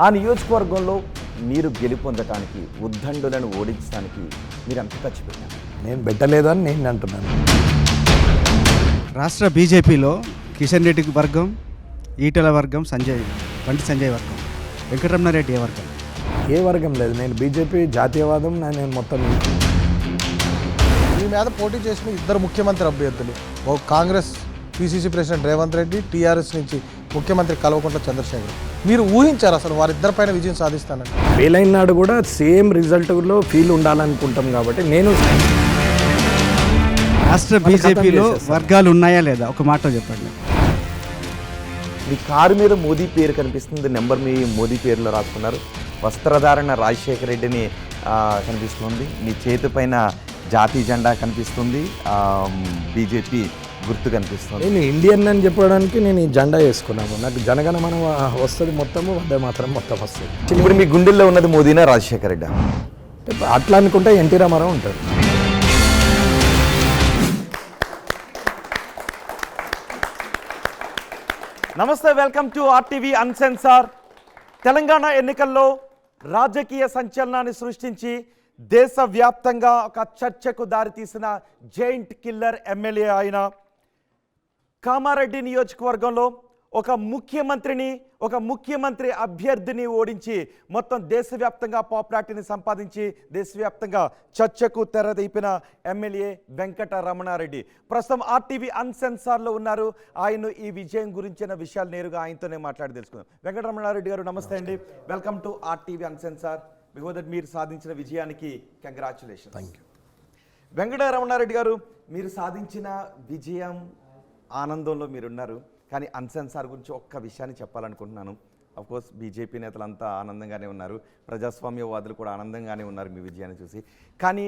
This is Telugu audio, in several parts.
ఆ నియోజకవర్గంలో మీరు గెలుపొందటానికి ఉద్దండులను ఓడించడానికి మీరు ఎంత ఖర్చు పెట్టారు? నేను పెట్టలేదని నేను అంటున్నాను. రాష్ట్ర బీజేపీలో కిషన్ రెడ్డి వర్గం, ఈటెల వర్గం, బండి సంజయ్ వర్గం, వెంకటరమణారెడ్డి వర్గం. ఏ వర్గం లేదు. నేను బీజేపీ జాతీయవాదం నేను మొత్తం. మీ మీద పోటీ చేసిన ఇద్దరు ముఖ్యమంత్రి అభ్యర్థులు, ఒక Congress PCC president Revanth Reddy, TRS నుంచి ముఖ్యమంత్రి కల్వకుంట్ల చంద్రశేఖర్. మీరు ఊహించారు అసలు వారిద్దరిపైన విజయం సాధిస్తానని? ఫెయిల్ అయిన నాడు కూడా సేమ్ రిజల్ట్లో ఫీల్ ఉండాలనుకుంటాం కాబట్టి నేను రాష్ట్ర బీజేపీలో వర్గాలు ఉన్నాయా లేదా ఒక మాట చెప్పండి. మీ కారు మీద మోదీ పేరు కనిపిస్తుంది, నెంబర్ మీ మోదీ పేరులో రాసుకున్నారు. వస్త్రధారణ రాజశేఖర రెడ్డిని కనిపిస్తుంది. మీ చేతి పైన జాతీయ జెండా కనిపిస్తుంది, బీజేపీ గుర్తు కనిపిస్తుంది. నేను ఇండియన్ అని చెప్పడానికి నేను ఈ జెండా వేసుకున్నాను. నాకు జనగణమన వస్తుంది మొత్తము, వందే మాత్రం మొత్తం వస్తుంది. ఇప్పుడు మీ గుండెల్లో ఉన్నది మోదీనా రాజశేఖర రెడ్డి? అట్లా అనుకుంటే ఎన్టీ రామారావు ఉంటాడు. నమస్తే, వెల్కమ్ టు ఆర్టీవీ అన్సెన్సార్. తెలంగాణ ఎన్నికల్లో రాజకీయ సంచలనాన్ని సృష్టించి దేశవ్యాప్తంగా ఒక చర్చకు దారితీసిన జైంట్ కిల్లర్ ఎమ్మెల్యే అయిన కామారెడ్డి నియోజకవర్గంలో ఒక ముఖ్యమంత్రి అభ్యర్థిని ఓడించి మొత్తం దేశవ్యాప్తంగా పాపులారిటీని సంపాదించి దేశవ్యాప్తంగా చర్చకు తెరదీపిన ఎమ్మెల్యే వెంకటరమణారెడ్డి ప్రస్తుతం ఆర్టీవీ అన్సెన్సార్లో ఉన్నారు. ఆయన ఈ విజయం గురించిన విషయాలు నేరుగా ఆయనతోనే మాట్లాడి తెలుసుకుందాం. వెంకటరమణారెడ్డి గారు నమస్తే అండి, welcome to RTV uncensored. Before that మీరు సాధించిన విజయానికి కంగ్రాచులేషన్స్. Thank you. వెంకటరమణారెడ్డి గారు, మీరు సాధించిన విజయం ఆనందంలో మీరున్నారు, కానీ అన్సెన్సార్ గురించి ఒక్క విషయాన్ని చెప్పాలనుకుంటున్నాను. అఫ్కోర్స్ బీజేపీ నేతలంతా ఆనందంగానే ఉన్నారు, ప్రజాస్వామ్యవాదులు కూడా ఆనందంగానే ఉన్నారు మీ విజయాన్ని చూసి. కానీ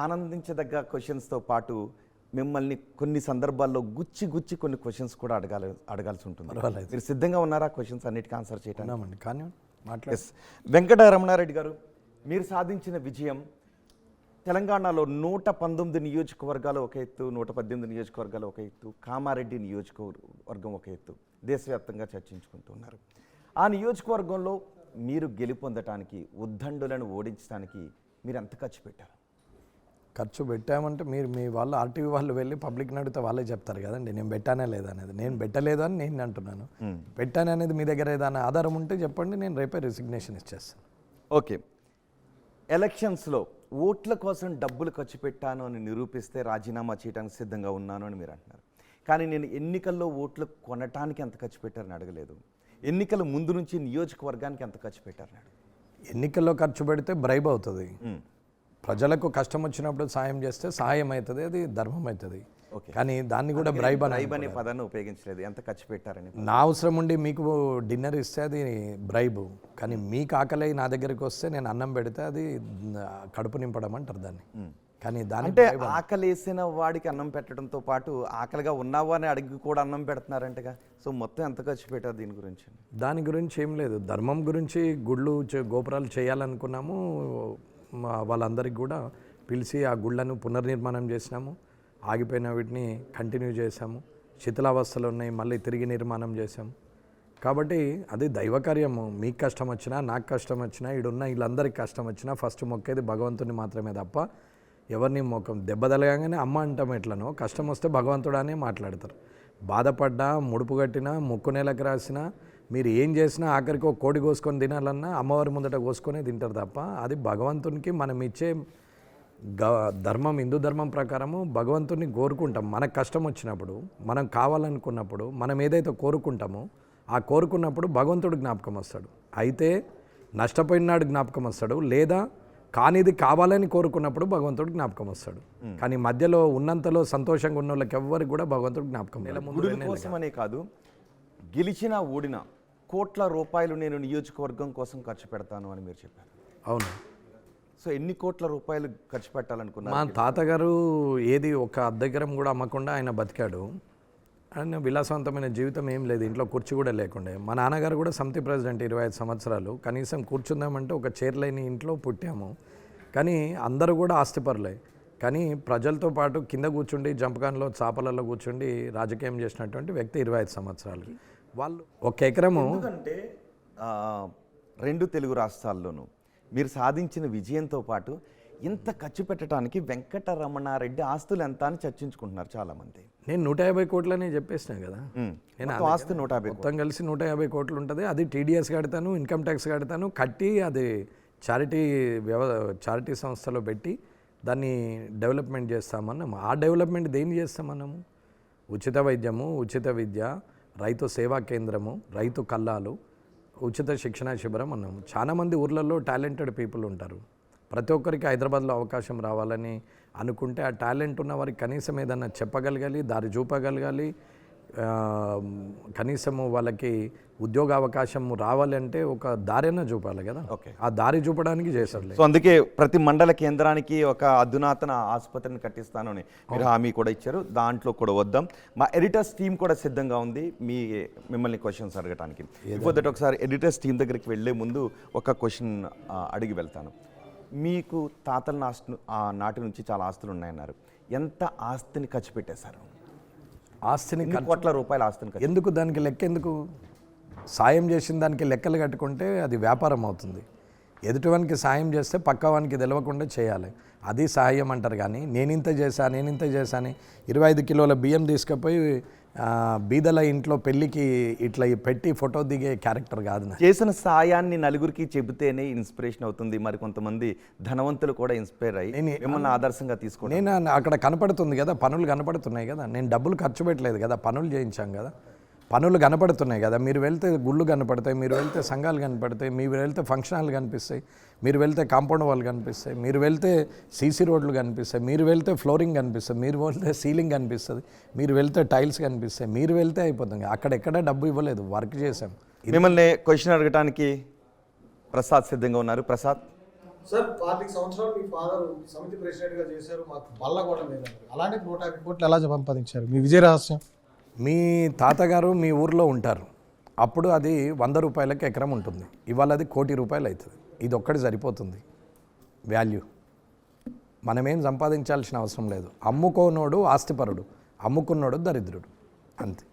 ఆనందించదగ్గ క్వశ్చన్స్తో పాటు మిమ్మల్ని కొన్ని సందర్భాల్లో గుచ్చి కొన్ని క్వశ్చన్స్ కూడా అడగాల్సి ఉంటుంది. మీరు సిద్ధంగా ఉన్నారా క్వశ్చన్స్ అన్నిటికీ ఆన్సర్ చేయడానికి? కానీ వెంకటరమణారెడ్డి గారు, మీరు సాధించిన విజయం తెలంగాణలో 119 నియోజకవర్గాలు ఒక ఎత్తు, 118 నియోజకవర్గాలు ఒక ఎత్తు, కామారెడ్డి నియోజకవర్గం ఒక ఎత్తు, దేశవ్యాప్తంగా చర్చించుకుంటున్నారు. ఆ నియోజకవర్గంలో మీరు గెలుపొందటానికి, ఉద్దండులను ఓడించడానికి మీరు ఎంత ఖర్చు పెట్టారు? ఖర్చు పెట్టామంటే మీరు మీ వాళ్ళు ఆర్టీవీ వాళ్ళు వెళ్ళి పబ్లిక్ అడిగితే వాళ్ళే చెప్తారు కదండి నేను పెట్టానే లేదనేది. నేను పెట్టలేదని నేను అంటున్నాను. పెట్టాననేది మీ దగ్గర ఏదైనా ఆధారం ఉంటే చెప్పండి, నేను రేపే రిసిగ్నేషన్ ఇచ్చేస్తాను. ఓకే, ఎలక్షన్స్లో ఓట్ల కోసం డబ్బులు ఖర్చు పెట్టాను అని నిరూపిస్తే రాజీనామా చేయడానికి సిద్ధంగా ఉన్నాను అని మీరు అంటున్నారు. కానీ నేను ఎన్నికల్లో ఓట్లు కొనటానికి ఎంత ఖర్చు పెట్టారని అడగలేదు. ఎన్నికల ముందు నుంచి నియోజకవర్గానికి ఎంత ఖర్చు పెట్టారని అడుగు. ఎన్నికల్లో ఖర్చు పెడితే బ్రైబ్ అవుతుంది. ప్రజలకు కష్టం వచ్చినప్పుడు సాయం చేస్తే సహాయం అవుతుంది, అది ధర్మం అవుతుంది. కానీ దాన్ని కూడా బ్రైబ్ అనే పదాన్ని ఉపయోగించలేదు. ఎంత ఖర్చు పెట్టారని? నా అవసరం ఉండి మీకు డిన్నర్ ఇస్తే అది బ్రైబు, కానీ మీకు ఆకలి నా దగ్గరికి వస్తే నేను అన్నం పెడితే అది కడుపు నింపడం అంటారు దాన్ని. కానీ దాని అంటే ఆకలేసిన వాడికి అన్నం పెట్టడంతో పాటు ఆకలిగా ఉన్నావా అని అడిగి కూడా అన్నం పెడుతున్నారంటగా. సో మొత్తం ఎంత ఖర్చు పెట్టారు దీని గురించి? దాని గురించి ఏం లేదు, ధర్మం గురించి గుళ్ళు గోపురాలు చేయాలనుకున్నాము. వాళ్ళందరికీ కూడా పిలిచి ఆ గుళ్ళను పునర్నిర్మాణం చేసినాము. ఆగిపోయిన వీటిని కంటిన్యూ చేసాము. శిథిలావస్థలు ఉన్నాయి, మళ్ళీ తిరిగి నిర్మాణం చేసాము. కాబట్టి అది దైవకార్యము. మీకు కష్టం వచ్చినా, నాకు కష్టం వచ్చినా, ఈడున్న వీళ్ళందరికీ కష్టం వచ్చినా ఫస్ట్ మొక్కేది భగవంతుని మాత్రమే తప్ప ఎవరిని మొక్కం. దెబ్బ తలగానే అమ్మ అంటాం ఎట్లనో, కష్టం వస్తే భగవంతుడు అనే మాట్లాడతారు. బాధపడ్డా, ముడుపు కట్టినా, ముక్కు నెలకు రాసినా, మీరు ఏం చేసినా ఆఖరికి ఒక కోడి కోసుకొని తినాలన్నా అమ్మవారి ముందట కోసుకొనే తింటారు తప్ప అది భగవంతునికి మనం ఇచ్చే ధర్మం. హిందూ ధర్మం ప్రకారము భగవంతుని కోరుకుంటాం. మనకు కష్టం వచ్చినప్పుడు, మనం కావాలనుకున్నప్పుడు, మనం ఏదైతే కోరుకుంటామో ఆ కోరుకున్నప్పుడు భగవంతుడు జ్ఞాపకం వస్తాడు. అయితే నష్టపోయినాడు జ్ఞాపకం వస్తాడు, లేదా కానిది కావాలని కోరుకున్నప్పుడు భగవంతుడు జ్ఞాపకం వస్తాడు. కానీ మధ్యలో ఉన్నంతలో సంతోషంగా ఉన్న వాళ్ళకి ఎవ్వరికి కూడా భగవంతుడు జ్ఞాపకం కోసమనే కాదు, గెలిచినా ఓడినా కోట్ల రూపాయలు నేను నియోజకవర్గం కోసం ఖర్చు పెడతాను అని మీరు చెప్పారు. అవును. సో ఎన్ని కోట్ల రూపాయలు ఖర్చు పెట్టాలనుకున్నారు? మా తాతగారు ఏది ఒక అద్దెకరం కూడా అమ్మకుండా ఆయన బతికాడు. ఆయన విలాసవంతమైన జీవితం ఏం లేదు, ఇంట్లో కుర్చీ కూడా లేకుండే. మా నాన్నగారు కూడా సమితి ప్రెసిడెంట్ 25 సంవత్సరాలు. కనీసం కూర్చుందామంటే ఒక చైర్ లేని ఇంట్లో పుట్టాము. కానీ అందరూ కూడా ఆస్తిపరులే. కానీ ప్రజలతో పాటు కింద కూర్చుండి జంపకాన్లో చాపలలో కూర్చుండి రాజకీయం చేసినటువంటి వ్యక్తి 25 సంవత్సరాలు. వాళ్ళు ఒక ఎకరము ఎందుకంటే ఆ, 2 తెలుగు రాష్ట్రాల్లోనూ మీరు సాధించిన విజయంతో పాటు ఇంత ఖర్చు పెట్టడానికి వెంకటరమణారెడ్డి ఆస్తులు ఎంత అని చర్చించుకుంటున్నారు చాలామంది. నేను 150 కోట్లని చెప్పేసిన కదా. నేను మొత్తం ఆస్తి 150 మొత్తం కలిసి 150 కోట్లు ఉంటుంది. అది టీడీఎస్ కడతాను, ఇన్కమ్ ట్యాక్స్ కడతాను, కట్టి అది చారిటీ సంస్థలో పెట్టి దాన్ని డెవలప్మెంట్ చేస్తామన్నాము. ఆ డెవలప్మెంట్ దేన్ని చేస్తామన్నాము? ఉచిత వైద్యము, ఉచిత విద్య, రైతు సేవా కేంద్రము, రైతు కల్లాలు, ఉచిత శిక్షణ శిబిరం అన్నాము. చాలామంది ఊర్లలో టాలెంటెడ్ పీపుల్ ఉంటారు. ప్రతి ఒక్కరికి హైదరాబాద్లో అవకాశం రావాలని అనుకుంటే ఆ టాలెంట్ ఉన్న వారికి కనీసం ఏదన్నా చెప్పగలగాలి, దారి చూపగలగాలి. కనీసము వాళ్ళకి ఉద్యోగ అవకాశం రావాలంటే ఒక దారైనా చూపాలి కదా. ఆ దారి చూపడానికి చేశారు. సో అందుకే ప్రతి మండల కేంద్రానికి ఒక అధునాతన ఆసుపత్రిని కట్టిస్తాను అని మీరు హామీ కూడా ఇచ్చారు. దాంట్లో కూడా వద్దాం. మా ఎడిటర్స్ టీం కూడా సిద్ధంగా ఉంది మిమ్మల్ని క్వశ్చన్స్ అడగడానికి. ఇకపోతే ఒకసారి ఎడిటర్స్ టీం దగ్గరికి వెళ్ళే ముందు ఒక క్వశ్చన్ అడిగి వెళ్తాను. మీకు తాతల నాటి నుంచి చాలా ఆస్తులు ఉన్నాయన్నారు. ఎంత ఆస్తిని ఖర్చు పెట్టేశారు? ఆస్తిని కోట్ల రూపాయల ఆస్తిని ఎందుకు? దానికి లెక్క ఎందుకు? సాయం చేసిన దానికి లెక్కలు కట్టుకుంటే అది వ్యాపారం అవుతుంది. ఎదుటివానికి సాయం చేస్తే పక్కవానికి తెలవకుండా చేయాలి. అది సాయం అంటారు. కానీ నేనింత చేశాను 25 కిలోల బియ్యం తీసుకుపోయి బీదల ఇంట్లో పెళ్ళికి ఇట్లా పెట్టి ఫోటో దిగే క్యారెక్టర్ కాదు. చేసిన సాయాన్ని నలుగురికి చెబితేనే ఇన్స్పిరేషన్ అవుతుంది. మరి కొంతమంది ధనవంతులు కూడా ఇన్స్పైర్ అయ్యి మిమ్మల్ని ఆదర్శంగా తీసుకోండి. నేను అక్కడ కనపడుతుంది కదా, పనులు కనపడుతున్నాయి కదా. నేను డబ్బులు ఖర్చు పెట్టలేదు కదా, పనులు చేయించాం కదా. పనులు కనపడుతున్నాయి కదా. మీరు వెళ్తే గుళ్ళు కనపడతాయి, మీరు వెళ్తే సంఘాలు కనపడతాయి, మీరు వెళ్తే ఫంక్షన్ హాల్ కనిపిస్తాయి, మీరు వెళ్తే కాంపౌండ్ వాల్ కనిపిస్తాయి, మీరు వెళ్తే సీసీ రోడ్లు కనిపిస్తాయి, మీరు వెళ్తే ఫ్లోరింగ్ కనిపిస్తుంది, మీరు వెళ్తే సీలింగ్ కనిపిస్తుంది, మీరు వెళ్తే టైల్స్ కనిపిస్తాయి, మీరు వెళ్తే అయిపోతుంది. అక్కడెక్కడ డబ్బు ఇవ్వలేదు, వర్క్ చేసాం. మిమ్మల్ని క్వశ్చన్ అడగడానికి ప్రసాద్ సిద్ధంగా ఉన్నారు. ప్రసాద్ సార్, 25 సంవత్సరాలు మీ ఫాదర్ సమితి ప్రెసిడెంట్గా చేశారు, మాకు బల్ల కూడా లేదండి. అలాంటి 150 కోట్లు ఎలా సంపాదించారు? మీ విజయ రహస్యం? మీ తాతగారు మీ ఊర్లో ఉంటారు, అప్పుడు అది 100 రూపాయలకి ఎకరం ఉంటుంది. ఇవాళ అది 1 కోటి రూపాయలు అవుతుంది. ఇది ఒక్కటి సరిపోతుంది వాల్యూ. మనమేం సంపాదించాల్సిన అవసరం లేదు. అమ్ముకోనోడు ఆస్తిపరుడు, అమ్ముకున్నోడు దరిద్రుడు, అంతే.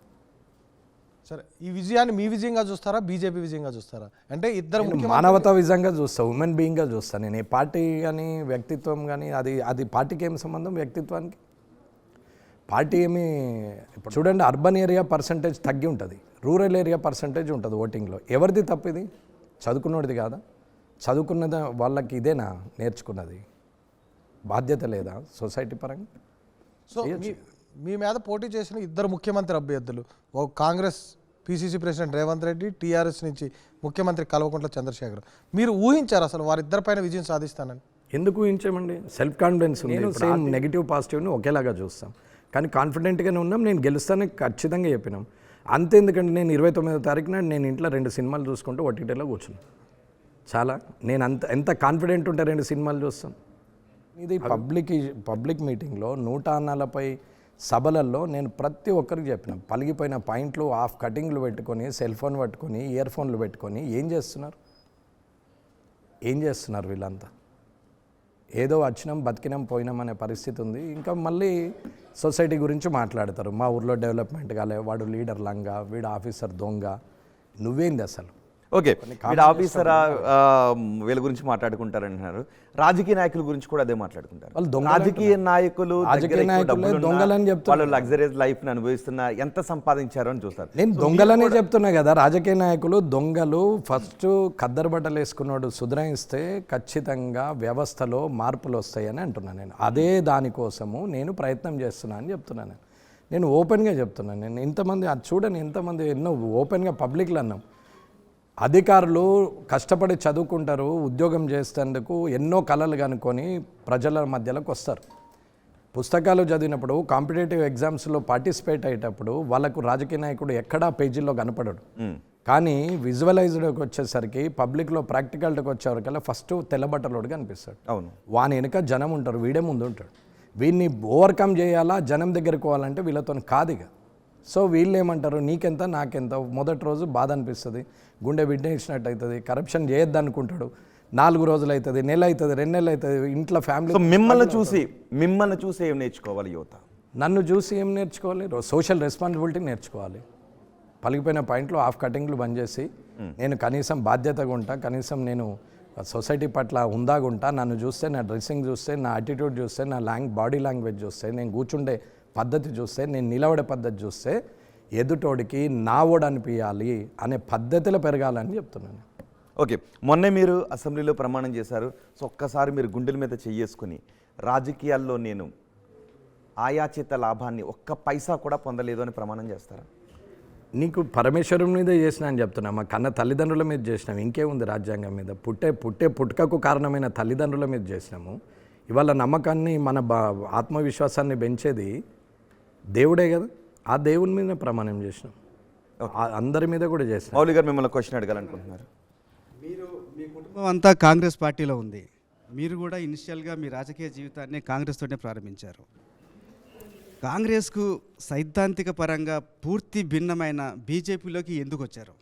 సరే, ఈ విజయాన్ని మీ విజయంగా చూస్తారా, బీజేపీ విజయంగా చూస్తారా? అంటే ఇద్దరు మానవతా విజయంగా చూస్తా, ఉమెన్ బీయింగ్గా చూస్తాను. నేను ఏ పార్టీ కానీ వ్యక్తిత్వం కానీ అది పార్టీకి ఏం సంబంధం వ్యక్తిత్వానికి? పార్టీ ఏమి ఇప్పుడు చూడండి, అర్బన్ ఏరియా పర్సంటేజ్ తగ్గి ఉంటుంది, రూరల్ ఏరియా పర్సంటేజ్ ఉంటుంది ఓటింగ్లో. ఎవరిది తప్పు ఇది? చదువుకున్నది కాదా? చదువుకున్నది వాళ్ళకి ఇదేనా నేర్చుకున్నది? బాధ్యత లేదా సొసైటీ పరంగా? సో మీ మీద పోటీ చేసిన ఇద్దరు ముఖ్యమంత్రి అభ్యర్థులు, ఒక Congress PCC president Revanth Reddy, TRS నుంచి ముఖ్యమంత్రి కల్వకుంట్ల చంద్రశేఖర్. మీరు ఊహించారు అసలు వారిద్దరిపైన విజయం సాధిస్తానని? ఎందుకు ఊహించామండి? సెల్ఫ్ కాన్ఫిడెన్స్ ఉంది. సేమ్ నెగిటివ్ పాజిటివ్ని ఒకేలాగా చూస్తాం, కానీ కాన్ఫిడెంట్గానే ఉన్నాం. నేను గెలుస్తానని ఖచ్చితంగా చెప్పినాం. అంతే. ఎందుకంటే నేను 29వ తారీఖున నేను ఇంట్లో 2 సినిమాలు చూసుకుంటూ ఓటీటీలో కూర్చున్నాను. చాలా నేను ఎంత కాన్ఫిడెంట్ ఉంటే 2 సినిమాలు చూస్తాం. ఇది పబ్లిక్ మీటింగ్లో 140 సభలలో నేను ప్రతి ఒక్కరికి చెప్పిన, పలిగిపోయిన పాయింట్లు, హాఫ్ కటింగ్లు పెట్టుకొని, సెల్ ఫోన్ పట్టుకొని, ఇయర్ ఫోన్లు పెట్టుకొని ఏం చేస్తున్నారు వీళ్ళంతా? ఏదో వచ్చినాం బతికినాం పోయినాం అనే పరిస్థితి ఉంది. ఇంకా మళ్ళీ సొసైటీ గురించి మాట్లాడతారు. మా ఊర్లో డెవలప్మెంట్ కాలే, వాడు లీడర్ లంగా, వీడు ఆఫీసర్ దొంగ. నువ్వేంది అసలు? ఓకే, వీడు ఆఫీసర్ వీళ్ళ గురించి మాట్లాడుకుంటారంటున్నారు. రాజకీయ నాయకుల గురించి కూడా అదే మాట్లాడుకుంటారు. రాజకీయ నాయకులు దొంగలని చెప్తారు. వాళ్ళు లగ్జరీస్ లైఫ్ ని అనుభవిస్తున్నా ఎంత సంపాదించారు అని చూస్తారు. నేను దొంగలనే చెప్తున్నా కదా. రాజకీయ నాయకులు దొంగలు. ఫస్ట్ ఖద్దరు బట్టలు వేసుకున్నాడు సుధరాయిస్తే ఖచ్చితంగా వ్యవస్థలో మార్పులు వస్తాయని అంటున్నాను నేను. అదే దానికోసము నేను ప్రయత్నం చేస్తున్నా అని చెప్తున్నాను. నేను ఓపెన్గా చెప్తున్నాను. నేను ఇంతమంది అది చూడండి, ఎంతమంది ఎన్నో ఓపెన్గా పబ్లిక్లో అన్నాం. అధికారులు కష్టపడి చదువుకుంటారు, ఉద్యోగం చేసేందుకు ఎన్నో కళలు కనుక్కొని ప్రజల మధ్యలోకి వస్తారు. పుస్తకాలు చదివినప్పుడు, కాంపిటేటివ్ ఎగ్జామ్స్లో పార్టిసిపేట్ అయ్యేటప్పుడు వాళ్ళకు రాజకీయ నాయకుడు ఎక్కడా పేజీల్లో కనపడడు. కానీ విజువలైజ్డ్కి వచ్చేసరికి, పబ్లిక్లో ప్రాక్టికాలిటీకి వచ్చేవరకల్లా ఫస్ట్ తెల్లబట్టలోడు కనిపిస్తాడు. అవును, వాని వెనుక జనం ఉంటారు, వీడే ముందు ఉంటాడు. వీడిని ఓవర్కమ్ చేయాలా, జనం దగ్గరికి పోవాలంటే వీళ్ళతో కాదుగా. సో వీళ్ళు ఏమంటారు, నీకెంత నాకెంత. మొదటి రోజు బాధ అనిపిస్తుంది, గుండె విడ్డేసినట్టు అవుతుంది. కరప్షన్ చేయొద్దు అనుకుంటాడు. 4 రోజులు అవుతుంది, నెల అవుతుంది, 2 నెలలు అవుతుంది. ఇంట్లో ఫ్యామిలీ మిమ్మల్ని చూసి ఏం నేర్చుకోవాలి యువత? నన్ను చూసి ఏం నేర్చుకోవాలి? సోషల్ రెస్పాన్సిబిలిటీ నేర్చుకోవాలి. పలిగిపోయిన పాయింట్లు హాఫ్ కటింగ్లు బంద్ చేసి నేను కనీసం బాధ్యతగా ఉంటా, కనీసం నేను సొసైటీ పట్ల హుందాగా ఉంటా. నన్ను చూస్తే, నా డ్రెస్సింగ్ చూస్తే, నా యాటిట్యూడ్ చూస్తే, నా బాడీ లాంగ్వేజ్ చూస్తే, నేను కూర్చుండే పద్ధతి చూస్తే, నేను నిలబడే పద్ధతి చూస్తే ఎదుటోడికి నా ఓడు అనిపించాలి అనే పద్ధతిలో పెరగాలని చెప్తున్నాను. ఓకే, మొన్నే మీరు అసెంబ్లీలో ప్రమాణం చేశారు. సో ఒక్కసారి మీరు గుండెల మీద చెయ్యేసుకుని రాజకీయాల్లో నేను ఆయాచిత లాభాన్ని ఒక్క పైసా కూడా పొందలేదు అని ప్రమాణం చేస్తారా? నీకు పరమేశ్వరం మీదే చేసిన అని చెప్తున్నా, మా కన్న తల్లిదండ్రుల మీద చేసినాం. ఇంకేముంది రాజ్యాంగం మీద? పుట్టుకకు కారణమైన తల్లిదండ్రుల మీద చేసినాము. ఇవాళ నమ్మకాన్ని, మన ఆత్మవిశ్వాసాన్ని పెంచేది దేవుడే కదా. ఆ దేవుని మీద ప్రమాణం చేసినాం, అందరి మీద కూడా చేసినాం. మౌలి గారు మిమ్మల్ని క్వశ్చన్ అడగాలనుకుంటున్నారు. మీరు, మీ కుటుంబం అంతా కాంగ్రెస్ పార్టీలో ఉంది. మీరు కూడా ఇనిషియల్గా మీ రాజకీయ జీవితాన్ని కాంగ్రెస్తోనే ప్రారంభించారు. కాంగ్రెస్కు సైద్ధాంతిక పరంగా పూర్తి భిన్నమైన బీజేపీలోకి ఎందుకు వచ్చారు?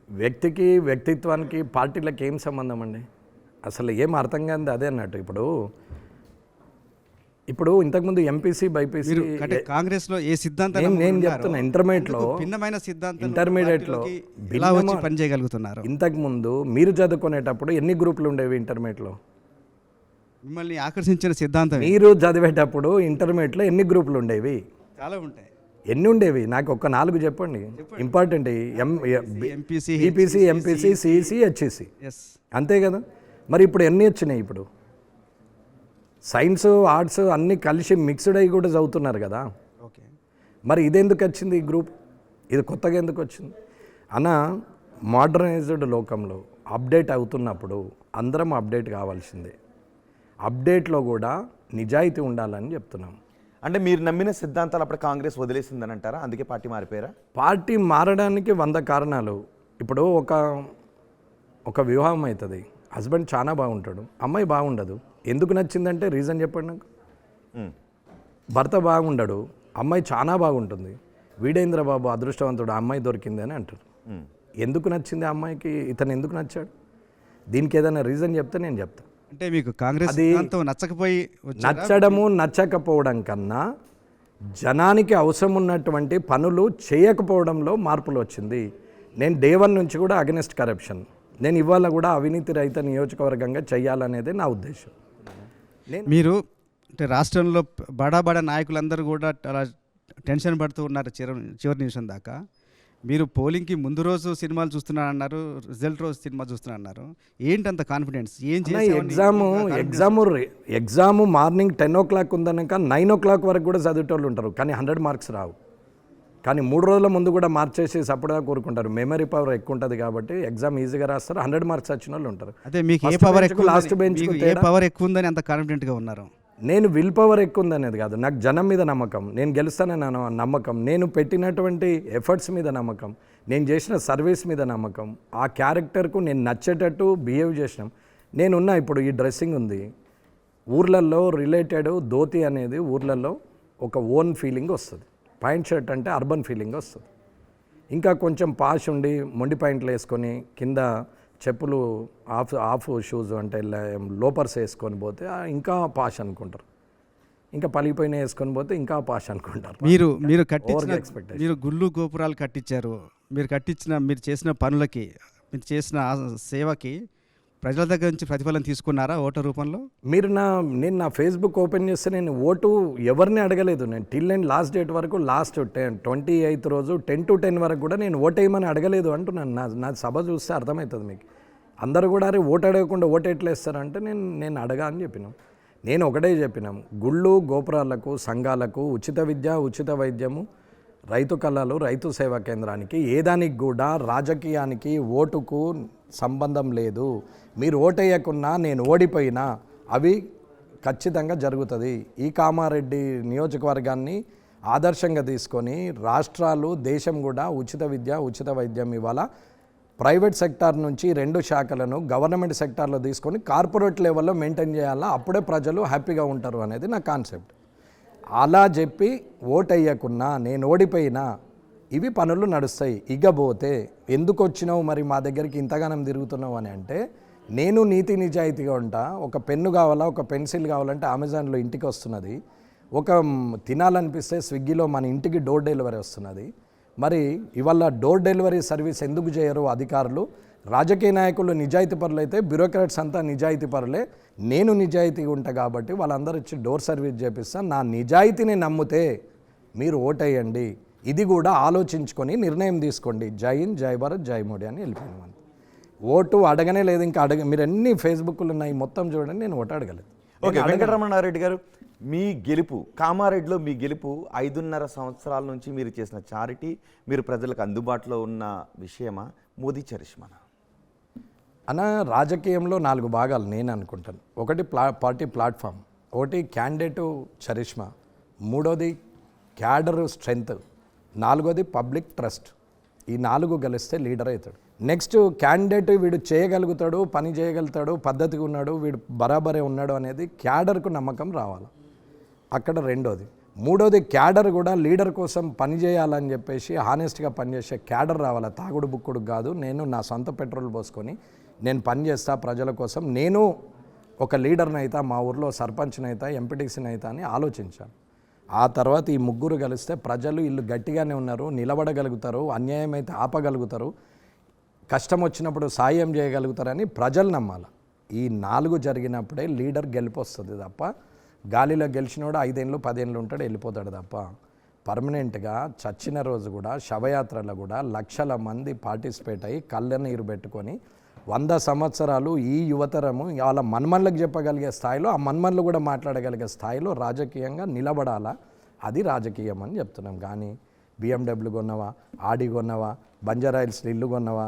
వ్యక్తికి, వ్యక్తిత్వానికి, పార్టీలకు ఏం సంబంధం అండి? అసలు ఏం అర్థం కాదు అదే అన్నట్టు. ఇప్పుడు ఇంతకుముందు ఎంపీసీ బైపీసీ కాంగ్రెస్లో ఏ సిద్ధాంతం నేను చెప్తున్నా, ఇంటర్మీడియట్లో భిన్నమైన సిద్ధాంతం ఇంటర్మీడియట్లో ఎలా వచ్చి పనిచేయగలుగుతున్నారు? ఇంతకుముందు మీరు చదువుకునేటప్పుడు ఎన్ని గ్రూపులు ఉండేవి ఇంటర్మీడియట్లో? మిమ్మల్ని ఆకర్షించిన సిద్ధాంతం మీరు చదివేటప్పుడు ఇంటర్మీడియట్లో ఎన్ని గ్రూపులు ఉండేవి? చాలా ఉంటాయి. ఎన్ని ఉండేవి? నాకు ఒక 4 చెప్పండి. Important: MPC, EPC, MPC, CEC, HEC. అంతే కదా. మరి ఇప్పుడు ఎన్ని వచ్చినాయి? ఇప్పుడు సైన్స్, ఆర్ట్స్ అన్నీ కలిసి మిక్స్డ్ అయ్యి కూడా చదువుతున్నారు కదా. ఓకే, మరి ఇదెందుకు వచ్చింది ఈ గ్రూప్? ఇది కొత్తగా ఎందుకు వచ్చింది? అన్న, మోడర్నైజ్డ్ లోకంలో అప్డేట్ అవుతున్నప్పుడు అందరం అప్డేట్ కావాల్సిందే. అప్డేట్లో కూడా నిజాయితీ ఉండాలని చెప్తున్నాం. అంటే మీరు నమ్మిన సిద్ధాంతాలు అప్పుడు కాంగ్రెస్ వదిలేసిందని అంటారా? అందుకే పార్టీ మారిపోయారా? పార్టీ మారడానికి 100 కారణాలు. ఇప్పుడు ఒక వివాహం అవుతుంది, హస్బెండ్ చాలా బాగుంటాడు, అమ్మాయి బాగుండదు. ఎందుకు నచ్చిందంటే రీజన్ చెప్పండి నాకు. భర్త బాగుండడు, అమ్మాయి చాలా బాగుంటుంది. వీడేంద్ర బాబు అదృష్టవంతుడు, అమ్మాయి దొరికింది అని అంటారు. ఎందుకు నచ్చింది ఆ అమ్మాయికి? ఇతను ఎందుకు నచ్చాడు? దీనికి ఏదైనా రీజన్ చెప్తే నేను చెప్తాను. అంటే మీకు కాంగ్రెస్ సిద్ధాంతం నచ్చకపోయి నచ్చడము, నచ్చకపోవడం కన్నా జనానికి అవసరం ఉన్నటువంటి పనులు చేయకపోవడంలో మార్పులు వచ్చింది. నేను డే 1 నుంచి కూడా అగెనిస్ట్ కరప్షన్. నేను ఇవాళ కూడా అవినీతి రహిత నియోజకవర్గంగా చేయాలనేది నా ఉద్దేశం. మీరు అంటే రాష్ట్రంలో బడా నాయకులందరూ కూడా అలా టెన్షన్ పడుతూ ఉన్నారు చివరి నిమిషం దాకా. మీరు పోలింగ్కి ముందు రోజు సినిమాలు చూస్తున్నారన్నారు, రిజల్ట్ రోజు సినిమా చూస్తున్నారన్నారు. ఏంటంత కాన్ఫిడెన్స్? ఏం ఎగ్జాము మార్నింగ్ 10 o'clock ఉందనక 9 o'clock వరకు కూడా చదివేటోళ్ళు ఉంటారు, కానీ 100 మార్క్స్ రావు. కానీ 3 రోజుల ముందు కూడా మార్చేసి సపరేట్గా కోరుకుంటారు. మెమరీ పవర్ ఎక్కువ ఉంటుంది కాబట్టి ఎగ్జామ్ ఈజీగా రాస్తారు, 100 మార్క్స్ వచ్చిన వాళ్ళు ఉంటారు. అదే మీకు ఏ పవర్ ఎక్కువ, లాస్ట్ బెంచ్ ఏ పవర్ ఎక్కువ ఉందని అంత కాన్ఫిడెంట్గా ఉన్నారు? నేను విల్ పవర్ ఎక్కువ ఉందనేది కాదు, నాకు జనం మీద నమ్మకం, నేను గెలుస్తానని నమ్మకం, నేను పెట్టినటువంటి ఎఫర్ట్స్ మీద నమ్మకం, నేను చేసిన సర్వీస్ మీద నమ్మకం, ఆ క్యారెక్టర్కు నేను నచ్చేటట్టు బిహేవ్ చేసినాం. నేనున్నా ఇప్పుడు ఈ డ్రెస్సింగ్ ఉంది, ఊర్లలో రిలేటెడ్ ధోతి అనేది ఊర్లలో ఒక ఓన్ ఫీలింగ్ వస్తుంది. పాయింట్ షర్ట్ అంటే అర్బన్ ఫీలింగ్ వస్తుంది. ఇంకా కొంచెం పాష్ ఉండి మొండి పాయింట్లు వేసుకొని కింద చెప్పులు ఆఫ్ షూస్ అంటే లోపర్స్ వేసుకొని పోతే ఇంకా పాష్ అనుకుంటారు. ఇంకా పలిగిపోయిన వేసుకొని పోతే ఇంకా పాష్ అనుకుంటారు. మీరు కట్టించిన మీరు గుళ్ళు గోపురాలు కట్టించారు. మీరు చేసిన పనులకి, మీరు చేసిన సేవకి ప్రజల దగ్గర నుంచి ప్రతిఫలం తీసుకున్నారా ఓటు రూపంలో? నేను నా ఫేస్బుక్ ఓపెన్ చేస్తే నేను ఓటు ఎవరిని అడగలేదు. నేను టిల్ అండ్ లాస్ట్ డేట్ వరకు, లాస్ట్ 28th రోజు 10 to 10 వరకు కూడా నేను ఓటు వేయమని అడగలేదు అంటున్నాను. నా సభ చూస్తే అర్థమవుతుంది మీకు. అందరూ కూడా అరే ఓటు అడగకుండా ఓటు ఎట్లా వేస్తారంటే నేను అడగా అని చెప్పినాం. నేను ఒకటే చెప్పినాం, గుళ్ళు గోపురాలకు, సంఘాలకు ఉచిత విద్య, ఉచిత వైద్యము, రైతు కళలు, రైతు సేవా కేంద్రానికి, ఏదానికి కూడా రాజకీయానికి ఓటుకు సంబంధం లేదు. మీరు ఓటేయకున్నా, నేను ఓడిపోయినా అవి ఖచ్చితంగా జరుగుతుంది. ఈ కామారెడ్డి నియోజకవర్గాన్ని ఆదర్శంగా తీసుకొని రాష్ట్రాలు, దేశం కూడా ఉచిత విద్య, ఉచిత వైద్యం ఇవాళ ప్రైవేట్ సెక్టార్ నుంచి 2 శాఖలను గవర్నమెంట్ సెక్టార్లో తీసుకొని కార్పొరేట్ లెవెల్లో మెయింటైన్ చేయాలా, అప్పుడే ప్రజలు హ్యాపీగా ఉంటారు అనేది నా కాన్సెప్ట్. అలా చెప్పి ఓటేయకున్నా, నేను ఓడిపోయినా ఇవి పనులు నడుస్తాయి. ఇకపోతే ఎందుకు వచ్చినావు మరి మా దగ్గరికి ఇంతగానం తిరుగుతున్నావు అని అంటే, నేను నీతి నిజాయితీగా ఉంటా. ఒక పెన్ను కావాలా, ఒక పెన్సిల్ కావాలంటే అమెజాన్లో ఇంటికి వస్తున్నది. ఒక తినాలనిపిస్తే స్విగ్గీలో మన ఇంటికి డోర్ డెలివరీ వస్తున్నది. మరి ఇవాళ డోర్ డెలివరీ సర్వీస్ ఎందుకు చేయరు అధికారులు? రాజకీయ నాయకులు నిజాయితీ పరులు అయితే బ్యూరోక్రాట్స్ అంతా నిజాయితీ పరులే. నేను నిజాయితీగా ఉంటా కాబట్టి వాళ్ళందరూ ఇచ్చి డోర్ సర్వీస్ చేపిస్తాను. నా నిజాయితీని నమ్మితే మీరు ఓటేయండి, ఇది కూడా ఆలోచించుకొని నిర్ణయం తీసుకోండి. జై హింద్, జై భారత్, జై మోడీ అని వెళ్ళిపోయినాం. ఓటు అడగనే లేదు. ఇంకా మీరు అన్ని ఫేస్బుక్లు ఉన్నాయి మొత్తం చూడండి, నేను ఓటు అడగలేదు. ఓకే, వెంకటరమణారెడ్డి గారు, మీ గెలుపు కామారెడ్డిలో మీ గెలుపు 5.5 సంవత్సరాల నుంచి మీరు చేసిన చారిటీ, మీరు ప్రజలకు అందుబాటులో ఉన్న విషయమా, మోదీ చరిష్మానా? అన్న, రాజకీయంలో 4 భాగాలు నేను అనుకుంటాను. ఒకటి పార్టీ ప్లాట్ఫామ్, ఒకటి క్యాండిడేటు చరిష్మా, మూడోది క్యాడర్ స్ట్రెంగ్త్, నాలుగోది పబ్లిక్ ట్రస్ట్. ఈ 4 కలిస్తే లీడర్ అవుతాడు. నెక్స్ట్ క్యాండిడేట్ వీడు చేయగలుగుతాడు, పని చేయగలుగుతాడు, పద్ధతిగా ఉన్నాడు, వీడు బరాబరే ఉన్నాడు అనేది క్యాడర్కు నమ్మకం రావాలి. అక్కడ రెండోది. మూడోది క్యాడర్ కూడా లీడర్ కోసం పని చేయాలని చెప్పేసి హానెస్ట్గా పనిచేసే క్యాడర్ రావాలి. తాగుడు బుక్కుడు కాదు, నేను నా సొంత పెట్రోల్ పోసుకొని నేను పని చేస్తా ప్రజల కోసం, నేను ఒక లీడర్ని అవుతా, మా ఊర్లో సర్పంచ్ని అవుతా, ఎంపీటీసీని అవుతా అని ఆలోచించాను. ఆ తర్వాత ఈ 3 కలిస్తే ప్రజలు ఇల్లు గట్టిగానే ఉన్నారు, నిలబడగలుగుతారు, అన్యాయం అయితే ఆపగలుగుతారు, కష్టం వచ్చినప్పుడు సాయం చేయగలుగుతారని ప్రజలు నమ్మాలి. ఈ 4 జరిగినప్పుడే లీడర్ గెలుపు వస్తుంది తప్ప గాలిలో గెలిచినోడు 5 ఏళ్ళు 10 ఏళ్ళు ఉంటాడు, వెళ్ళిపోతాడు తప్ప పర్మనెంట్గా చచ్చిన రోజు కూడా శవయాత్రలో కూడా లక్షల మంది పార్టిసిపేట్ అయ్యి కళ్ళ నీరు పెట్టుకొని 100 సంవత్సరాలు ఈ యువతరము వాళ్ళ మన్మన్లకు చెప్పగలిగే స్థాయిలో, ఆ మన్మన్లు కూడా మాట్లాడగలిగే స్థాయిలో రాజకీయంగా నిలబడాలా. అది రాజకీయం అని చెప్తున్నాం. కానీ BMW కొన్నవా, ఆడి కొన్నవా, బంజారాయిల్స్ ఇల్లు కొన్నవా,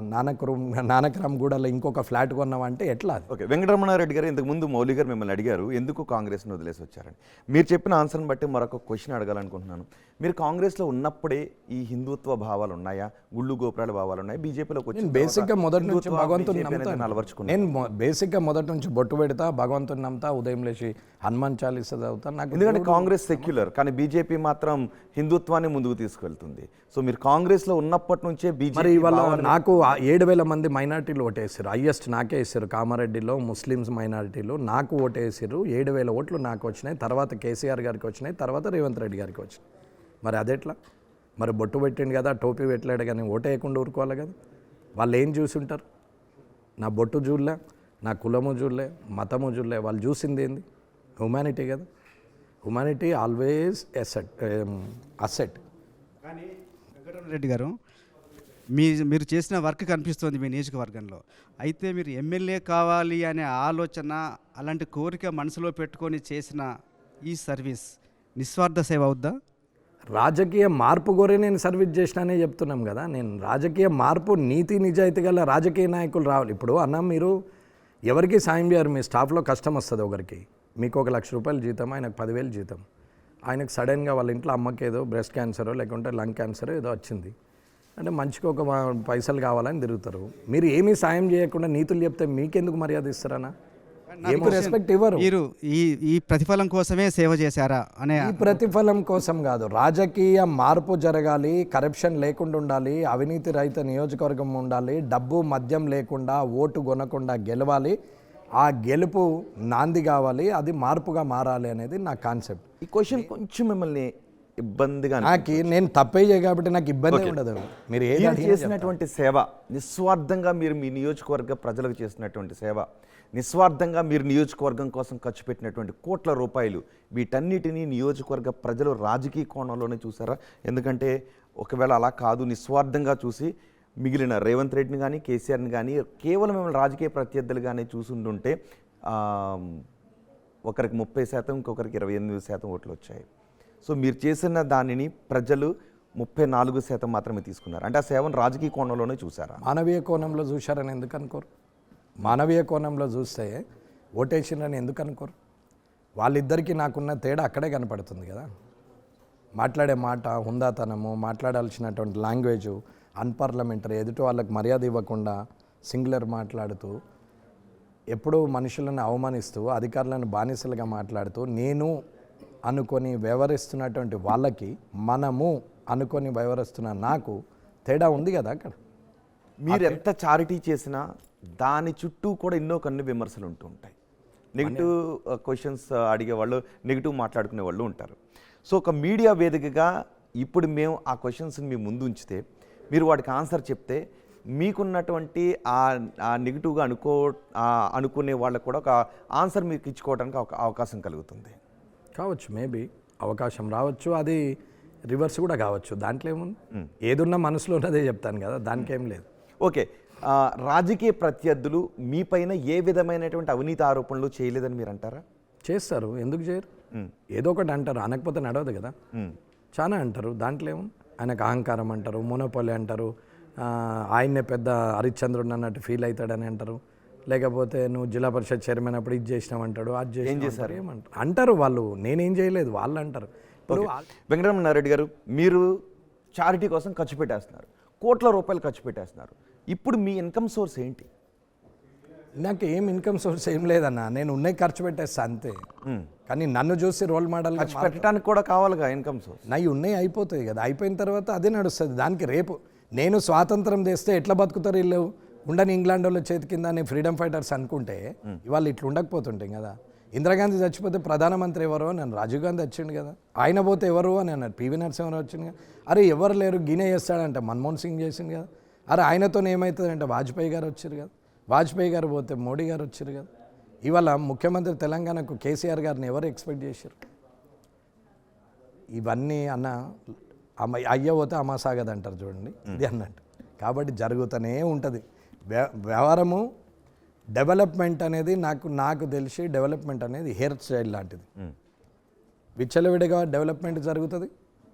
నానక్రామ్గూడలో ఇంకొక ఫ్లాట్ కొన్నవా అంటే ఎట్లా? ఓకే, వెంకటరమణారెడ్డి గారు, ఇంతకుముందు మౌలి గారు మిమ్మల్ని అడిగారు ఎందుకు కాంగ్రెస్ను వదిలేసి వచ్చారని. మీరు చెప్పిన ఆన్సర్ని బట్టి మరొక క్వశ్చన్ అడగాలనుకుంటున్నాను. మీరు కాంగ్రెస్లో ఉన్నప్పుడే ఈ హిందుత్వ భావాలు ఉన్నాయా, గుళ్ళు గోపురాల భావాలు ఉన్నాయి? బీజేపీలోకి వచ్చి బేసిక్గా మొదటి నుంచి భగవంతుని అలవర్చుకున్నాను. నేను బేసిక్గా మొదటి నుంచి బొట్టు పెడతా, భగవంతుని నమ్ముతా, ఉదయం లేచి హనుమాన్ చాలీసా చదువుతా. నాకు ఎందుకంటే కాంగ్రెస్ సెక్యులర్, కానీ బీజేపీ మాత్రం హిందుత్వాన్ని ముందుకు తీసుకెళ్తుంది. సో మీరు కాంగ్రెస్లో ఉన్నప్పటి నుంచే మరి ఇవాళ నాకు 7,000 మంది మైనార్టీలు ఓటేసారు. హైయెస్ట్ నాకే వేసారు. కామారెడ్డిలో ముస్లిమ్స్ మైనారిటీలు నాకు ఓటేసారు. 7,000 ఓట్లు నాకు వచ్చినాయి. తర్వాత కేసీఆర్ గారికి వచ్చినాయి, తర్వాత రేవంత్ రెడ్డి గారికి వచ్చినాయి. మరి అదెట్లా? మరి బొట్టు పెట్టిండు కదా, టోపీ పెట్టలేడు కానీ ఓటేయకుండా ఊరుకోవాలి కదా. వాళ్ళు ఏం చూసుంటారు? నా బొట్టు చూడలే, నా కులము చూడలే, మతము చూడలే. వాళ్ళు చూసింది ఏంది? హ్యుమానిటీ కదా. Humanity always asset. కానీ వెంకటరమణారెడ్డి గారు, మీరు చేసిన వర్క్ కనిపిస్తుంది మీ నియోజకవర్గంలో. అయితే మీరు ఎమ్మెల్యే కావాలి అనే ఆలోచన, అలాంటి కోరిక మనసులో పెట్టుకొని చేసిన ఈ సర్వీస్ నిస్వార్థ సేవ అవుద్దా? రాజకీయ మార్పు కోరే నేను సర్వీస్ చేసినానే చెప్తున్నాం కదా. నేను రాజకీయ మార్పు, నీతి నిజాయితీ గల రాజకీయ నాయకులు రావాలి. ఇప్పుడు అన్న, మీరు ఎవరికి సాయం చేయరు. మీ స్టాఫ్లో కష్టం వస్తుంది ఒకరికి, మీకు 1 లక్ష రూపాయలు జీతం, ఆయనకు 10,000 జీతం. ఆయనకు సడన్గా వాళ్ళ ఇంట్లో అమ్మకి ఏదో బ్రెస్ట్ క్యాన్సరో లేకుంటే లంగ్ క్యాన్సరో ఏదో వచ్చింది అంటే మంచిగా ఒక పైసలు కావాలని తిరుగుతారు. మీరు ఏమీ సాయం చేయకుండా నీతులు చెప్తే మీకెందుకు మర్యాద ఇస్తారన్నా? ఏమో రెస్పెక్ట్ ఇవ్వరు. మీరు ఈ ప్రతిఫలం కోసమే సేవ చేశారా అనే? ఈ ప్రతిఫలం కోసం కాదు, రాజకీయ మార్పు జరగాలి, కరప్షన్ లేకుండా ఉండాలి, అవినీతి రహిత నియోజకవర్గం ఉండాలి, డబ్బు మద్యం లేకుండా, ఓటు కొనకుండా గెలవాలి. ఆ గెలుపు నాంది కావాలి, అది మార్పుగా మారాలి అనేది నా కాన్సెప్ట్. ఈ క్వశ్చన్ కొంచెం మిమ్మల్ని ఇబ్బందిగా, నాకు నేను తప్పే చేయ కాబట్టి నాకు ఇబ్బంది ఉండదు. మీరు ఏది చేసినటువంటి సేవ నిస్వార్థంగా, మీరు మీ నియోజకవర్గ ప్రజలకు చేసినటువంటి సేవ నిస్వార్థంగా, మీరు నియోజకవర్గం కోసం ఖర్చు పెట్టినటువంటి కోట్ల రూపాయలు, వీటన్నిటినీ నియోజకవర్గ ప్రజలు రాజకీయ కోణంలోనే చూసారా? ఎందుకంటే ఒకవేళ అలా కాదు, నిస్వార్థంగా చూసి మిగిలిన రేవంత్ రెడ్డిని కానీ కేసీఆర్ని కానీ కేవలం మిమ్మల్ని రాజకీయ ప్రత్యర్థులుగానే చూసుంటుంటే ఒకరికి 30%, ఇంకొకరికి 28% ఓట్లు వచ్చాయి. సో మీరు చేసిన దానిని ప్రజలు 34% మాత్రమే తీసుకున్నారు. అంటే ఆ సేవను రాజకీయ కోణంలోనే చూసారా? మానవీయ కోణంలో చూశారని ఎందుకు అనుకోరు? మానవీయ కోణంలో చూస్తే ఓటేషన్లని ఎందుకు అనుకోరు? వాళ్ళిద్దరికీ నాకున్న తేడా అక్కడే కనపడుతుంది కదా. మాట్లాడే మాట, హుందాతనము, మాట్లాడాల్సినటువంటి లాంగ్వేజు అన్పార్లమెంటరీ, ఎదుటి వాళ్ళకి మర్యాద ఇవ్వకుండా సింగులర్ మాట్లాడుతూ, ఎప్పుడూ మనుషులను అవమానిస్తూ, అధికారులను బానిసలుగా మాట్లాడుతూ, నేను అనుకొని వ్యవహరిస్తున్నటువంటి వాళ్ళకి మనము అనుకొని వ్యవహరిస్తున్న నాకు తేడా ఉంది కదా అక్కడ. మీరు ఎంత చారిటీ చేసినా దాని చుట్టూ కూడా కొన్ని విమర్శలు ఉంటూ ఉంటాయి. నెగిటివ్ క్వశ్చన్స్ అడిగేవాళ్ళు, నెగిటివ్ మాట్లాడుకునే వాళ్ళు ఉంటారు. సో ఒక మీడియా వేదికగా ఇప్పుడు మేము ఆ క్వశ్చన్స్ని మీ ముందు ఉంచితే మీరు వాటికి ఆన్సర్ చెప్తే మీకున్నటువంటి ఆ నెగిటివ్గా అనుకునే వాళ్ళకు కూడా ఒక ఆన్సర్ మీకు ఇచ్చుకోవడానికి అవకాశం కలుగుతుంది. కావచ్చు, మేబీ అవకాశం రావచ్చు, అది రివర్స్ కూడా కావచ్చు. దాంట్లో ఏముంది, ఏదున్నా మనసులో ఉన్నదే చెప్తాను కదా, దానికేం లేదు. ఓకే, రాజకీయ ప్రత్యర్థులు మీపైన ఏ విధమైనటువంటి అవినీతి ఆరోపణలు చేయలేదని మీరు అంటారా? చేస్తారు, ఎందుకు చేయరు? ఏదో ఒకటి అంటారు, అనకపోతే నడవదు కదా. చాలా అంటారు, దాంట్లో ఏముంది. ఆయనకు అహంకారం అంటారు, మోనోపోలి అంటారు, ఆయన్నే పెద్ద హరిశ్చంద్రుడు అన్నట్టు ఫీల్ అవుతాడని అంటారు. లేకపోతే నువ్వు జిల్లా పరిషత్ చైర్మన్ అప్పుడు ఇది చేసినామంటాడు, అది చేశారు ఏమంటారు అంటారు వాళ్ళు. నేనేం చేయలేదు, వాళ్ళు అంటారు. ఇప్పుడు వెంకటరమణారెడ్డి గారు, మీరు చారిటీ కోసం ఖర్చు పెట్టేస్తున్నారు, కోట్ల రూపాయలు ఖర్చు పెట్టేస్తున్నారు. ఇప్పుడు మీ ఇన్కమ్ సోర్స్ ఏంటి? నాకు ఏం ఇన్కమ్ సోర్స్ ఏం లేదన్న, నేను ఉన్నాయి ఖర్చు పెట్టేస్తా అంతే. కానీ నన్ను చూసి రోల్ మోడల్ ఖర్చు పెట్టడానికి కూడా కావాలిగా ఇన్కమ్ సోర్స్. నాయి ఉన్నాయి అయిపోతాయి కదా, అయిపోయిన తర్వాత అదే నడుస్తుంది. దానికి రేపు నేను స్వాతంత్రం తెస్తే ఎట్లా బతుకుతారు వీళ్ళు, ఉండని ఇంగ్లాండ్ వాళ్ళ చేతి కింద అని ఫ్రీడమ్ ఫైటర్స్ అనుకుంటే ఇవాళ ఇట్లా ఉండకపోతుంటాయి కదా. ఇందిరాగాంధీ చచ్చిపోతే ప్రధానమంత్రి ఎవరు అని అన్నారు, రాజీవ్ గాంధీ వచ్చిండు కదా. ఆయన పోతే ఎవరు అని అన్నారు, పివి నరసింహారావు వచ్చింది కదా. అరే ఎవరు లేరు, గినే చేస్తాడంటే మన్మోహన్ సింగ్ చేసింది కదా. అరే ఆయనతో ఏమవుతుందంటే వాజ్పేయి గారు వచ్చారు కదా. వాజ్పేయి గారు పోతే మోడీ గారు వచ్చారు కదా. ఇవాళ ముఖ్యమంత్రి తెలంగాణకు కేసీఆర్ గారిని ఎవరు ఎక్స్పెక్ట్ చేశారు? ఇవన్నీ అన్న అయ్య పోతే అమాసాగదు అంటారు చూడండి, ఇది అన్నట్టు. కాబట్టి జరుగుతూనే ఉంటుంది వ్యవహారము. డెవలప్మెంట్ అనేది నాకు తెలిసి డెవలప్మెంట్ అనేది హెయిర్ స్టైల్ లాంటిది. విచ్చలవిడిగా డెవలప్మెంట్ జరుగుతుంది,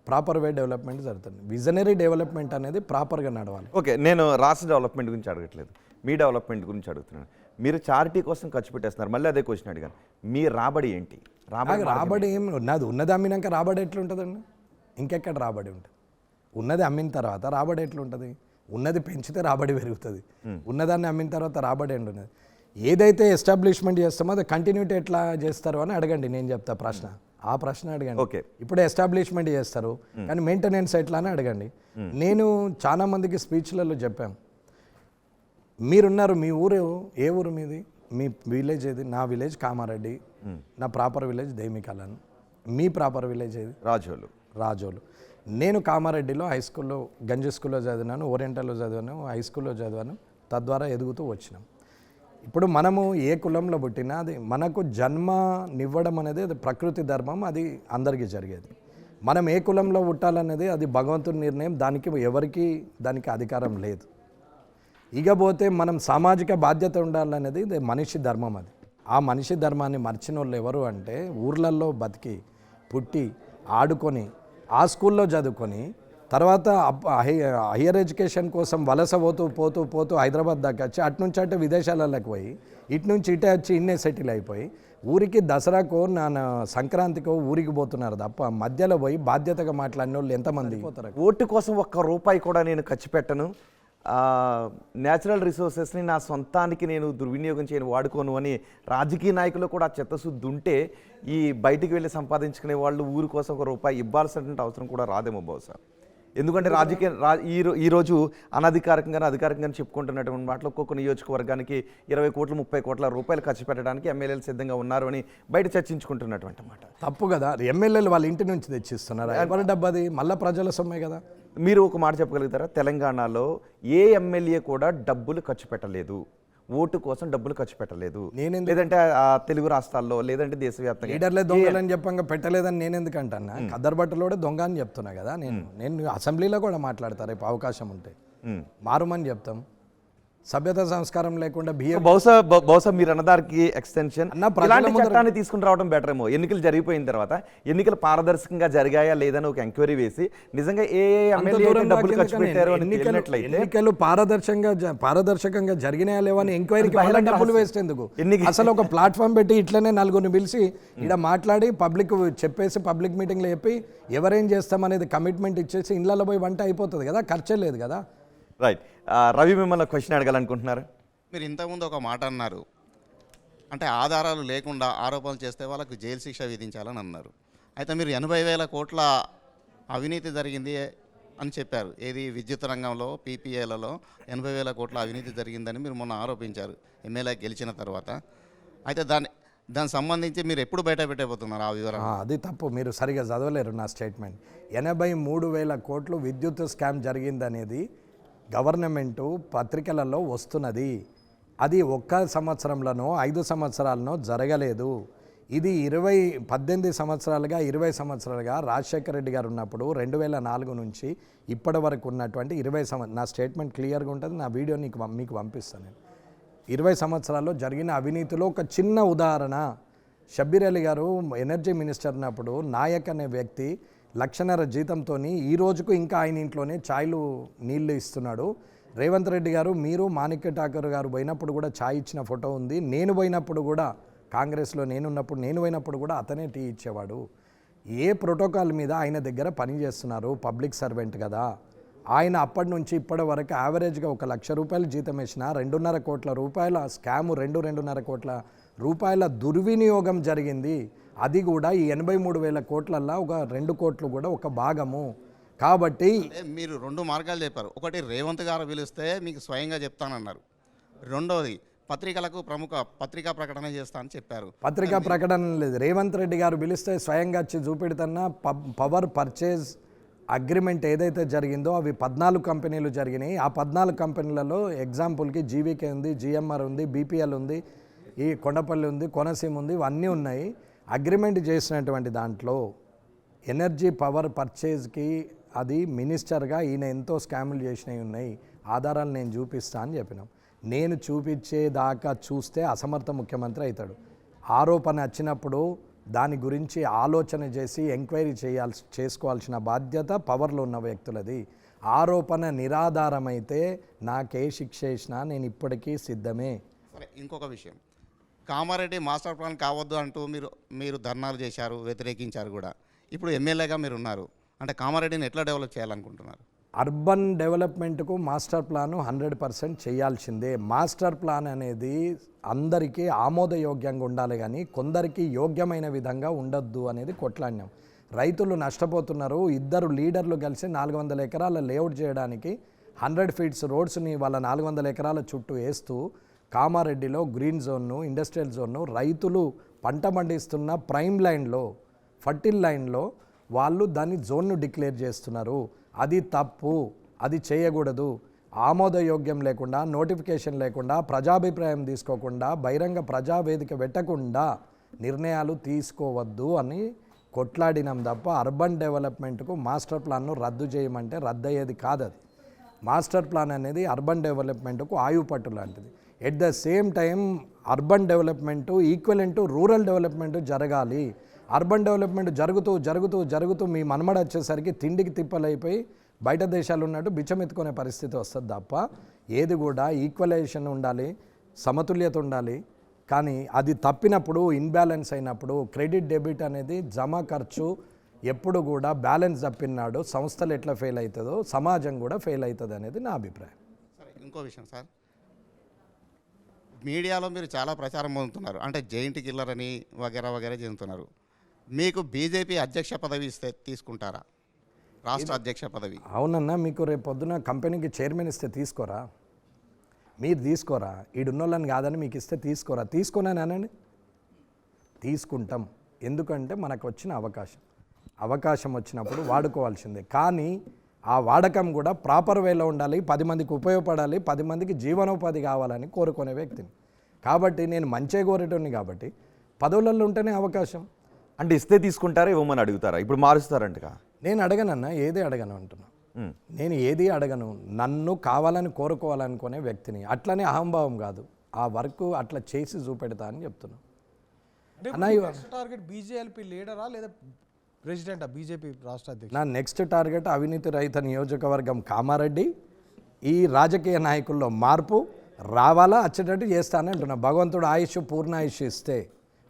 ప్రాపర్ వే డెవలప్మెంట్ జరుగుతుంది. విజనరీ డెవలప్మెంట్ అనేది ప్రాపర్గా నడవాలి. ఓకే, నేను రాష్ట్ర డెవలప్మెంట్ గురించి అడగట్లేదు, మీ డెవలప్మెంట్ గురించి అడుగుతున్నాను. మీరు చారిటీ కోసం ఖర్చు పెట్టేస్తున్నారు, మళ్ళీ అదే క్వశ్చన్ అడిగాను. మీ రాబడి ఏంటి? రాబడి ఏం ఉన్నది అమ్మినాక రాబడి ఎట్లుంటుందండి? ఇంకెక్కడ రాబడి ఉంటుంది? ఉన్నది అమ్మిన తర్వాత రాబడి ఎట్లుంటుంది? ఉన్నది పెంచితే రాబడి పెరుగుతుంది, ఉన్నదాన్ని అమ్మిన తర్వాత రాబడి ఏంటి? ఏదైతే ఎస్టాబ్లిష్మెంట్ చేస్తామో అది కంటిన్యూటీ ఎట్లా చేస్తారు అని అడగండి, నేను చెప్తా ప్రశ్న. ఆ ప్రశ్న అడగండి. ఓకే, ఇప్పుడు ఎస్టాబ్లిష్మెంట్ చేస్తారు కానీ మెయింటెనెన్స్ ఎట్లా అని అడగండి. నేను చాలా మందికి స్పీచ్లలో చెప్పాను, మీరున్నారు, మీ ఊరు ఏ ఊరు మీది, మీ విలేజ్ ఏది? నా విలేజ్ కామారెడ్డి, నా ప్రాపర్ విలేజ్ దేమికలన్. మీ ప్రాపర్ విలేజ్ ఏది? రాజోలు. నేను కామారెడ్డిలో హై స్కూల్లో, గంజి స్కూల్లో చదివినాను, ఓరియంటల్లో చదివాను, హై స్కూల్లో చదివాను. తద్వారా ఎదుగుతూ వచ్చినాం. ఇప్పుడు మనము ఏ కులంలో పుట్టినా అది మనకు జన్మనివ్వడం అనేది అది ప్రకృతి ధర్మం, అది అందరికీ జరిగేది. మనం ఏ కులంలో పుట్టాలనేది అది భగవంతుని నిర్ణయం, ఎవరికి దానికి అధికారం లేదు. ఇకపోతే మనం సామాజిక బాధ్యత ఉండాలనేది మనిషి ధర్మం. అది ఆ మనిషి ధర్మాన్ని మర్చిన వాళ్ళు ఎవరు అంటే, ఊర్లల్లో బతికి పుట్టి ఆడుకొని ఆ స్కూల్లో చదువుకొని తర్వాత హయ్యర్ ఎడ్యుకేషన్ కోసం వలస పోతూ హైదరాబాద్ దాకా వచ్చి అటునుంచి అంటే విదేశాలకు పోయి ఇటునుంచి ఇటే వచ్చి ఇన్నే సెటిల్ అయిపోయి ఊరికి దసరాకో సంక్రాంతికో ఊరికి పోతున్నారు తప్ప మధ్యలో పోయి బాధ్యతగా మాట్లాడిన వాళ్ళు ఎంతమంది పోతారు? ఓటు కోసం ఒక్క రూపాయి కూడా నేను ఖర్చు పెట్టను, న్యాచురల్ రిసోర్సెస్ని నా సొంతానికి నేను దుర్వినియోగం చేయను, వాడుకోను అని రాజకీయ నాయకులు కూడా చిత్తశుద్ధి ఉంటే ఈ బయటికి వెళ్ళి సంపాదించుకునే వాళ్ళు ఊరి కోసం ఒక రూపాయి ఇవ్వాల్సినటువంటి అవసరం కూడా రాదేమో బహుశా. ఎందుకంటే ఈరోజు అనధికారికంగా అధికారికంగా చెప్పుకుంటున్నటువంటి మాటలు ఒక్కొక్క నియోజకవర్గానికి 20 కోట్లు 30 కోట్ల రూపాయలు ఖర్చు పెట్టడానికి ఎమ్మెల్యేలు సిద్ధంగా ఉన్నారు అని బయట చర్చించుకుంటున్నటువంటి మాట తప్పు కదా. ఎమ్మెల్యేలు వాళ్ళ ఇంటి నుంచి తెచ్చిస్తున్నారు, ఎవరి డబ్బది? మళ్ళీ ప్రజల సొమ్మే కదా. మీరు ఒక మాట చెప్పగలుగుతారా, తెలంగాణలో ఏ ఎమ్మెల్యే కూడా డబ్బులు ఖర్చు పెట్టలేదు, ఓటు కోసం డబ్బులు ఖర్చు పెట్టలేదు, లేదంటే తెలుగు రాష్ట్రాల్లో లేదంటే దేశవ్యాప్తంగా లీడర్లే దొంగలని చెప్పంగా పెట్టలేదని నేను ఎందుకు అంటాను? ఖద్దర్ బట్టలోడే దొంగ అని చెప్తున్నా కదా. నేను అసెంబ్లీలో కూడా మాట్లాడతారు, రేపు అవకాశం ఉంటే మారుమని చెప్తాం. సభ్యత సంస్కారం లేకుండా బహుశా మీరు అన్నదానికి ఎక్స్టెన్షన్ ఇలాంటి చట్టాన్ని తీసుకుని రావడం బెటర్ ఏమో. ఎన్నికలు జరిగిపోయిన తర్వాత ఎన్నికలు పారదర్శకంగా జరిగాయా లేదని ఒక ఎంక్వైరీ వేసి నిజంగా ఏ ఎమ్మెల్యే డబ్బులు ఖర్చు పెట్టారు ఎన్నికలు పారదర్శకంగా జరిగినాయా లేవని ఎంక్వైరీకి డబ్బులు వేస్ట్ ఎందుకు? అసలు ఒక ప్లాట్ఫామ్ పెట్టి ఇట్లనే నలుగురిని పిలిచి ఇక్కడ మాట్లాడి పబ్లిక్ చెప్పేసి పబ్లిక్ మీటింగ్లో చెప్పి ఎవరేం చేస్తామనేది కమిట్మెంట్ ఇచ్చేసి ఇళ్ళలో పోయి వంట అయిపోతుంది కదా, ఖర్చే లేదు కదా. రైట్, రవి మిమ్మల్ని క్వశ్చన్ అడగాలనుకుంటున్నారు. మీరు ఇంతకుముందు ఒక మాట అన్నారు, అంటే ఆధారాలు లేకుండా ఆరోపణలు చేస్తే వాళ్ళకు జైలు శిక్ష విధించాలని అన్నారు. అయితే మీరు 80,000 కోట్ల అవినీతి జరిగింది అని చెప్పారు. ఏది విద్యుత్ రంగంలో పీపీఏలలో 80,000 కోట్ల అవినీతి జరిగిందని మీరు మొన్న ఆరోపించారు ఎమ్మెల్యే గెలిచిన తర్వాత. అయితే దానికి సంబంధించి మీరు ఎప్పుడు బయట పెట్టబోతున్నారు ఆ వివరాలు? అది తప్పు, మీరు సరిగా చదవలేరు నా స్టేట్మెంట్. 83,000 కోట్లు విద్యుత్ స్కామ్ జరిగిందనేది గవర్నమెంటు పత్రికలలో వస్తున్నది. అది ఒక్క సంవత్సరంలోనో 5 సంవత్సరాలనో జరగలేదు. ఇది 18 సంవత్సరాలుగా 20 సంవత్సరాలుగా రాజశేఖర రెడ్డి గారు ఉన్నప్పుడు 2004 నుంచి ఇప్పటి వరకు ఉన్నటువంటి 20 నా స్టేట్మెంట్ క్లియర్గా ఉంటుంది. నా వీడియో మీకు పంపిస్తాను. నేను 20 సంవత్సరాల్లో జరిగిన అవినీతిలో ఒక చిన్న ఉదాహరణ. షబ్బీర్ అలీ గారు ఎనర్జీ మినిస్టర్ ఉన్నప్పుడు నాయక్ అనే వ్యక్తి 1,50,000 జీతంతో ఈ రోజుకు ఇంకా ఆయన ఇంట్లోనే ఛాయ్లు నీళ్లు ఇస్తున్నాడు. రేవంత్ రెడ్డి గారు, మీరు మాణిక్య ఠాకూర్ గారు పోయినప్పుడు కూడా ఛాయ్ ఇచ్చిన ఫోటో ఉంది. నేను పోయినప్పుడు కూడా, కాంగ్రెస్లో నేను పోయినప్పుడు కూడా అతనే టీ ఇచ్చేవాడు. ఏ ప్రోటోకాల్ మీద ఆయన దగ్గర పని చేస్తున్నారు? పబ్లిక్ సర్వెంట్ కదా ఆయన. అప్పటి నుంచి ఇప్పటి వరకు యావరేజ్గా 1,00,000 రూపాయలు జీతం వేసిన 2.5 కోట్ల రూపాయల స్కాము, 2.5 కోట్ల రూపాయల దుర్వినియోగం జరిగింది. అది కూడా ఈ 83,000 కోట్లల్లో ఒక 2 కోట్లు కూడా ఒక భాగము. కాబట్టి మీరు 2 మార్గాలు చెప్పారు. ఒకటి, రేవంత్ గారు పిలిస్తే మీకు స్వయంగా చెప్తానన్నారు. రెండోది, పత్రికలకు ప్రముఖ పత్రికా ప్రకటన చేస్తా అని చెప్పారు. పత్రికా ప్రకటన లేదు. రేవంత్ రెడ్డి గారు పిలిస్తే స్వయంగా వచ్చి చూపెడుతున్న పవర్ పర్చేజ్ అగ్రిమెంట్ ఏదైతే జరిగిందో అవి 14 కంపెనీలు జరిగినాయి. ఆ 14 కంపెనీలలో ఎగ్జాంపుల్కి జీవీకే ఉంది, జిఎంఆర్ ఉంది, బీపీఎల్ ఉంది, ఈ కొండపల్లి ఉంది, కోనసీమ ఉంది, ఇవన్నీ ఉన్నాయి. అగ్రిమెంట్ చేసినటువంటి దాంట్లో ఎనర్జీ పవర్ పర్చేజ్కి అది మినిస్టర్గా ఈయన ఎంతో స్కాములు చేసినవి ఉన్నాయి. ఆధారాలు నేను చూపిస్తా అని చెప్పినాం. నేను చూపించేదాకా చూస్తే అసమర్థ ముఖ్యమంత్రి అవుతాడు. ఆరోపణ వచ్చినప్పుడు దాని గురించి ఆలోచన చేసి ఎంక్వైరీ చేసుకోవాల్సిన బాధ్యత పవర్లో ఉన్న వ్యక్తులది. ఆరోపణ నిరాధారమైతే నాకే శిక్ష వేసినా నేను ఇప్పటికీ సిద్ధమే. సరే, ఇంకొక విషయం, కామారెడ్డి మాస్టర్ ప్లాన్ కావద్దు అంటూ మీరు ధర్నాలు చేశారు, వ్యతిరేకించారు కూడా. ఇప్పుడు ఎమ్మెల్యేగా మీరు ఉన్నారు, అంటే కామారెడ్డిని ఎట్లా డెవలప్ చేయాలనుకుంటున్నారు? అర్బన్ డెవలప్మెంట్కు మాస్టర్ ప్లాను 100% చేయాల్సిందే. మాస్టర్ ప్లాన్ అనేది అందరికీ ఆమోదయోగ్యంగా ఉండాలి, కానీ కొందరికి యోగ్యమైన విధంగా ఉండొద్దు అనేది కొట్లాడినాం. రైతులు నష్టపోతున్నారు. 2 లీడర్లు కలిసి 400 ఎకరాల లేఅవుట్ చేయడానికి 100 ఫీట్స్ రోడ్స్ని వాళ్ళ 400 ఎకరాల చుట్టూ వేస్తూ కామారెడ్డిలో గ్రీన్ జోన్ను, ఇండస్ట్రియల్ జోన్ను, రైతులు పంట పండిస్తున్న ప్రైమ్ లైన్లో, ఫర్టిల్ లైన్లో వాళ్ళు దాన్ని జోన్ను డిక్లేర్ చేస్తున్నారు. అది తప్పు, అది చేయకూడదు. ఆమోదయోగ్యం లేకుండా, నోటిఫికేషన్ లేకుండా, ప్రజాభిప్రాయం తీసుకోకుండా, బహిరంగ ప్రజావేదిక పెట్టకుండా నిర్ణయాలు తీసుకోవద్దు అని కొట్లాడినాం తప్ప అర్బన్ డెవలప్మెంట్కు మాస్టర్ ప్లాన్ను రద్దు చేయమంటే రద్దు అయ్యేది కాదు. అది మాస్టర్ ప్లాన్ అనేది అర్బన్ డెవలప్మెంట్కు ఆయుపట్టు లాంటిది. At the same time urban development equivalent rural development జరగాలి. అర్బన్ డెవలప్మెంట్ జరుగుతూ జరుగుతూ జరుగుతూ మీ మనమడ వచ్చేసరికి తిండికి తిప్పలైపోయి బయట దేశాలు ఉన్నట్టు బిచ్చమెత్తుకునే పరిస్థితి వస్తుంది తప్ప ఏది కూడా ఈక్వలైజేషన్ ఉండాలి, సమతుల్యత ఉండాలి. కానీ అది తప్పినప్పుడు, ఇన్బ్యాలెన్స్ అయినప్పుడు, క్రెడిట్ డెబిట్ అనేది జమ ఖర్చు ఎప్పుడు కూడా బ్యాలెన్స్ తప్పినాడు సంస్థలు ఎట్లా ఫెయిల్ అవుతుందో సమాజం కూడా ఫెయిల్ అవుతుంది అనేది నా అభిప్రాయం. సరే, ఇంకో విషయం సార్, మీడియాలో మీరు చాలా ప్రచారం పొందుతున్నారు, అంటే జైంట్ కిల్లర్ అని వగేరా వగేరా చెందుతున్నారు. మీకు బీజేపీ అధ్యక్ష పదవి ఇస్తే తీసుకుంటారా? రాష్ట్ర అధ్యక్ష పదవి. అవునన్నా, మీకు రేపు పొద్దున కంపెనీకి చైర్మన్ ఇస్తే తీసుకోరా? మీరు తీసుకోరా? ఈడున్నోళ్ళని కాదని మీకు ఇస్తే తీసుకోరా? తీసుకోనానండి, తీసుకుంటాం. ఎందుకంటే మనకు వచ్చిన అవకాశం వచ్చినప్పుడు వాడుకోవాల్సిందే. కానీ ఆ వాడకం కూడా ప్రాపర్ వేలో ఉండాలి, 10 మందికి ఉపయోగపడాలి, 10 మందికి జీవనోపాధి కావాలని కోరుకునే వ్యక్తిని. కాబట్టి నేను మంచిగా కోరేటోని కాబట్టి పదవులలో ఉంటేనే అవకాశం. అంటే ఇస్తే తీసుకుంటారా, ఇవ్వమని అడుగుతారా? ఇప్పుడు మారుస్తారంటగా. నేను అడగనన్నా, ఏది అడగను అంటున్నా. నేను ఏది అడగను. నన్ను కావాలని కోరుకోవాలనుకునే వ్యక్తిని. అట్లనే అహంభావం కాదు, ఆ వర్క్ అట్లా చేసి చూపెడతా అని చెప్తున్నా. టార్గెట్ బీజేపీ లీడరా లేదా ప్రెసిడెంటా బీజేపీ రాష్ట్ర అధ్యక్షుడు? నా నెక్స్ట్ టార్గెట్ అవినీతి రహిత నియోజకవర్గం కామారెడ్డి. ఈ రాజకీయ నాయకుల్లో మార్పు రావాలా, వచ్చేటట్టు చేస్తానని అంటున్నా. భగవంతుడు ఆయుష్ పూర్ణాయుష్ ఇస్తే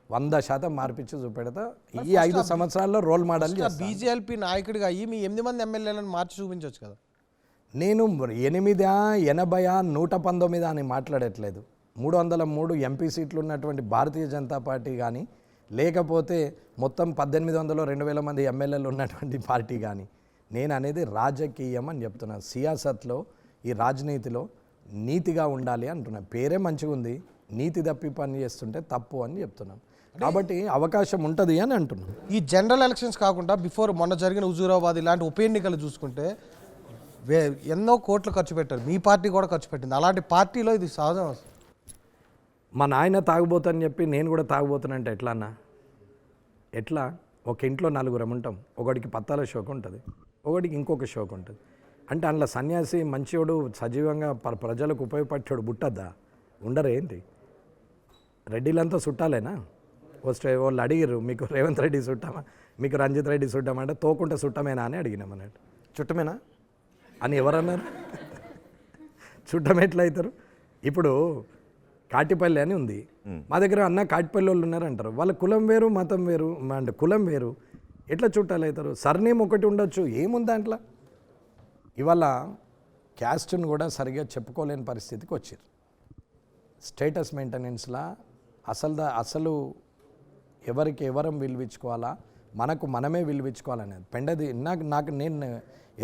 100% మార్పిచ్చి చూపెడతా. ఈ 5 సంవత్సరాల్లో రోల్ మోడల్ బీజేపీ నాయకుడిగా అయ్యి మీ 8 మంది ఎమ్మెల్యేలను మార్చి చూపించవచ్చు కదా. నేను 8, 80, 119 అని మాట్లాడట్లేదు. 303 ఎంపీ సీట్లు ఉన్నటువంటి భారతీయ జనతా పార్టీ కానీ, లేకపోతే మొత్తం 1800, 2000 మంది ఎమ్మెల్యేలు ఉన్నటువంటి పార్టీ కానీ, నేను అనేది రాజకీయం అని చెప్తున్నాను. సియాసత్లో, ఈ రాజనీతిలో నీతిగా ఉండాలి అంటున్నాను. పేరే మంచిగా ఉంది, నీతి తప్పి పని చేస్తుంటే తప్పు అని చెప్తున్నాను. కాబట్టి అవకాశం ఉంటుంది అని అంటున్నాను. ఈ జనరల్ ఎలక్షన్స్ కాకుండా బిఫోర్ మొన్న జరిగిన హుజూరాబాద్ ఇలాంటి ఉప ఎన్నికలు చూసుకుంటే ఎన్నో కోట్లు ఖర్చు పెట్టారు, మీ పార్టీ కూడా ఖర్చు పెట్టింది. అలాంటి పార్టీలో ఇది సహజం. మా నాయన తాగుబోతని చెప్పి నేను కూడా తాగుబోతానంటే ఎట్లా అన్న? ఎట్లా? ఒక ఇంట్లో నలుగురం ఉంటాం, ఒకడికి పత్తాల షోక్ ఉంటుంది, ఒకడికి ఇంకొక షోక్ ఉంటుంది. అంటే అందులో సన్యాసి మంచివాడు సజీవంగా ప్రజలకు ఉపయోగపడ్డాడు పుట్టద్దా? ఉండరు ఏంటి? రెడ్డిలంతా చుట్టాలేనా? వస్తే వాళ్ళు అడిగిర్రు, మీకు రేవంత్ రెడ్డి చుట్టామా, మీకు రంజిత్ రెడ్డి చుట్టామా అంటే తోకుంటే చుట్టమేనా అని అడిగినాం అన్నట్టు. చుట్టమేనా అని ఎవరన్నారు? చుట్టం ఎట్లయితారు? ఇప్పుడు కాటిపల్లి అని ఉంది, మా దగ్గర అన్న కాటిపల్లి వాళ్ళు ఉన్నారు అంటారు. వాళ్ళ కులం వేరు, మతం వేరు, అంటే కులం వేరు, ఎట్లా చుట్టాలు అవుతారు? సర్నేమ్ ఒకటి ఉండొచ్చు, ఏముంది దాంట్లో? ఇవాళ క్యాస్ట్ను కూడా సరిగ్గా చెప్పుకోలేని పరిస్థితికి వచ్చారు. స్టేటస్ మెయింటెనెన్స్లా అసలు ఎవరికి ఎవరం విలువించుకోవాలా, మనకు మనమే విలువించుకోవాలనేది పెండది. నేను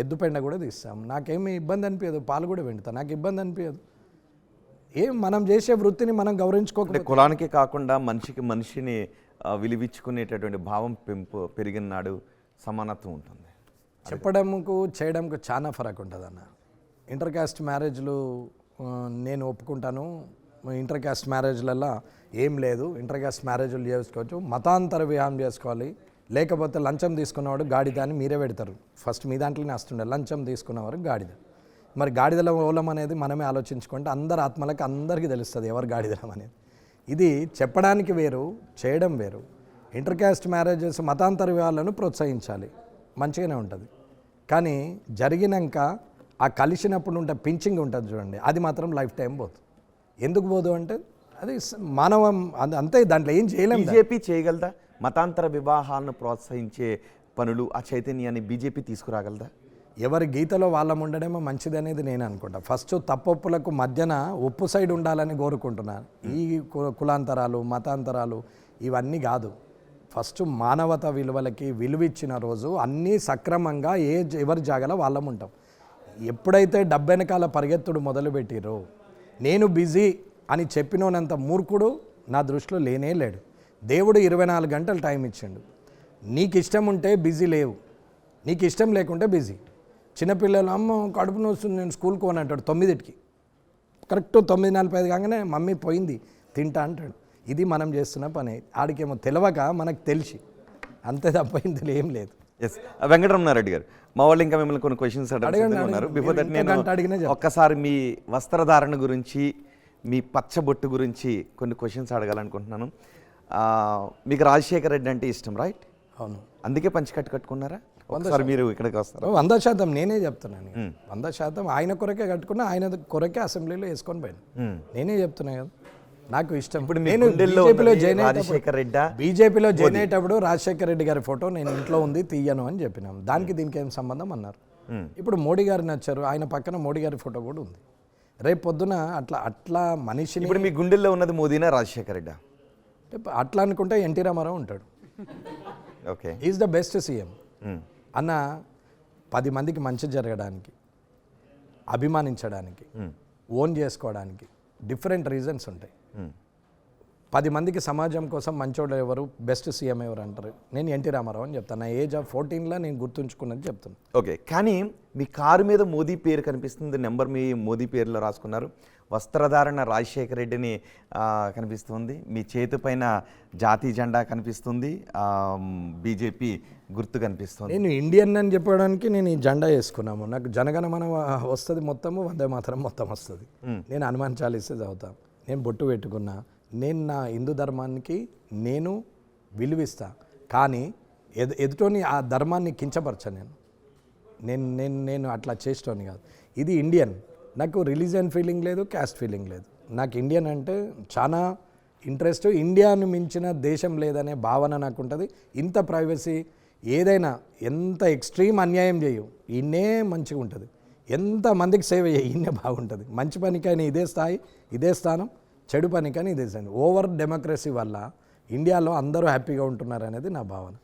ఎద్దు పెండ కూడా తీస్తాం, నాకేమీ ఇబ్బంది అనిపించదు, పాలు కూడా వెండుతా, నాకు ఇబ్బంది అనిపించదు. మనం చేసే వృత్తిని మనం గౌరవించుకోకపోతే కులానికి కాకుండా మనిషిని విలువించుకునేటటువంటి భావం పెరిగిన నాడు సమానత్వం ఉంటుంది. చెప్పడంకు చేయడంకు చాలా ఫరక్ ఉంటుంది అన్న. ఇంటర్ కాస్ట్ మ్యారేజ్లు నేను ఒప్పుకుంటాను, ఇంటర్ కాస్ట్ మ్యారేజ్లలో ఏం లేదు, ఇంటర్ కాస్ట్ మ్యారేజ్లు చేసుకోవచ్చు, మతాంతర వివాహం చేసుకోవాలి, లేకపోతే లంచం తీసుకున్నవాడు గాడిద అని మీరే పెడతారు. ఫస్ట్ మీ దాంట్లోనే వస్తుండే లంచం తీసుకున్నవారు గాడిద. మరి గాడిదల ఓలం అనేది మనమే ఆలోచించుకుంటే అందరి ఆత్మలకు అందరికీ తెలుస్తుంది ఎవరు గాడిదలం అనేది. ఇది చెప్పడానికి వేరు, చేయడం వేరు. ఇంటర్ కాస్ట్ మ్యారేజెస్ మతాంతర వివాహాలను ప్రోత్సహించాలి, మంచిగానే ఉంటుంది. కానీ జరిగినాక ఆ కలిసినప్పుడు ఉంటే పించింగ్ ఉంటుంది చూడండి, అది మాత్రం లైఫ్ టైం పోతుంది. ఎందుకు పోదు అంటే అది మానవం, అంతే, దాంట్లో ఏం చేయలేము. బీజేపీ చేయగలదా? మతాంతర వివాహాలను ప్రోత్సహించే పనులు, ఆ చైతన్యాన్ని బీజేపీ తీసుకురాగలదా? ఎవరి గీతలో వాళ్ళం ఉండడమో మంచిది అనేది నేను అనుకుంటా. ఫస్ట్ తప్పొప్పులకు మధ్యన ఒప్పు సైడ్ ఉండాలని కోరుకుంటున్నాను. ఈ కులాంతరాలు, మతాంతరాలు ఇవన్నీ కాదు. ఫస్ట్ మానవత విలువలకి విలువిచ్చిన రోజు అన్నీ సక్రమంగా ఎవరి జాగాలో వాళ్ళం ఉంటాం. ఎప్పుడైతే డబ్బెనకాల పరిగెత్తుడు మొదలుపెట్టిరో, నేను బిజీ అని చెప్పినోనంత మూర్ఖుడు నా దృష్టిలో లేనే లేడు. దేవుడు 24 గంటలు టైం ఇచ్చిండు. నీకు ఇష్టం ఉంటే బిజీ లేవు, నీకు ఇష్టం లేకుంటే బిజీ. చిన్నపిల్లలు అమ్మ కడుపు నొస్తుంది నేను స్కూల్కి పోను అంటాడు 9కి, కరెక్ట్ 9:45 కాగానే మమ్మీ పోయింది తింటా అంటాడు. ఇది మనం చేస్తున్న పని. ఆడికేమో తెలియక మనకు తెలిసి, అంతే తప్ప ఇందులో ఏం లేదు. ఎస్, వెంకటరమణారెడ్డి గారు, మా వాళ్ళు ఇంకా మిమ్మల్ని కొన్ని క్వశ్చన్స్ అడుగుతున్నారు. బిఫోర్ దట్ నేను ఒక్కసారి మీ వస్త్రధారణ గురించి, మీ పచ్చబొట్టు గురించి కొన్ని క్వశ్చన్స్ అడగాలనుకుంటున్నాను. మీకు రాజశేఖర రెడ్డి అంటే ఇష్టం, రైట్? అవును. అందుకే పంచికట్టు కట్టుకున్నారా? ఒకసారి మీరు ఇక్కడికి వస్తారు. 100% నేనే చెప్తున్నాను. 100% ఆయన కొరకే కట్టుకున్నా, ఆయన కొరకే అసెంబ్లీలో వేసుకొని పోయాను. నేనే చెప్తున్నా కదా, నాకు ఇష్టం. ఇప్పుడు నేను బీజేపీలో జాయిన్ అయ్యేటప్పుడు రాజశేఖర రెడ్డి గారి ఫోటో నేను ఇంట్లో ఉంది తీయను అని చెప్పినాం. దానికి దీనికి ఏం సంబంధం అన్నారు. ఇప్పుడు మోడీ గారు నచ్చారు, ఆయన పక్కన మోడీ గారి ఫోటో కూడా ఉంది. రేపు పొద్దున అట్లా మనిషిని, ఇప్పుడు మీ గుండెల్లో ఉన్నది మోదీనా రాజశేఖర రెడ్డి? అట్లా అనుకుంటే ఎన్టీ రామారావు ఉంటాడు. Okay, is the best CM అన్న. 10 మందికి మంచి జరగడానికి, అభిమానించడానికి, ఓన్ చేసుకోవడానికి డిఫరెంట్ రీజన్స్ ఉంటాయి. 10 మందికి సమాజం కోసం మంచోడు ఎవరు, బెస్ట్ సీఎం ఎవరు అంటారు, నేను ఎన్టీ రామారావు అని చెప్తాను. నా ఏజ్ ఆఫ్ 14లో నేను గుర్తుంచుకున్నది చెప్తాను. ఓకే, కానీ మీ కారు మీద మోదీ పేరు కనిపిస్తుంది, నెంబర్ మీ మోదీ పేరులో రాసుకున్నారు. వస్త్రధారణ రాజశేఖర రెడ్డిని కనిపిస్తుంది, మీ చేతి పైన జాతీయ జెండా కనిపిస్తుంది, బీజేపీ గుర్తు కనిపిస్తుంది. నేను ఇండియన్ అని చెప్పడానికి నేను ఈ జెండా వేసుకున్నాము. నాకు జనగణమన వస్తుంది మొత్తము, వందే మాతరం మొత్తం వస్తుంది. నేను హనుమాన్ చాలీసే చదువుతాను, నేను బొట్టు పెట్టుకున్నా, నేను నా హిందూ ధర్మానికి నేను విలువిస్తా. కానీ ఎదుటోని ఆ ధర్మాన్ని కించపరచను. నేను అట్లా చేసేటోని కాదు. ఇది ఇండియన్. నాకు రిలీజియన్ ఫీలింగ్ లేదు, క్యాస్ట్ ఫీలింగ్ లేదు. నాకు ఇండియన్ అంటే చాలా ఇంట్రెస్ట్. ఇండియాను మించిన దేశం లేదనే భావన నాకు ఉంటుంది. ఇంత ప్రైవసీ, ఏదైనా ఎంత ఎక్స్ట్రీమ్ అన్యాయం చేయు, ఇన్నే మంచిగా ఉంటుంది. ఎంతమందికి సేవ చేయి, ఇన్నే బాగుంటుంది. మంచి పనికైనా ఇదే స్థాయి, ఇదే స్థానం, చెడు పనికైనా ఇదే స్థానం. ఓవర్ డెమోక్రసీ వల్ల ఇండియాలో అందరూ హ్యాపీగా ఉంటున్నారు అనేది నా భావన.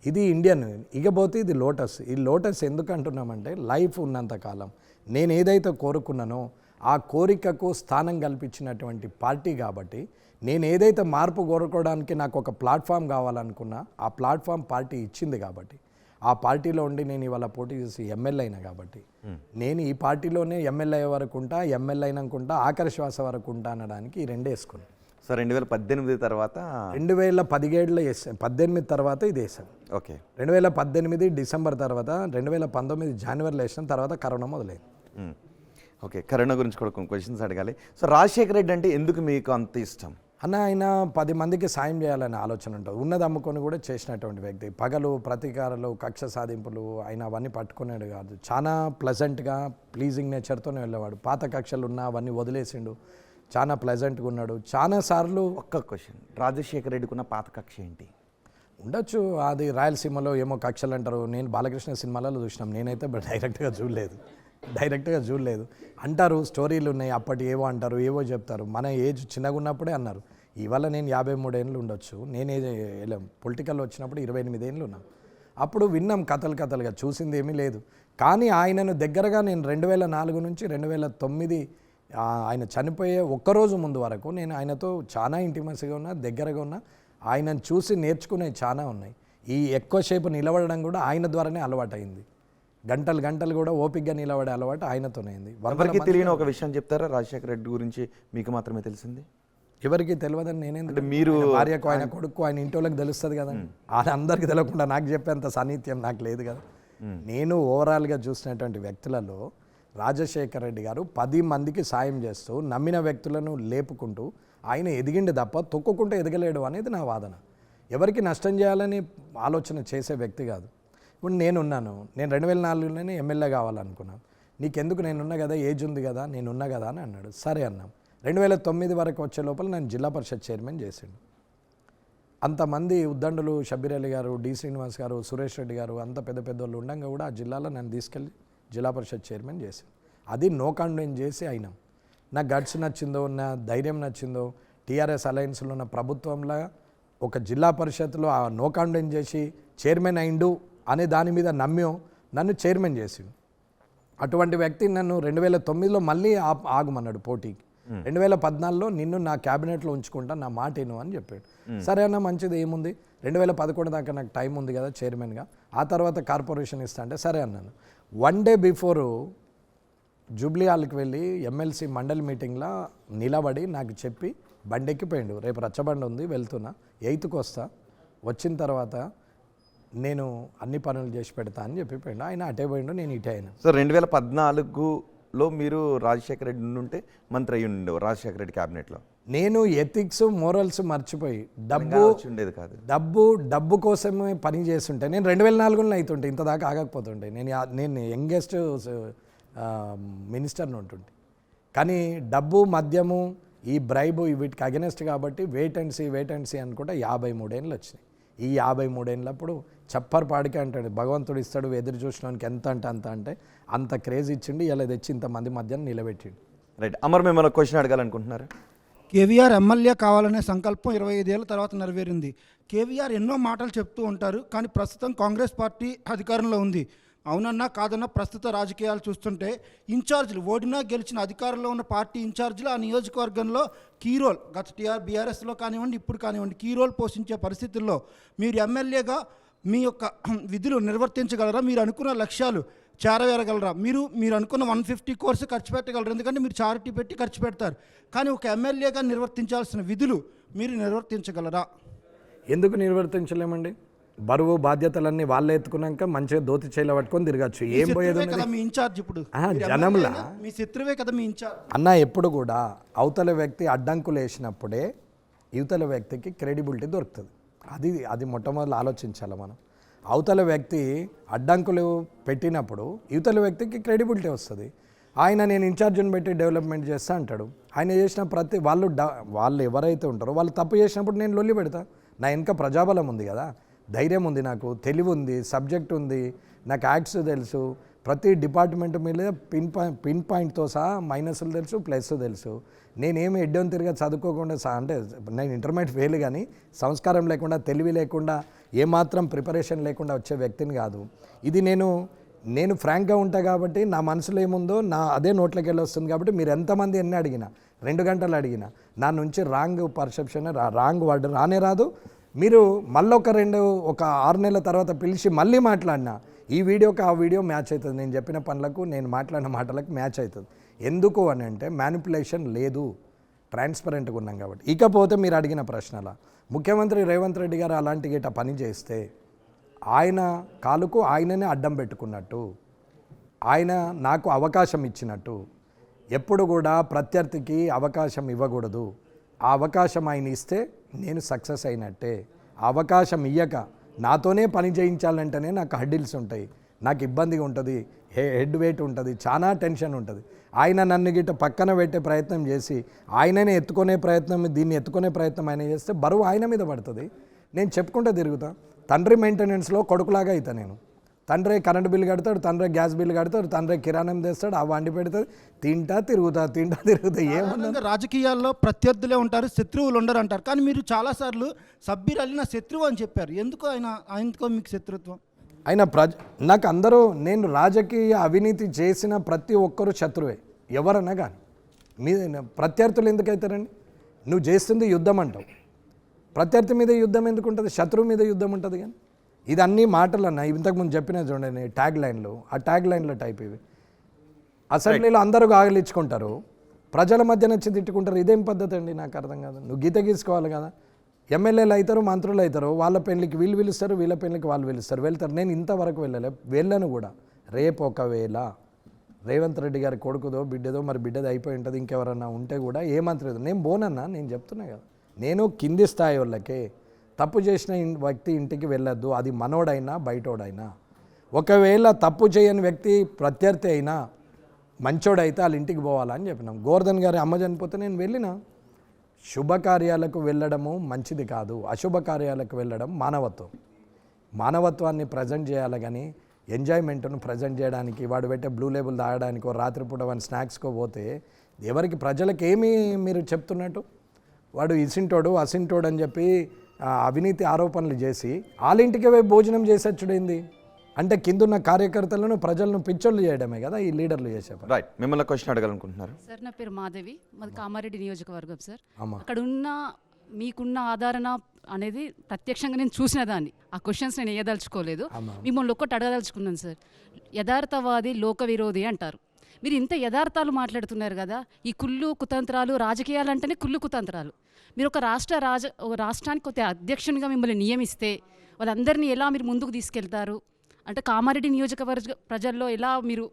ఇది ఇండియన్. ఇకపోతే ఇది లోటస్. ఈ లోటస్ ఎందుకు అంటున్నామంటే, లైఫ్ ఉన్నంతకాలం నేను ఏదైతే కోరుకున్నానో ఆ కోరికకు స్థానం కల్పించినటువంటి పార్టీ కాబట్టి నేను ఏదైతే మార్పు కోరుకోవడానికి నాకు ఒక ప్లాట్ఫామ్ కావాలనుకున్నా ఆ ప్లాట్ఫామ్ పార్టీ ఇచ్చింది కాబట్టి ఆ పార్టీలో ఉండి నేను ఇవాళ పోటీ చేసి ఎమ్మెల్యే అయినా కాబట్టి నేను ఈ పార్టీలోనే ఎమ్మెల్యే వరకు ఉంటా, ఎమ్మెల్యే అయినాకుంటా, ఆఖరి శ్వాస వరకు ఉంటా అనడానికి ఈ రెండే వేసుకున్నాను. సో 2018 తర్వాత 2017లో వేసాను, 18 తర్వాత ఇది వేసాను. ఓకే. 2018 డిసెంబర్ తర్వాత 2019 జనవరిలో వేసిన తర్వాత కరోనా మొదలైంది. ఓకే, కరోనా గురించి కూడా కొన్ని క్వశ్చన్స్ అడగాలి. సో రాజశేఖర రెడ్డి అంటే ఎందుకు మీకు అంత ఇష్టం? అన్న ఆయన 10 మందికి సాయం చేయాలనే ఆలోచన ఉంటుంది. ఉన్నది అమ్ముకొని కూడా చేసినటువంటి వ్యక్తి. పగలు ప్రతీకారాలు, కక్ష సాధింపులు ఆయన అవన్నీ పట్టుకునేది కాదు. చాలా ప్లెజెంట్గా ప్లీజింగ్ నేచర్తోనే వెళ్ళేవాడు. పాత కక్షలు ఉన్నా అవన్నీ వదిలేసిండు. చాలా ప్లెజెంట్గా ఉన్నాడు. చాలాసార్లు ఒక్క క్వశ్చన్, రాజశేఖర రెడ్డికి ఉన్న పాత కక్ష ఏంటి? ఉండొచ్చు, అది రాయలసీమలో ఏమో కక్షలు అంటారు. నేను బాలకృష్ణ సినిమాలలో చూసినాం, నేనైతే డైరెక్ట్గా చూడలేదు. అంటారు, స్టోరీలు ఉన్నాయి, అప్పటి ఏవో అంటారు, ఏవో చెప్తారు. మన ఏజ్ చిన్నగా ఉన్నప్పుడే అన్నారు. ఇవాళ నేను 53 ఏళ్ళు ఉండొచ్చు. నేను పొలిటికల్ వచ్చినప్పుడు 28 ఏళ్ళు ఉన్నాను. అప్పుడు విన్నాం కథలుగా, చూసింది ఏమీ లేదు. కానీ ఆయనను దగ్గరగా నేను 2004 నుంచి 2009 ఆయన చనిపోయే ఒక్కరోజు ముందు వరకు నేను ఆయనతో చాలా ఇంటిమసీగా ఉన్నా, దగ్గరగా ఉన్నా. ఆయనను చూసి నేర్చుకునేవి చాలా ఉన్నాయి. ఈ ఎక్కువసేపు నిలబడడం కూడా ఆయన ద్వారానే అలవాటైంది. గంటలు కూడా ఓపికగా నిలబడే అలవాటు ఆయనతోనే అయింది. ఎవరికి తెలియని ఒక విషయం చెప్తారా రాజశేఖర రెడ్డి గురించి? మీకు మాత్రమే తెలిసింది, ఎవరికి తెలియదని నేనేందుకు? మీరు భార్యకు, ఆయన కొడుకు, ఆయన ఇంటోళ్ళకి తెలుస్తుంది కదా. అందరికీ తెలియకుండా నాకు చెప్పేంత సాన్నిధ్యం నాకు లేదు కదా. నేను ఓవరాల్గా చూసినటువంటి వ్యక్తులలో రాజశేఖర రెడ్డి గారు 10 మందికి సాయం చేస్తూ నమ్మిన వ్యక్తులను లేపుకుంటూ ఆయన ఎదిగిండి తప్ప తొక్కుకుంటూ ఎదగలేడు అనేది నా వాదన. ఎవరికి నష్టం చేయాలని ఆలోచన చేసే వ్యక్తి కాదు. ఇప్పుడు నేను 2004లోనే ఎమ్మెల్యే కావాలనుకున్నాను. నీకెందుకు, నేనున్నా కదా, ఏజ్ ఉంది కదా, నేనున్నా కదా అని అన్నాడు. సరే అన్నాం. 2009 వరకు వచ్చే లోపల నేను జిల్లా పరిషత్ చైర్మన్ చేసిండు. అంతమంది ఉద్దండులు, షబ్బీర్ అలీ గారు, డి శ్రీనివాస్ గారు, సురేష్ రెడ్డి గారు, అంత పెద్ద వాళ్ళు ఉండగా కూడా ఆ జిల్లాలో నన్ను తీసుకెళ్ళి జిల్లా పరిషత్ చైర్మన్ చేశాను. అది నో కాన్ఫిడెన్స్ చేసి అయినాం. నా గట్స్ నచ్చిందో, నా ధైర్యం నచ్చిందో, టీఆర్ఎస్ అలయన్స్లో ఉన్న ప్రభుత్వంలో ఒక జిల్లా పరిషత్లో ఆ నో కాన్ఫిడెన్స్ చేసి చైర్మన్ అయిండు అనే దాని మీద నమ్మో నన్ను చైర్మన్ చేసిండు. అటువంటి వ్యక్తి నన్ను 2009లో మళ్ళీ ఆగమన్నాడు పోటీకి. 2014లో నిన్ను నా క్యాబినెట్లో ఉంచుకుంటా, నా మాట ఏను అని చెప్పాడు. సరే అన్న, మంచిది, ఏముంది, 2011 దాకా నాకు టైం ఉంది కదా చైర్మన్గా, ఆ తర్వాత కార్పొరేషన్ ఇస్తా అంటే సరే అన్నాను. 1 డే బిఫోరు జూబ్లీ హాల్కి వెళ్ళి ఎమ్మెల్సీ మండలి మీటింగ్లో నిలబడి నాకు చెప్పి బండెక్కిపోయిండు. రేపు రచ్చబండి ఉంది, వెళ్తున్నా, 8కి వస్తా, వచ్చిన తర్వాత నేను అన్ని పనులు చేసి పెడతా అని చెప్పిపోయిండు. ఆయన అటే పోయిండు, నేను ఇటే అయినా. సో 2014లో మీరు రాజశేఖర రెడ్డి ఉంటే మంత్రి అయ్యి ఉండేవారు రాజశేఖర రెడ్డి క్యాబినెట్లో. నేను ఎథిక్స్, మోరల్స్ మర్చిపోయి ఉండేది కాదు, డబ్బు కోసమే పని చేస్తుంటే నేను 2004లో అవుతుంటే ఇంత దాకా ఆగకపోతుంటే నేను యంగెస్ట్ మినిస్టర్ని ఉంటుంటే. కానీ డబ్బు, మద్యము, ఈ బ్రైబు వీటికి అగెనెస్ట్ కాబట్టి వెయిట్ అండ్ సీ అనుకుంటా 53 ఏళ్ళు వచ్చినాయి. ఈ 53 ఏళ్ళప్పుడు చప్పర్పాడికే అంటాడు, భగవంతుడు ఇస్తాడు, ఎదురు చూసినానికి ఎంత అంటే అంత క్రేజ్ ఇచ్చిండు. ఇలా తెచ్చి ఇంతమంది మధ్యన నిలబెట్టిండు. రైట్. అమర్, మిమ్మల్ని క్వశ్చన్ అడగాలనుకుంటున్నారు. కేవీఆర్ ఎమ్మెల్యే కావాలనే సంకల్పం 25 ఏళ్ల తర్వాత నెరవేరింది. కేవీఆర్ ఎన్నో మాటలు చెప్తూ ఉంటారు, కానీ ప్రస్తుతం కాంగ్రెస్ పార్టీ అధికారంలో ఉంది. అవునన్నా కాదన్నా ప్రస్తుత రాజకీయాలు చూస్తుంటే ఇన్ఛార్జీలు, ఓడినా గెలిచిన అధికారంలో ఉన్న పార్టీ ఇన్ఛార్జీలు ఆ నియోజకవర్గంలో కీ రోల్, గత బీఆర్ఎస్లో కానివ్వండి, ఇప్పుడు కానివ్వండి, కీ రోల్ పోషించే పరిస్థితుల్లో మీరు ఎమ్మెల్యేగా మీ యొక్క విధులు నిర్వర్తించగలరా? మీరు అనుకున్న లక్ష్యాలు చేరవేరగలరా? మీరు అనుకున్న 150 కోర్సు ఖర్చు పెట్టగలరు, ఎందుకంటే మీరు చారిటీ పెట్టి ఖర్చు పెడతారు. కానీ ఒక ఎమ్మెల్యేగా నిర్వర్తించాల్సిన విధులు మీరు నిర్వర్తించగలరా? ఎందుకు నిర్వర్తించలేమండి? బరువు బాధ్యతలన్నీ వాళ్ళే ఎత్తుకున్నాక మంచిగా దోతి చేయిలో పట్టుకొని తిరగచ్చు. ఏం పోయేది కదా మీ ఇన్ఛార్జ్, ఇప్పుడు జనంలా మీ శత్రువే కదా మీ ఇన్ఛార్జ్. అన్న, ఎప్పుడు కూడా అవతల వ్యక్తి అడ్డంకులు వేసినప్పుడే యువతల వ్యక్తికి క్రెడిబిలిటీ దొరుకుతుంది. అది మొట్టమొదటి ఆలోచించాలి మనం. అవతల వ్యక్తి అడ్డంకులు పెట్టినప్పుడు యువతల వ్యక్తికి క్రెడిబిలిటీ వస్తుంది. నేను ఇన్ఛార్జ్ని పెట్టి డెవలప్మెంట్ చేస్తా అంటాడు. ఆయన చేసిన ప్రతి వాళ్ళు ఎవరైతే ఉంటారో వాళ్ళు తప్పు చేసినప్పుడు నేను లొల్లి పెడతా. నా వెనక ప్రజాబలం ఉంది కదా, ధైర్యం ఉంది, నాకు తెలివి ఉంది, సబ్జెక్ట్ ఉంది, నాకు యాక్ట్స్ తెలుసు, ప్రతి డిపార్ట్మెంట్ మీద పిన్ పాయింట్తో సహా మైనస్లు తెలుసు, ప్లస్ తెలుసు. నేనేమి ఎడ్డోని తిరిగా చదువుకోకుండా అంటే నేను ఇంటర్మీడియట్ ఫెయిల్, కానీ సంస్కారం లేకుండా, తెలివి లేకుండా, ఏమాత్రం ప్రిపరేషన్ లేకుండా వచ్చే వ్యక్తిని కాదు. ఇది నేను నేను ఫ్రాంక్గా ఉంటా కాబట్టి నా మనసులో ఏముందో నా అదే నోట్లోకి వెళ్ళి వస్తుంది కాబట్టి మీరు ఎంతమంది ఎన్ని అడిగినా 2 గంటలు అడిగినా నా నుంచి రాంగ్ పర్సెప్షన్ రాంగ్ వర్డ్ రానే రాదు. మీరు మళ్ళీ ఒక 6 నెలల తర్వాత పిలిచి మళ్ళీ మాట్లాడినా ఈ వీడియోకి ఆ వీడియో మ్యాచ్ అవుతుంది. నేను చెప్పిన పనులకు నేను మాట్లాడిన మాటలకు మ్యాచ్ అవుతుంది. ఎందుకు అని అంటే మ్యానిపులేషన్ లేదు, ట్రాన్స్పరెంట్గా ఉన్నాం కాబట్టి. ఇకపోతే మీరు అడిగిన ప్రశ్నల ముఖ్యమంత్రి రేవంత్ రెడ్డి గారు అలాంటి గిట్ట పని చేస్తే ఆయన కాలుకు ఆయననే అడ్డం పెట్టుకున్నట్టు, ఆయన నాకు అవకాశం ఇచ్చినట్టు. ఎప్పుడు కూడా ప్రత్యర్థికి అవకాశం ఇవ్వకూడదు. ఆ అవకాశం ఆయన ఇస్తే నేను సక్సెస్ అయినట్టే. ఆ అవకాశం ఇయ్యక నాతోనే పని చేయించాలంటేనే నాకు హడ్డిల్స్ ఉంటాయి, నాకు ఇబ్బందిగా ఉంటుంది, హెడ్ వెయిట్ ఉంటుంది, చాలా టెన్షన్ ఉంటుంది. ఆయన నన్ను గిట్ట పక్కన పెట్టే ప్రయత్నం చేసి ఆయననే దీన్ని ఎత్తుకునే ప్రయత్నం ఆయన చేస్తే బరువు ఆయన మీద పడుతుంది. నేను చెప్పుకుంటూ తిరుగుతా. తండ్రి మెయింటెనెన్స్లో కొడుకులాగా అవుతా నేను. తండ్రి కరెంటు బిల్లు కడతాడు, తండ్రి గ్యాస్ బిల్లు కడతాడు, తండ్రి కిరాణం తెస్తాడు, ఆ వండి పెడతాడు, తింటా తిరుగుతా ఏమన్నా. రాజకీయాల్లో ప్రత్యర్థులే ఉంటారు, శత్రువులు ఉండరు అంటారు. కానీ మీరు చాలాసార్లు సబ్బీర్ అలీ నా శత్రువు అని చెప్పారు. ఎందుకు ఆయనతో మీకు శత్రుత్వం? ఆయన నాకు అందరూ, నేను రాజకీయ అవినీతి చేసిన ప్రతి ఒక్కరూ శత్రువే ఎవరన్నా కానీ. ప్రత్యర్థులు ఎందుకు అవుతారండి? నువ్వు చేస్తుంది యుద్ధం అంటావు, ప్రత్యర్థి మీద యుద్ధం ఎందుకు ఉంటుంది? శత్రువు మీద యుద్ధం ఉంటుంది. కానీ ఇది అన్ని మాటలు అన్న ఇంతకుముందు చెప్పిన చూడండి ట్యాగ్ లైన్లు, ఆ ట్యాగ్ లైన్ల టైప్ ఇవి. అసెంబ్లీలో అందరూ ఆగలిచ్చుకుంటారు, ప్రజల మధ్య నచ్చి తిట్టుకుంటారు. ఇదేం పద్ధతి అండి? నాకు అర్థం కాదు. నువ్వు గీత గీసుకోవాలి కదా. ఎమ్మెల్యేలు అవుతారు, మంత్రులు అవుతారు, వాళ్ళ పెళ్ళికి వీళ్ళు పిలుస్తారు, వీళ్ళ పెళ్ళికి వాళ్ళు పిలుస్తారు, వెళ్తారు. నేను ఇంతవరకు వెళ్ళను కూడా. రేపు ఒకవేళ రేవంత్ రెడ్డి గారి కొడుకుదో బిడ్డదో, మరి బిడ్డది అయిపోయి ఉంటుంది, ఇంకెవరన్నా ఉంటే కూడా ఏ మంత్రి నేను బోనన్నా. నేను చెప్తున్నా కదా, నేను కింది స్థాయి వాళ్ళకే. తప్పు చేసిన వ్యక్తి ఇంటికి వెళ్ళొద్దు, అది మనోడైనా బయటోడైనా. ఒకవేళ తప్పు చేయని వ్యక్తి ప్రత్యర్థి అయినా మంచోడైతే వాళ్ళ ఇంటికి పోవాలని చెప్పినాం. గోవర్ధన్ గారి అమ్మ చనిపోతే నేను వెళ్ళినా. శుభకార్యాలకు వెళ్ళడము మంచిది కాదు, అశుభకార్యాలకు వెళ్ళడం మానవత్వం. మానవత్వాన్ని ప్రజెంట్ చేయాలి కానీ ఎంజాయ్మెంట్ను ప్రజెంట్ చేయడానికి వాడు పెట్టే బ్లూ లేబుల్ తాగడానికో రాత్రిపూట వాడిని స్నాక్స్కో పోతే ఎవరికి ప్రజలకు ఏమీ మీరు చెప్తున్నట్టు? వాడు ఇసింటోడు అసింటోడు అని చెప్పి అవినీతి ఆరోపణలు చేసి వాళ్ళ ఇంటికి పోయి భోజనం చేసేచ్చుడైంది అంటే కిందున్న కార్యకర్తలను ప్రజలను పిచ్చోళ్ళు చేయడమే కదా ఈ లీడర్లు చేసే పని. రైట్, మిమ్మల్ని క్వశ్చన్ అడగాలనుకుంటున్నారు సార్. నా పేరు మాధవి, మాది కామారెడ్డి నియోజకవర్గం సార్. అమ్మా, అక్కడ ఉన్న మీకున్న ఆదరణ అనేది ప్రత్యక్షంగా నేను చూసిన దాన్ని. ఆ క్వశ్చన్స్ నేను వేయదలుచుకోలేదు, మిమ్మల్ని ఒక్కటి అడగదలుచుకున్నాను సార్. యథార్థవాది లోక విరోధి అంటారు. మీరు ఇంత యథార్థాలు మాట్లాడుతున్నారు కదా, ఈ కుళ్ళు కుతంత్రాలు, రాజకీయాలు అంటేనే కుళ్ళు కుతంత్రాలు. మీరు ఒక రాష్ట్రానికి కొత్త అధ్యక్షునిగా మిమ్మల్ని నియమిస్తే వాళ్ళందరినీ ఎలా మీరు ముందుకు తీసుకెళ్తారు? అంటే కామారెడ్డి నియోజకవర్గ ప్రజల్లో ఎలా మీరు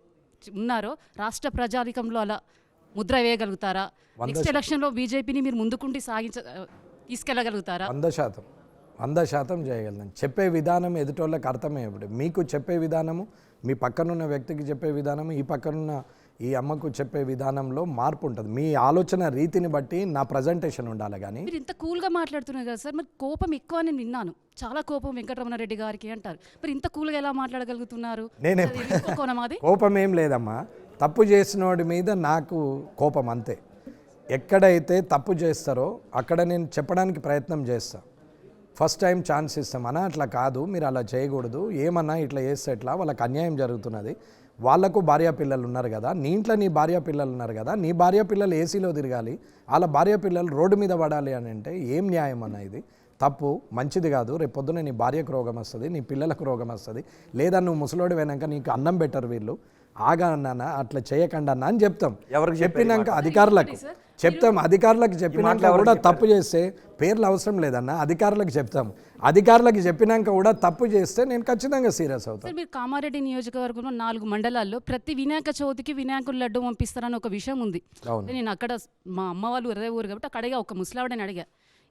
ఉన్నారో రాష్ట్ర ప్రజానికంలో అలా ముద్ర వేయగలుగుతారా? నెక్స్ట్ ఎలక్షన్లో బీజేపీని మీరు ముందుకుండి తీసుకెళ్ళగలుగుతారా? 100% చేయగలను. చెప్పే విధానం ఎదుటోళ్ళకి అర్థమే. ఇప్పుడు మీకు చెప్పే విధానము, మీ పక్కనున్న వ్యక్తికి చెప్పే విధానం, ఈ పక్కనున్న ఈ అమ్మకు చెప్పే విధానంలో మార్పు ఉంటుంది. మీ ఆలోచన రీతిని బట్టి నా ప్రజెంటేషన్ ఉండాలి. కానీ మీరు ఇంత కూల్గా మాట్లాడుతున్నారు కదా సార్, మరి కోపం ఎక్కువ నేను విన్నాను, చాలా కోపం వెంకటరమణారెడ్డి గారికి అంటారు. మరి ఇంత కూల్గా ఎలా మాట్లాడగలుగుతున్నారు? కోపం ఏం లేదమ్మా, తప్పు చేసినోడి మీద నాకు కోపం అంతే. ఎక్కడైతే తప్పు చేస్తారో అక్కడ నేను చెప్పడానికి ప్రయత్నం చేస్తాను. ఫస్ట్ టైం ఛాన్స్ ఇస్తామన్నా అట్లా కాదు, మీరు అలా చేయకూడదు, ఏమన్నా ఇట్లా చేస్తే ఎట్లా, వాళ్ళకి అన్యాయం జరుగుతున్నది, వాళ్ళకు భార్య పిల్లలు ఉన్నారు కదా, నీ ఇంట్లో నీ భార్య పిల్లలు ఉన్నారు కదా, నీ భార్య పిల్లలు ఏసీలో తిరగాలి, వాళ్ళ భార్య పిల్లలు రోడ్డు మీద పడాలి అని అంటే ఏం న్యాయం అన్న? ఇది తప్పు, మంచిది కాదు. రేపు పొద్దున నీ భార్యకు రోగం వస్తుంది, నీ పిల్లలకు రోగం వస్తుంది, లేదా నువ్వు ముసలోడు పోయినాక నీకు అన్నం పెట్టరు వీళ్ళు, ఆగా అన్నా అట్లా చేయకండి అన్న అని చెప్తాం. ఎవరికి చెప్పినాక అధికారులకు చెప్తాం, అధికారులకు చెప్పినాక కూడా తప్పు చేస్తే పేర్లు అవసరం లేదన్న, అధికారులకు చెప్తాం. అధికారులకు చెప్పినాక కూడా తప్పు చేస్తే నేను ఖచ్చితంగా సీరియస్ అవుతాను. మీరు కామారెడ్డి నియోజకవర్గంలో 4 మండలాల్లో ప్రతి వినాయక చవితికి వినాయకుడు లడ్డు పంపిస్తారని ఒక విషయం ఉంది. నేను అక్కడ మా అమ్మ వాళ్ళు అదే ఊరు కాబట్టి అక్కడ అడిగా, ఒక ముసలావిడని అడిగా,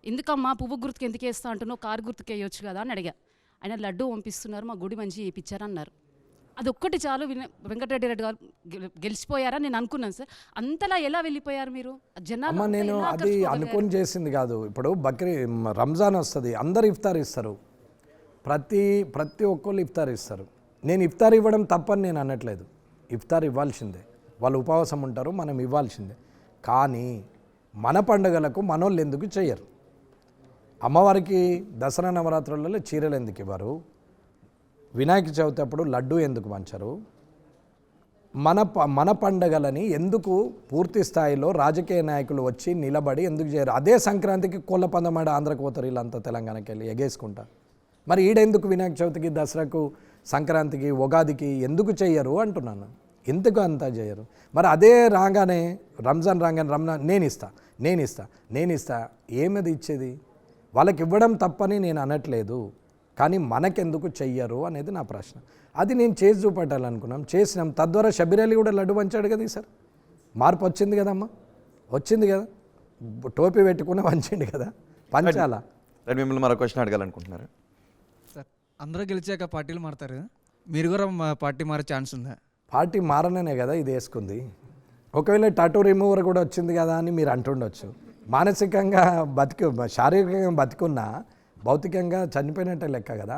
ఎందుకమ్మా పువ్వు గుర్తుకు ఎందుకు వేస్తా అంటున్నావు, కారు గుర్తుకు వేయొచ్చు కదా అని అడిగా. ఆయన లడ్డు పంపిస్తున్నారు, మా గుడి మంచి వేయించారన్నారు. అదొక్కటి చాలు, వెంకటరెడ్డి గారు గెలిచిపోయారా నేను అనుకున్నాను సార్. అంతలా ఎలా వెళ్ళిపోయారు మీరు జనాలు? నేను అది అనుకొని చేసింది కాదు. ఇప్పుడు రంజాన్ వస్తుంది, అందరు ఇఫ్తార్ ఇస్తారు, ప్రతి ఒక్కళ్ళు ఇఫ్తార్ ఇస్తారు. నేను ఇఫ్తార్ ఇవ్వడం తప్పని నేను అనట్లేదు, ఇఫ్తార్ ఇవ్వాల్సిందే, వాళ్ళు ఉపవాసం ఉంటారు, మనం ఇవ్వాల్సిందే. కానీ మన పండుగలకు మనోళ్ళు ఎందుకు చెయ్యరు? అమ్మవారికి దసరా నవరాత్రులలో చీరలు ఎందుకు ఇవ్వరు? వినాయక చవితి అప్పుడు లడ్డు ఎందుకు పంచరు? మన పండగలని ఎందుకు పూర్తి స్థాయిలో రాజకీయ నాయకులు వచ్చి నిలబడి ఎందుకు చేయరు? అదే సంక్రాంతికి కోళ్ళ పందమాడ ఆంధ్రకు పోతారు వీళ్ళంతా తెలంగాణకి వెళ్ళి ఎగేసుకుంటా. మరి ఈడెందుకు వినాయక చవితికి, దసరాకు, సంక్రాంతికి, ఉగాదికి ఎందుకు చెయ్యరు అంటున్నాను. ఎందుకు అంతా చేయరు? మరి అదే రాగానే రంజాన్ నేను ఇస్తా ఏమది ఇచ్చేది? వాళ్ళకి ఇవ్వడం తప్పని నేను అనట్లేదు, కానీ మనకెందుకు చెయ్యరు అనేది నా ప్రశ్న. అది నేను చేసి చూపెట్టాలనుకున్నాం, చేసినాం. తద్వారా షబీర్ అలీ కూడా లడ్డు పంచాడు కదా. ఈసారి మార్పు వచ్చింది కదమ్మా, వచ్చింది కదా. టోపీ పెట్టుకుని పంచిండు కదా, పంచాలా? మిమ్మల్ని మరో క్వశ్చన్ అడగాలనుకుంటున్నారు సార్. అందరూ గెలిచాక పార్టీలు మారుతారు, మీరు కూడా పార్టీ మారే ఛాన్స్ ఉందా? పార్టీ మారననే కదా ఇది వేసుకుంది. ఒకవేళ టాటూ రిమూవర్ కూడా వచ్చింది కదా అని మీరు అంటుండొచ్చు. మానసికంగా శారీరకంగా బతికున్నా భౌతికంగా చనిపోయినట్టే లెక్క కదా.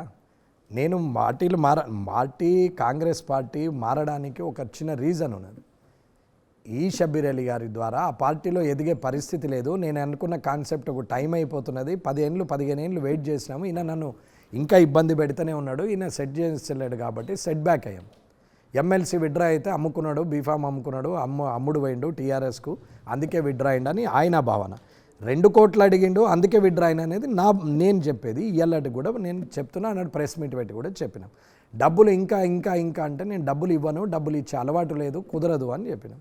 నేను పార్టీ కాంగ్రెస్ పార్టీ మారడానికి ఒక చిన్న రీజన్ ఉన్నది. ఈ షబీర్ అలీ గారి ద్వారా ఆ పార్టీలో ఎదిగే పరిస్థితి లేదు. నేను అనుకున్న కాన్సెప్ట్ ఒక టైం అయిపోతున్నది, 15 ఏళ్ళు వెయిట్ చేసినాము. ఈయన నన్ను ఇంకా ఇబ్బంది పెడుతూనే ఉన్నాడు, ఈయన సెట్ చేస్తలేడు కాబట్టి సెట్ బ్యాక్ అయ్యాం. ఎమ్మెల్సీ విడ్రా అయితే అమ్ముకున్నాడు, బీఫామ్ అమ్ముకున్నాడు, అమ్ముడు పోయిండు టీఆర్ఎస్కు, అందుకే విడ్రా అయిండు అని ఆయన భావన. 2 కోట్లు అడిగిండు అందుకే విడ్రా అయిన అనేది నేను చెప్పేది. ఇయ్యాలటి కూడా నేను చెప్తున్నా అన్నాడు, ప్రెస్ మీట్ పెట్టి కూడా చెప్పినాం. డబ్బులు ఇంకా అంటే నేను డబ్బులు ఇవ్వను, డబ్బులు ఇచ్చే అలవాటు లేదు, కుదరదు అని చెప్పినాం.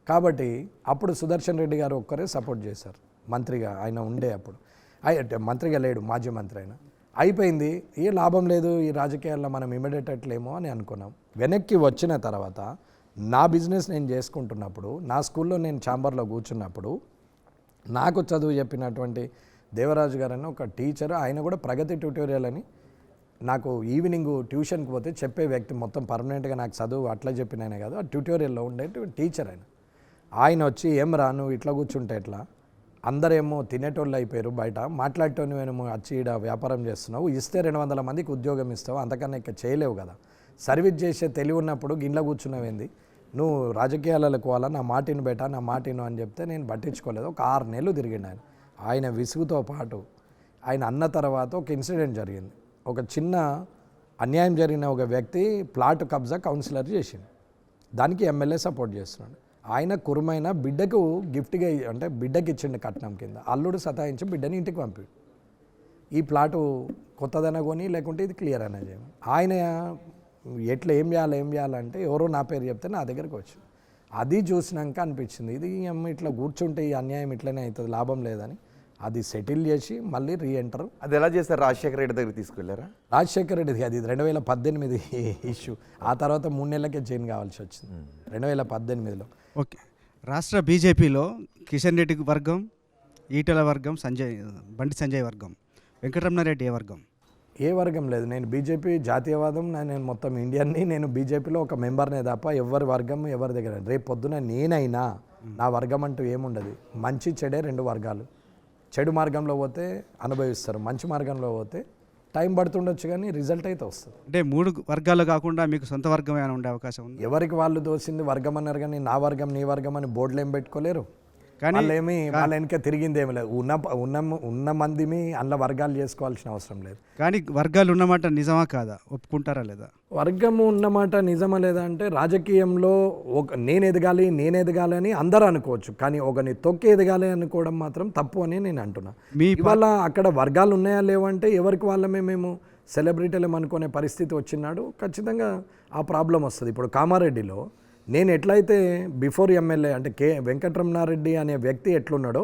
కాబట్టి అప్పుడు సుదర్శన్ రెడ్డి గారు ఒక్కరే సపోర్ట్ చేశారు మంత్రిగా. ఆయన ఉండే అప్పుడు మంత్రిగా లేడు, మాజీ మంత్రి అయినా. అయిపోయింది, ఏ లాభం లేదు ఈ రాజకీయాల్లో, మనం ఇమిడియట్ అట్లేమో అని అనుకున్నాం. వెనక్కి వచ్చిన తర్వాత నా బిజినెస్ నేను చేసుకుంటున్నప్పుడు, నా స్కూల్లో నేను ఛాంబర్లో కూర్చున్నప్పుడు నాకు చదువు చెప్పినటువంటి దేవరాజు గారు అని ఒక టీచర్, ఆయన కూడా ప్రగతి ట్యూటోరియల్ అని నాకు ఈవినింగ్ ట్యూషన్కి పోతే చెప్పే వ్యక్తి, మొత్తం పర్మనెంట్గా నాకు చదువు అట్లా చెప్పిన ఆయన కాదు, ఆ ట్యూటోరియల్లో ఉండే టీచర్ ఆయన వచ్చి ఏం రా నువ్వు ఇట్లా కూర్చుంటే ఎట్లా, అందరేమో తినేటోళ్ళు అయిపోయారు, బయట మాట్లాడేటోనేమో వచ్చి ఈడ వ్యాపారం చేస్తున్నావు, ఇస్తే 200 మందికి ఉద్యోగం ఇస్తావు, అంతకన్నా ఇక చేయలేవు కదా, సర్వీస్ చేసే తెలివి ఉన్నప్పుడు గిన్నె కూర్చున్నావేంది, నువ్వు రాజకీయాలకు పోవాలా, నా మాటిని బెటా, నా మాటిను అని చెప్తే నేను పట్టించుకోలేదు. ఒక 6 నెలలు తిరిగిండు ఆయన విసుగుతో పాటు. ఆయన అన్న తర్వాత ఒక ఇన్సిడెంట్ జరిగింది. ఒక చిన్న అన్యాయం జరిగిన ఒక వ్యక్తి ప్లాట్ కబ్జా కౌన్సిలర్ చేసిండు, దానికి ఎమ్మెల్యే సపోర్ట్ చేస్తున్నాడు. ఆయన కురుమైన బిడ్డకు గిఫ్ట్గా అంటే బిడ్డకి ఇచ్చిండు కట్నం కింద, అల్లుడు సతాయించి బిడ్డని ఇంటికి పంపాడు. ఈ ప్లాటు కొత్తదన కొని లేకుంటే ఇది క్లియర్ అనేది చేయమని. ఆయన ఎట్లా ఏం చేయాలంటే ఎవరో నా పేరు చెప్తే నా దగ్గరికి వచ్చి అది చూసినాక అనిపించింది ఇది ఇట్లా కూర్చుంటే ఈ అన్యాయం ఇట్లనే అవుతుంది, లాభం లేదని అది సెటిల్ చేసి మళ్ళీ రీఎంటర్. అది ఎలా చేశారు? రాజశేఖర రెడ్డి దగ్గరికి తీసుకెళ్లారా? రాజశేఖర రెడ్డి అది 2018 ఇష్యూ. ఆ తర్వాత 3 నెలలకే చేంజ్ కావాల్సి వచ్చింది 2018లో. ఓకే, రాష్ట్ర బీజేపీలో కిషన్ రెడ్డి వర్గం, ఈటెల వర్గం, బండి సంజయ్ వర్గం, వెంకటరమణారెడ్డి ఏ వర్గం? ఏ వర్గం లేదు. నేను బీజేపీ జాతీయవాదం, నేను మొత్తం ఇండియన్ని, నేను బీజేపీలో ఒక మెంబర్నే తప్ప ఎవరి వర్గం ఎవరి దగ్గర. రేపు పొద్దున నేనైనా నా వర్గం అంటూ ఏముండదు. మంచి చెడే 2 వర్గాలు. చెడు మార్గంలో పోతే అనుభవిస్తారు, మంచి మార్గంలో పోతే టైం పడుతుండొచ్చు కానీ రిజల్ట్ అయితే వస్తుంది. అంటే 3 వర్గాలు కాకుండా మీకు సొంత వర్గం ఏమైనా ఉండే అవకాశం ఉంది? ఎవరికి వాళ్ళు దోసింది వర్గం అన్నారు కానీ నా వర్గం నీ వర్గం అని బోర్డులు ఏం పెట్టుకోలేరు. కానీ వాళ్ళ వెనక తిరిగింది ఏమి లేదు. ఉన్న మందిని అందులో వర్గాలు చేసుకోవాల్సిన అవసరం లేదు. కానీ వర్గాలు ఉన్నమాట నిజమా కాదా, ఒప్పుకుంటారా లేదా? వర్గము ఉన్నమాట నిజమా లేదా అంటే రాజకీయంలో నేను ఎదగాలి అని అందరూ అనుకోవచ్చు, కానీ ఒకని తొక్కి ఎదగాలి అనుకోవడం మాత్రం తప్పు అని నేను అంటున్నా. ఇవాళ అక్కడ వర్గాలు ఉన్నాయా లేవంటే ఎవరికి వాళ్ళమే మేము సెలబ్రిటీలు అనుకునే పరిస్థితి వచ్చినాడు, ఖచ్చితంగా ఆ ప్రాబ్లం వస్తుంది. ఇప్పుడు కామారెడ్డిలో నేను ఎట్లయితే బిఫోర్ ఎమ్మెల్యే అంటే వెంకటరమణారెడ్డి అనే వ్యక్తి ఎట్లున్నాడో,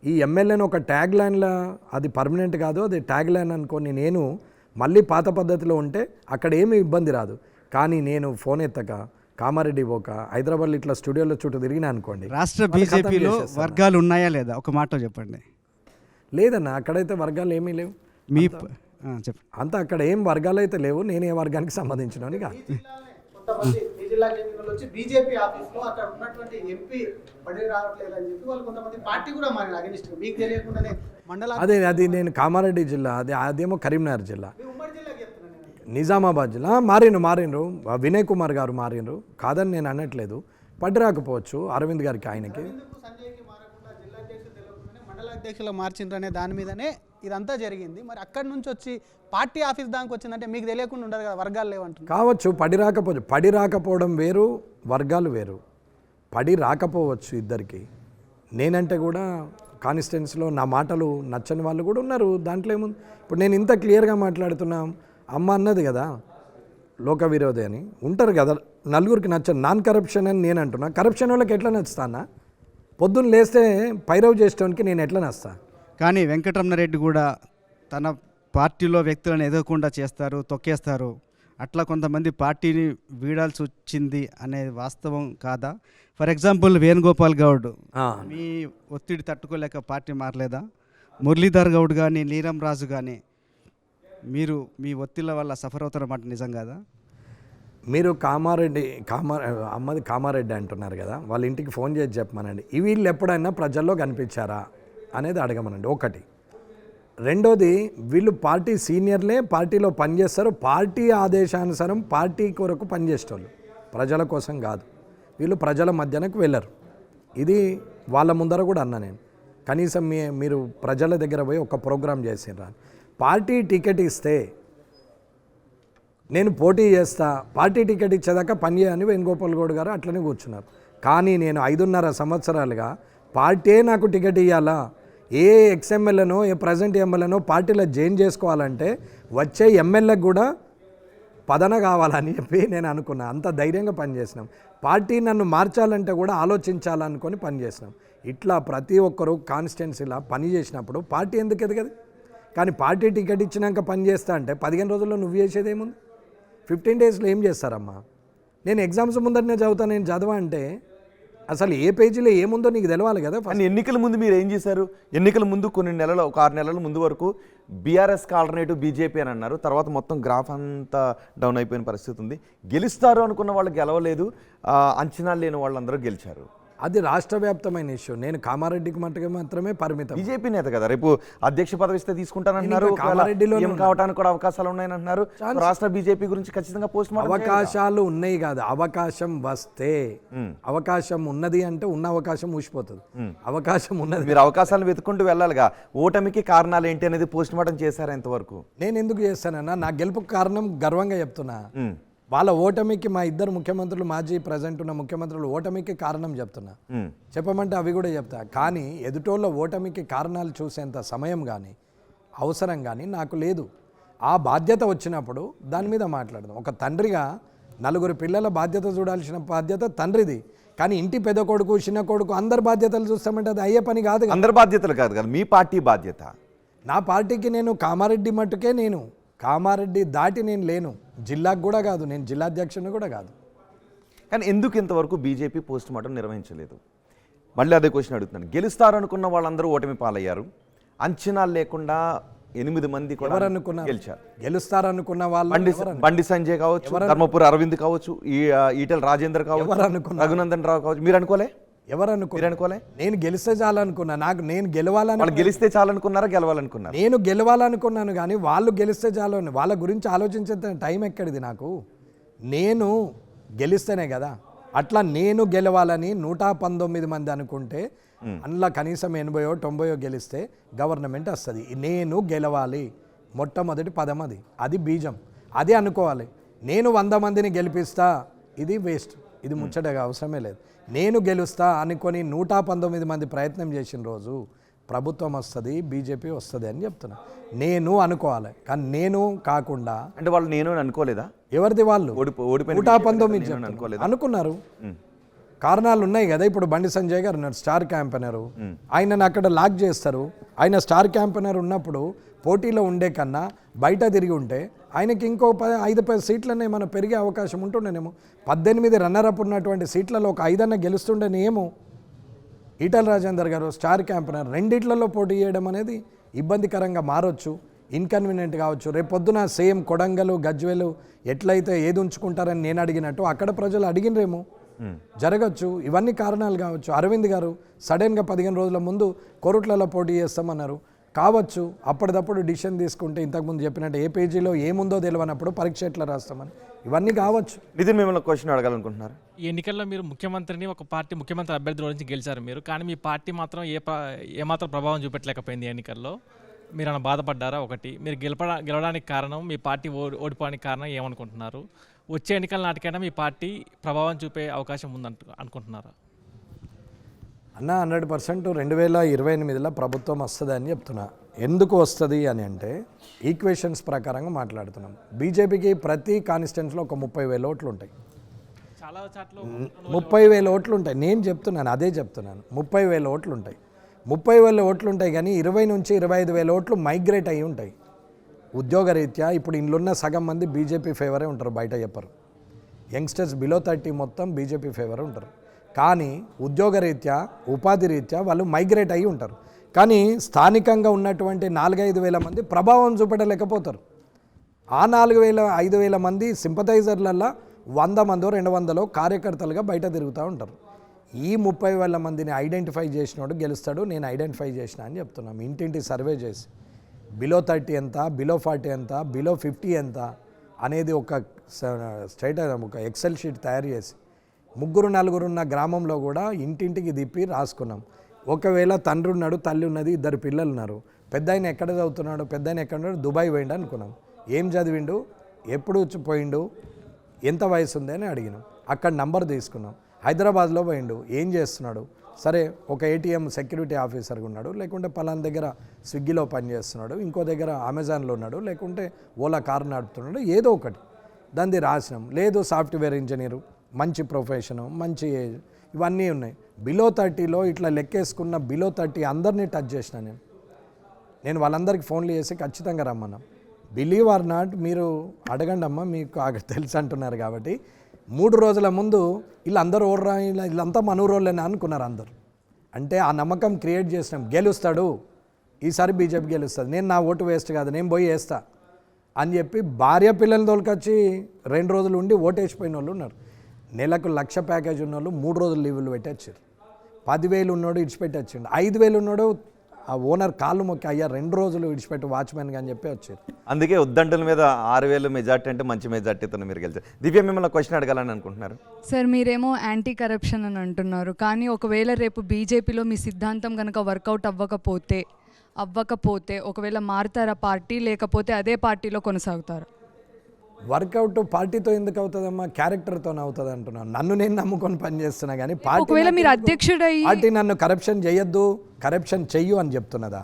ఈ ఎమ్మెల్యేని ఒక ట్యాగ్ లైన్లో, అది పర్మనెంట్ కాదు, అది ట్యాగ్ లైన్ అనుకొని నేను మళ్ళీ పాత పద్ధతిలో ఉంటే అక్కడ ఏమీ ఇబ్బంది రాదు. కానీ నేను ఫోన్ ఎత్తక కామారెడ్డి పోక హైదరాబాద్లో ఇట్లా స్టూడియోలో చుట్టూ తిరిగినా అనుకోండి. రాష్ట్ర బీజేపీలో వర్గాలు ఉన్నాయా లేదా ఒక మాటలో చెప్పండి. లేదన్నా, అక్కడైతే వర్గాలు ఏమీ లేవు. మీ చెప్పండి. అంతా అక్కడ ఏం వర్గాలు అయితే లేవు, నేను ఏ వర్గానికి సంబంధించినని కాదు. కొంతమంది మీ జిల్లా కేంద్రంలో వచ్చి బీజేపీ ఆఫీస్లో అక్కడ ఉన్నటువంటి ఎంపీ పడి రావట్లేదు అని చెప్పి వాళ్ళు కొంతమంది పార్టీ కూడా మారిన అగనిస్ట్ మీకు తెలియకుండానే మండల అది నేను కామారెడ్డి జిల్లా, అదేమో కరీంనగర్ జిల్లా, ఉమ్మడి జిల్లాకి చెప్తున్నాను నేను. నిజామాబాద్ జిల్లా మారినరు వినయ్ కుమార్ గారు మారినరు, కాదని నేను అనట్లేదు. పడి రాకపోవచ్చు అరవింద్ గారికి, ఆయనకి సంజయ్కి మారకుండా జిల్లా అధ్యక్షులు తెలియకుండానే మండల అధ్యక్షులు మార్చిండ్రనే దాని మీదనే ఇదంతా జరిగింది. మరి అక్కడి నుంచి వచ్చి పార్టీ ఆఫీస్ దానికి వచ్చిందంటే మీకు తెలియకుండా ఉండదు కదా, వర్గాలు లేవంటున్నారు. కావచ్చు, పడి రాకపోవడం వేరు, వర్గాలు వేరు. పడి రాకపోవచ్చు ఇద్దరికి. నేనంటే కూడా కాన్స్టిట్యున్సీలో నా మాటలు నచ్చని వాళ్ళు కూడా ఉన్నారు. దాంట్లో ఏముంది? ఇప్పుడు నేను ఇంత క్లియర్గా మాట్లాడుతున్నా, అమ్మ అన్నది కదా లోక విరోధి అని. ఉంటారు కదా నలుగురికి నచ్చను. నాన్ కరప్షన్ అని నేను అంటున్నా. కరప్షన్ వాళ్ళకి ఎట్లా నచ్చుతానా? పొద్దున్న లేస్తే పైరవ్ చేసేటానికి నేను ఎట్లా నచ్చా? కానీ వెంకటరమణారెడ్డి కూడా తన పార్టీలో వ్యక్తులను ఎదగకుండా చేస్తారు, తొక్కేస్తారు. అట్లా కొంతమంది పార్టీని వీడాల్సి వచ్చింది అనే వాస్తవం కాదా? ఫర్ ఎగ్జాంపుల్ వేణుగోపాల్ గౌడ్ మీ ఒత్తిడి తట్టుకోలేక పార్టీ మారలేదా? మురళీధర్ గౌడ్ కానీ నీలం రాజు కానీ మీరు మీ ఒత్తిళ్ళ వల్ల సఫర్ అవుతున్నమాట నిజం కాదా? మీరు అమ్మది కామారెడ్డి అంటున్నారు కదా, వాళ్ళ ఇంటికి ఫోన్ చేసి చెప్పమనండి. వీళ్ళు ఎప్పుడైనా ప్రజల్లో కనిపించారా అనేది అడగమనండి. ఒకటి. రెండోది, వీళ్ళు పార్టీ సీనియర్లే, పార్టీలో పనిచేస్తారు, పార్టీ ఆదేశానుసారం పార్టీ కొరకు పనిచేసేవాళ్ళు, ప్రజల కోసం కాదు. వీళ్ళు ప్రజల మధ్యనకు వెళ్ళరు. ఇది వాళ్ళ ముందర కూడా అన్నా నేను. కనీసం మీరు ప్రజల దగ్గర పోయి ఒక ప్రోగ్రాం చేసిర్రా. పార్టీ టికెట్ ఇస్తే నేను పోటీ చేస్తా, పార్టీ టికెట్ ఇచ్చేదాకా పని చేయని వేణుగోపాల్ గౌడ్ గారు అట్లనే కూర్చున్నారు. కానీ నేను 5.5 సంవత్సరాలుగా పార్టీ నాకు టికెట్ ఇవ్వాలా, ఏ ఎక్స్ఎమ్మెల్యేనో ఏ ప్రజెంట్ ఎమ్మెల్యేనో పార్టీలో జాయిన్ చేసుకోవాలంటే వచ్చే ఎమ్మెల్యేకి కూడా పదన కావాలని చెప్పి నేను అనుకున్నా. అంత ధైర్యంగా పనిచేసినాం. పార్టీ నన్ను మార్చాలంటే కూడా ఆలోచించాలనుకొని పనిచేసినాం. ఇట్లా ప్రతి ఒక్కరూ కాన్స్టిట్యున్సీలా పని చేసినప్పుడు పార్టీ ఎందుకు ఎదగదు? కానీ పార్టీ టికెట్ ఇచ్చినాక పని చేస్తా అంటే 15 రోజుల్లో నువ్వు చేసేది ఏముంది? 15 డేస్లో ఏం చేస్తారమ్మా? నేను ఎగ్జామ్స్ ముందరనే చదువుతాను, నేను చదవా అంటే అసలు ఏ పేజీలో ఏముందో నీకు తెలవాలి కదా. కానీ ఎన్నికల ముందు మీరు ఏం చేశారు? ఎన్నికల ముందు కొన్ని నెలలు, ఒక 6 నెలల ముందు వరకు బీఆర్ఎస్కి ఆల్టర్నేటివ్ బీజేపీ అని అన్నారు. తర్వాత మొత్తం గ్రాఫ్ అంతా డౌన్ అయిపోయిన పరిస్థితి ఉంది. గెలుస్తారు అనుకున్న వాళ్ళు గెలవలేదు, అంచనాలు లేని వాళ్ళందరూ గెలిచారు. అది రాష్ట్ర వ్యాప్తమైన ఇష్యూ. నేను కామారెడ్డికి మట్టుకు మాత్రమే పరిమితం. బీజేపీ నేత కదా, రేపు అధ్యక్ష పదవి ఇస్తే తీసుకుంటానంటున్నారు. కామారెడ్డిలో కావడానికి కూడా అవకాశాలు ఉన్నాయని అంటున్నారు. రాష్ట్ర బీజేపీ గురించి ఖచ్చితంగా పోస్ట్ మార్టం అవకాశాలు ఉన్నాయి కాదు, అవకాశం వస్తే. అవకాశం ఉన్నది అంటే ఉన్న అవకాశం ఊసిపోతుంది. అవకాశం ఉన్నది, మీరు అవకాశాలు వెతుక్కుంటూ వెళ్ళాలిగా. ఓటమికి కారణాలు ఏంటి అనేది పోస్ట్ మార్టం చేశారు ఎంతవరకు? నేను ఎందుకు చేస్తానన్నా, నా గెలుపుకు కారణం గర్వంగా చెప్తున్నా. వాళ్ళ ఓటమికి మా ఇద్దరు ముఖ్యమంత్రులు, మాజీ ప్రజెంట్ ఉన్న ముఖ్యమంత్రులు ఓటమికి కారణం చెప్తున్నా. చెప్పమంటే అవి కూడా చెప్తా. కానీ ఎదుటోళ్ళ ఓటమికి కారణాలు చూసేంత సమయం కానీ అవసరం కానీ నాకు లేదు. ఆ బాధ్యత వచ్చినప్పుడు దాని మీద మాట్లాడదాం. ఒక తండ్రిగా 4 పిల్లల బాధ్యత చూడాల్సిన బాధ్యత తండ్రిది. కానీ ఇంటి పెద్ద కొడుకు, చిన్న కొడుకు అందరి బాధ్యతలు చూస్తామంటే అది అయ్యే పని కాదు. అందరి బాధ్యతలు కాదు కదా, మీ పార్టీ బాధ్యత. నా పార్టీకి నేను కామారెడ్డి మట్టుకే, నేను కామారెడ్డి దాటి నేను లేను. జిల్లాకు కూడా కాదు, నేను జిల్లా అధ్యక్షుని కూడా కాదు. కానీ ఎందుకు ఇంతవరకు బీజేపీ పోస్ట్ మార్టం నిర్వహించలేదు? మళ్ళీ అదే క్వశ్చన్ అడుగుతున్నాను. గెలుస్తారు అనుకున్న వాళ్ళందరూ ఓటమి పాలయ్యారు. అంచనాలు లేకుండా 8 మంది కూడా గెలిచారు. గెలుస్తారనుకున్న వాళ్ళు బండి సంజయ్ కావచ్చు, ధర్మపురి అరవింద్ కావచ్చు, ఈటెల రాజేందర్ కావచ్చు, రఘునందన్ రావు కావచ్చు. మీరు అనుకోలే? ఎవరు అనుకోలే? నేను గెలిస్తే చాలనుకున్నా. నేను గెలవాలని. వాళ్ళు గెలిస్తే చాలనుకున్నారా, గెలవాలనుకున్నారు? నేను గెలవాలనుకున్నాను, కానీ వాళ్ళు గెలిస్తే చాలు. వాళ్ళ గురించి ఆలోచించే టైం ఎక్కడిది నాకు? నేను గెలిస్తేనే కదా. అట్లా నేను గెలవాలని 119 మంది అనుకుంటే అందులో కనీసం 80 90 గెలిస్తే గవర్నమెంట్ వస్తుంది. నేను గెలవాలి, మొట్టమొదటి పదం అది. అది బీజం, అది అనుకోవాలి. నేను 100 మందిని గెలిపిస్తా, ఇది వేస్ట్, ఇది ముచ్చటగా అవసరమే లేదు. నేను గెలుస్తా అనుకొని 119 మంది ప్రయత్నం చేసిన రోజు ప్రభుత్వం వస్తుంది, బీజేపీ వస్తుంది అని చెప్తున్నా. నేను అనుకోవాలి, కానీ నేను కాకుండా. అంటే వాళ్ళు నేను అనుకోలేదా? ఎవరిది వాళ్ళు? 119 అనుకున్నారు. కారణాలు ఉన్నాయి కదా. ఇప్పుడు బండి సంజయ్ గారు ఉన్నారు, స్టార్ క్యాంపెయినరు. ఆయనను అక్కడ లాక్ చేస్తారు. ఆయన స్టార్ క్యాంపెయినర్ ఉన్నప్పుడు పోటీలో ఉండే కన్నా బయట తిరిగి ఉంటే ఆయనకి ఇంకో 5-10 సీట్లనే మనం పెరిగే అవకాశం ఉంటుండేనేమో. 18 రన్నరప్ ఉన్నటువంటి సీట్లలో ఒక 5 గెలుస్తుండేనేమో. ఈటెల రాజేందర్ గారు స్టార్ క్యాంపెయినర్, 2 పోటీ చేయడం అనేది ఇబ్బందికరంగా మారొచ్చు, ఇన్కన్వీనియంట్ కావచ్చు. రేపు పొద్దున సేమ్ కొడంగల్, గజ్వేలు ఎట్లయితే ఏది ఉంచుకుంటారని నేను అడిగినట్టు అక్కడ ప్రజలు అడిగినరేమో, జరగచ్చు. ఇవన్నీ కారణాలు కావచ్చు. అరవింద్ గారు సడన్గా 15 రోజుల ముందు కోరుట్లలో పోటీ చేస్తామన్నారు, కావచ్చు. అప్పటిదప్పుడు డిసిషన్ తీసుకుంటే ఇంతకుముందు చెప్పినట్టు ఏ పేజీలో ఏముందో తెలియనప్పుడు పరీక్ష ఎట్లా రాస్తామని ఇవన్నీ కావచ్చు. ఇది మిమ్మల్ని క్వశ్చన్ అడగాలనుకుంటున్నారు. ఈ ఎన్నికల్లో మీరు ముఖ్యమంత్రిని, ఒక పార్టీ ముఖ్యమంత్రి అభ్యర్థుల నుంచి గెలిచారు మీరు, కానీ మీ పార్టీ మాత్రం ఏమాత్రం ప్రభావం చూపెట్టలేకపోయింది ఎన్నికల్లో. మీరు ఏమైనా బాధపడ్డారా? ఒకటి, మీరు గెలవడానికి కారణం, మీ పార్టీ ఓడిపోవడానికి కారణం ఏమనుకుంటున్నారు? వచ్చే ఎన్నికల నాటికైనా మీ పార్టీ ప్రభావం చూపే అవకాశం అనుకుంటున్నారా? అన్న 100% 2028లో ప్రభుత్వం వస్తుంది అని చెప్తున్నా. ఎందుకు వస్తుంది అని అంటే ఈక్వేషన్స్ ప్రకారంగా మాట్లాడుతున్నాం. బీజేపీకి ప్రతి కాన్స్టిట్యున్సీలో ఒక 30,000 ఓట్లు ఉంటాయి. చాలా చాట్ల 30,000 ఓట్లు ఉంటాయి. నేను చెప్తున్నాను, అదే చెప్తున్నాను. 30,000 ఓట్లు ఉంటాయి. 30,000 ఓట్లు ఉంటాయి, కానీ 20 నుంచి 25,000 ఓట్లు మైగ్రేట్ అయ్యి ఉంటాయి. ఉద్యోగరీత్యా ఇప్పుడు ఇండ్లున్న సగం మంది బీజేపీ ఫేవరే ఉంటారు, బయట చెప్పరు. యంగ్స్టర్స్ బిలో 30 మొత్తం బీజేపీ ఫేవరే ఉంటారు. కానీ ఉద్యోగరీత్యా, ఉపాధి రీత్యా వాళ్ళు మైగ్రేట్ అయ్యి ఉంటారు. కానీ స్థానికంగా ఉన్నటువంటి 4-5 మంది ప్రభావం చూపెట్టలేకపోతారు. ఆ 4,000-5,000 మంది సింపథైజర్లల్లో 100 మందో 200 కార్యకర్తలుగా బయట తిరుగుతూ ఉంటారు. ఈ 30,000 మందిని ఐడెంటిఫై చేసినోడు గెలుస్తాడు. నేను ఐడెంటిఫై చేసిన అని చెప్తున్నాను. ఇంటింటి సర్వే చేసి బిలో 30 ఎంత, బిలో 40 ఎంత, బిలో 50 ఎంత అనేది ఒక ఒక ఎక్సెల్ షీట్ తయారు చేసి 3-4 ఉన్న గ్రామంలో కూడా ఇంటింటికి తిప్పి రాసుకున్నాం. ఒకవేళ తండ్రి ఉన్నాడు, తల్లి ఉన్నది, 2 పిల్లలు ఉన్నారు. పెద్ద ఆయన ఎక్కడ చదువుతున్నాడు, పెద్ద ఆయన ఎక్కడ ఉన్నాడు, దుబాయ్ పోయిండు అనుకున్నాం. ఏం చదివిండు, ఎప్పుడు పోయిండు, ఎంత వయసు ఉంది అని అడిగినాం. అక్కడ నంబర్ తీసుకున్నాం. హైదరాబాద్లో పోయిండు, ఏం చేస్తున్నాడు, సరే ఒక ఏటీఎం సెక్యూరిటీ ఆఫీసర్గా ఉన్నాడు, లేకుంటే పలానా దగ్గర స్విగ్గీలో పనిచేస్తున్నాడు, ఇంకో దగ్గర అమెజాన్లో ఉన్నాడు, లేకుంటే ఓలా కారు నడుపుతున్నాడు, ఏదో ఒకటి దాన్ని రాసినాం. లేదు సాఫ్ట్వేర్ ఇంజనీరు, మంచి ప్రొఫెషను, మంచి ఏజ్, ఇవన్నీ ఉన్నాయి. బిలో 30లో ఇట్లా లెక్కేసుకున్న బిలో 30 అందరినీ టచ్ చేసిన నేను వాళ్ళందరికీ ఫోన్లు చేసి ఖచ్చితంగా రమ్మన్నాం. బిలీవ్ ఆర్ నాట్, మీరు అడగండి అమ్మా, మీకు తెలుసు అంటున్నారు కాబట్టి. 3 రోజుల ముందు వీళ్ళందరూ ఓర్రా, వీళ్ళంతా మనూరోళ్ళని అనుకున్నారు అందరు. అంటే ఆ నమ్మకం క్రియేట్ చేసినాం. గెలుస్తాడు, ఈసారి బీజేపీ గెలుస్తుంది, నేను నా ఓటు వేస్ట్ కాదు, నేను పోయి వేస్తా అని చెప్పి భార్య పిల్లల్ని తోలుకొచ్చి 2 రోజులు ఉండి ఓటేసిపోయిన వాళ్ళు ఉన్నారు. నెలకు 1,00,000 ప్యాకేజ్ ఉన్న వాళ్ళు 3 రోజులు లీవులు పెట్టి వచ్చారు. 10,000 ఉన్నోడు ఇడిచిపెట్టి వచ్చిండు. 5,000 ఉన్నోడు ఆ ఓనర్ కాళ్ళు మొక్కి, అయ్యా 2 రోజులు ఇడిచిపెట్టి వాచ్మెన్ అని చెప్పి వచ్చారు. అందుకే ఉద్దండుల మీద 6,000 మెజార్టీ అంటే మంచి మెజార్టీతో మీరు గెలిచారు. దివ్య, మిమ్మల్ని క్వశ్చన్ అడగాలని అనుకుంటున్నారు. సార్, మీరేమో యాంటీ కరప్షన్ అని అంటున్నారు, కానీ ఒకవేళ రేపు బీజేపీలో మీ సిద్ధాంతం కనుక వర్కౌట్ అవ్వకపోతే ఒకవేళ మారుతారా పార్టీ, లేకపోతే అదే పార్టీలో కొనసాగుతారా? వర్కౌట్ పార్టీతో ఎందుకు అవుతుందమ్మా, క్యారెక్టర్తో అవుతుంది అంటున్నాను. నన్ను నేను నమ్ముకొని పనిచేస్తున్నా, కానీ పార్టీ ఒకవేళ మీరు అధ్యక్షుడయ్యి పార్టీ నన్ను కరప్షన్ చేయొద్దు, కరప్షన్ చెయ్యు అని చెప్తున్నదా?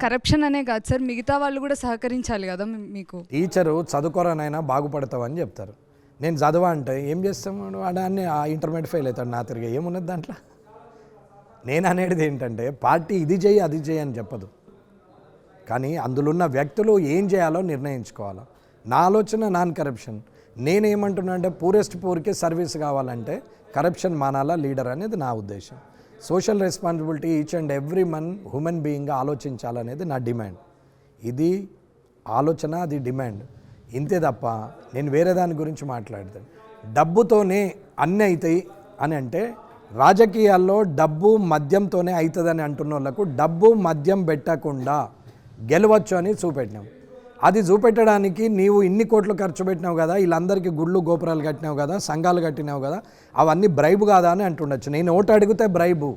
కరప్షన్ అనే కాదు సార్, మిగతా వాళ్ళు కూడా సహకరించాలి కదా మీకు. టీచరు చదువుకోరానైనా బాగుపడతావని చెప్తారు. నేను చదవా అంటే ఏం చేస్తాము, అన్నీ ఆ ఇంటర్మీడియట్ ఫెయిల్ అవుతాడు, నా తిరిగి ఏమున్నది దాంట్లో. నేను అనేది ఏంటంటే పార్టీ ఇది చేయి అది చేయి అని చెప్పదు, కానీ అందులో ఉన్న వ్యక్తులు ఏం చేయాలో నిర్ణయించుకోవాలి. నా ఆలోచన నాన్ కరప్షన్. నేనేమంటున్నా అంటే పూరెస్ట్ పూర్కి సర్వీస్ కావాలంటే కరప్షన్ మానాలా లీడర్ అనేది నా ఉద్దేశం. Social responsibility each and every human బీయింగ్గా ఆలోచించాలనేది నా డిమాండ్. ఇది ఆలోచన, అది డిమాండ్, ఇంతే తప్ప నేను వేరే దాని గురించి మాట్లాడతాను. డబ్బుతోనే అన్నీ అవుతాయి అని అంటే రాజకీయాల్లో డబ్బు మద్యంతోనే అవుతుందని అంటున్న వాళ్ళకు డబ్బు మద్యం పెట్టకుండా గెలవచ్చు అని చూపెట్టినాం. అది చూపెట్టడానికి నీవు ఇన్ని కోట్లు ఖర్చు పెట్టినావు కదా, వీళ్ళందరికీ గుళ్ళు గోపురాలు కట్టినావు కదా, సంఘాలు కట్టినావు కదా, అవన్నీ బ్రైబు కాదా అని అంటుండొచ్చు. నేను ఓటు అడిగితే బ్రైబు,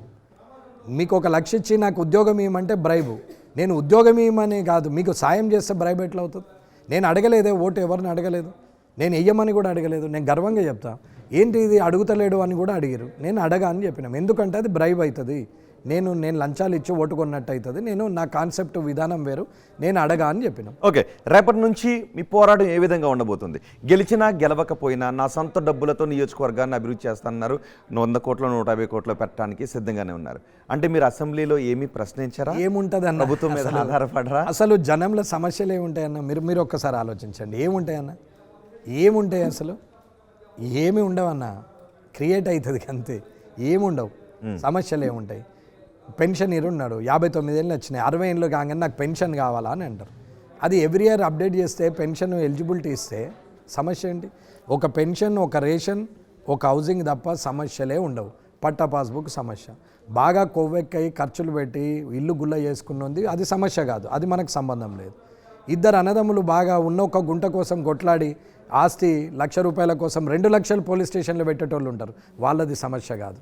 మీకు 1,00,000 ఇచ్చి నాకు ఉద్యోగం ఇవ్వమంటే బ్రైబు. నేను ఉద్యోగం ఇవ్వమని కాదు, మీకు సాయం చేస్తే బ్రైబ్ ఎట్లా అవుతుంది? నేను అడగలేదే ఓటు, ఎవరిని అడగలేదు, నేను వెయ్యమని కూడా అడగలేదు. నేను గర్వంగా చెప్తా, ఏంటి ఇది అడుగుతలేడు అని కూడా అడిగారు. నేను అడగా అని చెప్పినాం, ఎందుకంటే అది బ్రైబ్ అవుతుంది. నేను లంచాలు ఇచ్చి ఓటు కొన్నట్టు అవుతుంది. నా కాన్సెప్ట్ విధానం వేరు, నేను అడగా అని చెప్పినాం. ఓకే, రేపటి నుంచి మీ పోరాటం ఏ విధంగా ఉండబోతుంది? గెలిచినా గెలవకపోయినా నా సొంత డబ్బులతో నియోజకవర్గాన్ని అభివృద్ధి చేస్తున్నారు, 100 కోట్లు 150 కోట్లు పెట్టడానికి సిద్ధంగానే ఉన్నారు. అంటే మీరు అసెంబ్లీలో ఏమీ ప్రశ్నించారా? ఏముంటుంది అన్న, ప్రభుత్వం మీద ఆధారపడరా? అసలు జనంలో సమస్యలు ఏముంటాయన్న, మీరు ఒక్కసారి ఆలోచించండి. ఏముంటాయన్న, ఏముంటాయి అసలు? ఏమి ఉండవన్న, క్రియేట్ అవుతుంది అంతే, ఏముండవు. సమస్యలు ఏముంటాయి? పెన్షన్ ఉన్నాడు, 59 ఏళ్ళు వచ్చినాయి, 60 ఏళ్ళు కాగానే నాకు పెన్షన్ కావాలా అని అంటారు. అది ఎవ్రీ ఇయర్ అప్డేట్ చేస్తే పెన్షన్ ఎలిజిబిలిటీ ఇస్తే సమస్య ఏంటి? ఒక పెన్షన్, ఒక రేషన్, ఒక హౌసింగ్ తప్ప సమస్యలే ఉండవు. పట్టా పాస్బుక్ సమస్య. బాగా కొవ్వెక్కయి ఖర్చులు పెట్టి ఇల్లు గుల్ల చేసుకున్నది అది సమస్య కాదు, అది మనకు సంబంధం లేదు. 2 అన్నదమ్ములు బాగా ఉన్న ఒక గుంట కోసం కొట్లాడి ఆస్తి ₹1,00,000 కోసం 2 లక్షలు పోలీస్ స్టేషన్లో పెట్టేటోళ్ళు ఉంటారు, వాళ్ళది సమస్య కాదు.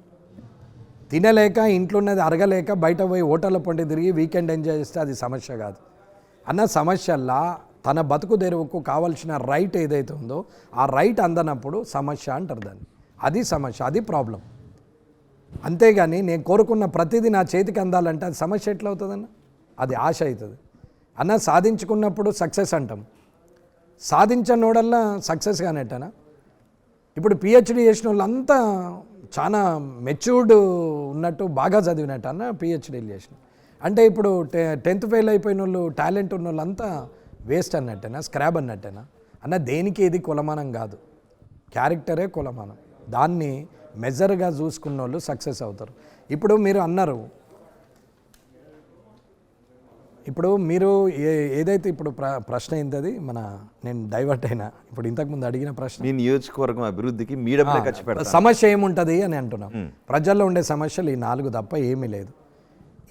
తినలేక ఇంట్లో ఉన్నది అరగలేక బయట పోయి హోటళ్ళ పొంటి తిరిగి వీకెండ్ ఎంజాయ్ చేస్తే అది సమస్య కాదు అన్న. సమస్యల్లా తన బతుకు తెరువుకు కావాల్సిన రైట్ ఏదైతే ఉందో ఆ రైట్ అందనప్పుడు సమస్య అంటారు దాన్ని. అది సమస్య, అది ప్రాబ్లం. అంతేగాని నేను కోరుకున్న ప్రతిదీ నా చేతికి అందాలంటే అది సమస్య ఎట్లా అవుతుందన్న? అది ఆశ అవుతుంది అన్న. సాధించుకున్నప్పుడు సక్సెస్ అంటాం, సాధించనోడల్లా సక్సెస్ కానట్టనా? ఇప్పుడు పిహెచ్డి చేసిన వాళ్ళంతా చాలా మెచ్యూర్డ్ ఉన్నట్టు బాగా చదివినట్టు అన్న పిహెచ్డీలు చేసిన. అంటే ఇప్పుడు 10th ఫెయిల్ అయిపోయిన వాళ్ళు టాలెంట్ ఉన్న వాళ్ళంతా వేస్ట్ అన్నట్టేనా, స్క్రాబ్ అన్నట్టేనా అన్న? దేనికి ఏది కొలమానం కాదు, క్యారెక్టరే కొలమానం. దాన్ని మెజర్గా చూసుకున్న వాళ్ళు సక్సెస్ అవుతారు. ఇప్పుడు మీరు అన్నారు, ఇప్పుడు మీరు ఏదైతే ఇప్పుడు ప్రశ్న ఏంటది నేను డైవర్ట్ అయినా. ఇప్పుడు ఇంతకుముందు అడిగిన ప్రశ్న మీ నియోజకవర్గం అభివృద్ధికి మీ డబ్బులే ఖర్చు పెడతారు. సమస్య ఏముంటుంది అని అంటున్నాం. ప్రజల్లో ఉండే సమస్యలు ఈ 4 తప్ప ఏమీ లేదు.